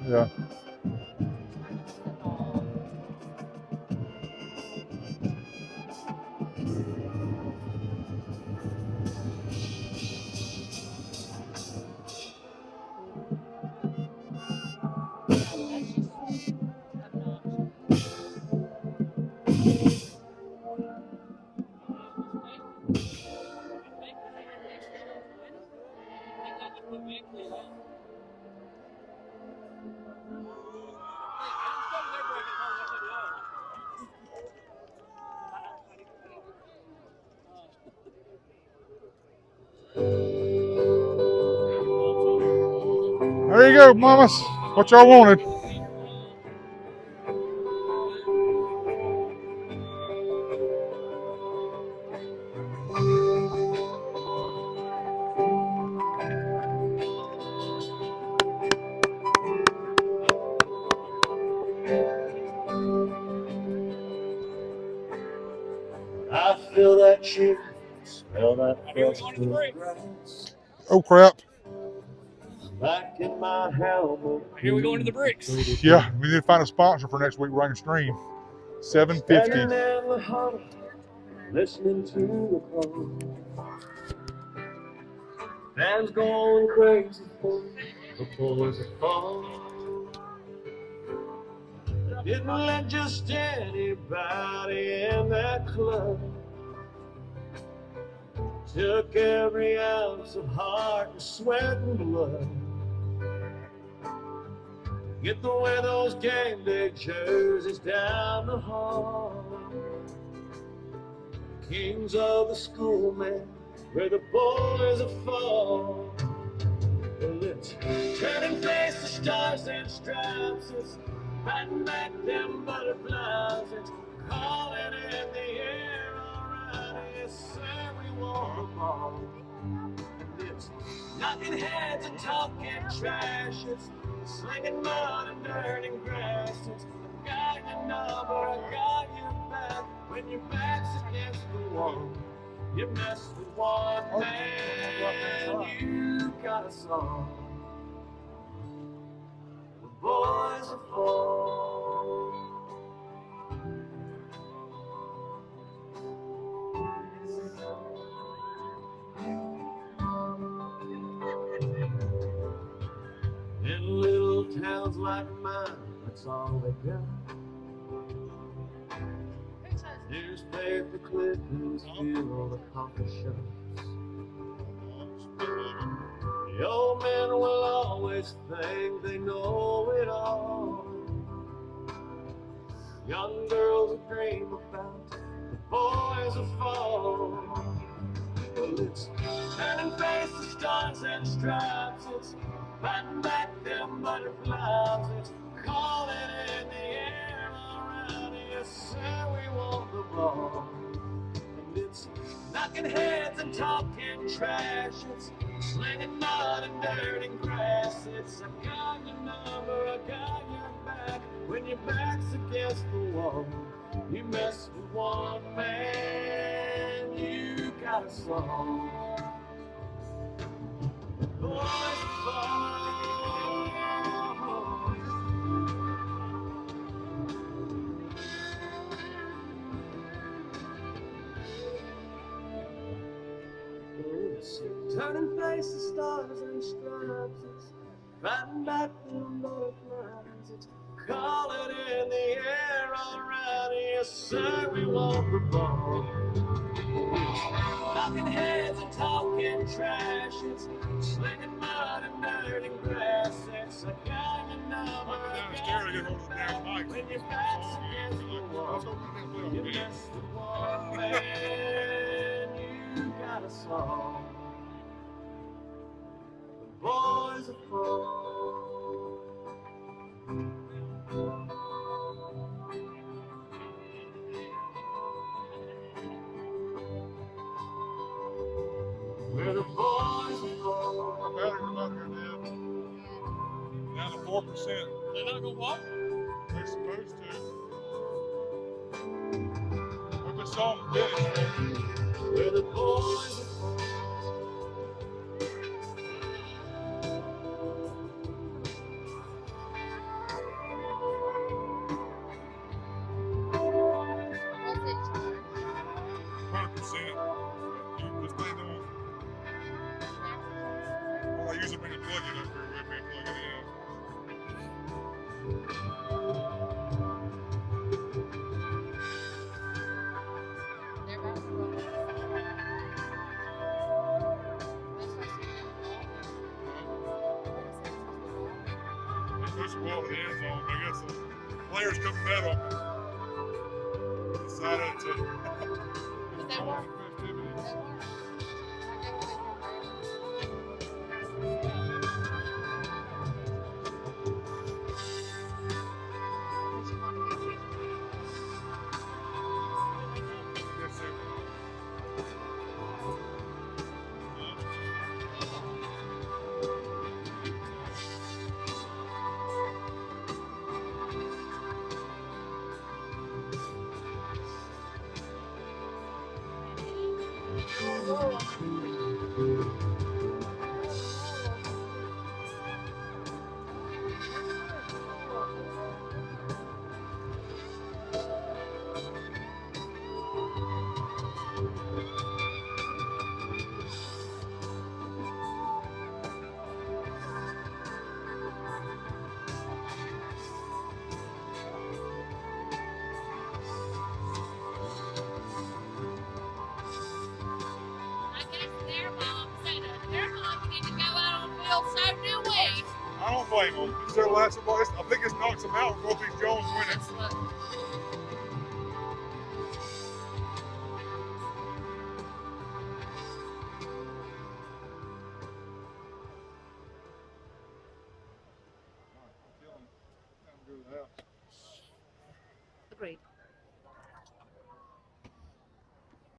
Yeah. There you go, mamas. What y'all wanted. I feel that chill, smell that fresh grass. Oh, crap. Back in my helmet. Here we go into the bricks. Yeah, we need to find a sponsor for next week. We're on stream. Standing $7.50. in the huddle, listening to the call. Fans going crazy before the fall. Didn't let just anybody in that club. Took every ounce of heart and sweat and blood. Get the way those game day jerseys down the hall. Kings of the school, man, where the boys are fall. Well, it's it's turning face to stars and stripes. It's fighting back them butterflies. It's calling in the air, alright. Yes, sir, we want the ball. And it's knocking heads and talking trash. It's slinging mud and dirt and grass. It's I got your number, I got your back. When your back's against the wall, you mess with one man, you got a song. The boys are full. In little towns like mine, that's all they got. Newspaper clippings fill the coffee shops. The old men will always think they know it all. Young girls dream about the boys of fall. Well, it's turning face to stars and stripes. It's fighting back them butterflies. It's calling in the air around. Yes, sir, we want the ball. And it's knocking heads and talking trash. It's slinging mud and dirt and grass. It's I got your number, I got your back. When your back's against the wall, you mess with one man, you got a song. Boys fall. It's turning faces, stars and stripes. It's fighting back them butterflies. It's calling in the air around. Yes, sir, we want the ball. Knocking heads and talking trash. It's slinging mud and dirt and grass. It's a kind of number. I got your back. When your back's against the wall, you mess with one man, you got a song. The boys are full. Where the boys are full. Batteries about here, Dad. Down to 4%. They're not gonna walk? They're supposed to. I just saw them finish. Where the boys are full. What's it charge? 100%. You just play them. Well, I usually bring a plug in up here with me and plug it in. They're about to roll. They're supposed to go over the end zone, but I guess the players couldn't bet on it. Decided to. Does that work? Festivities. Does that work? Yes, sir. I guess their mom said their mom need to go out on the field, so do we. I don't blame them. It's their last of all. I think it knocks them out with both these Jones winning. Let's look. good with that. Agreed.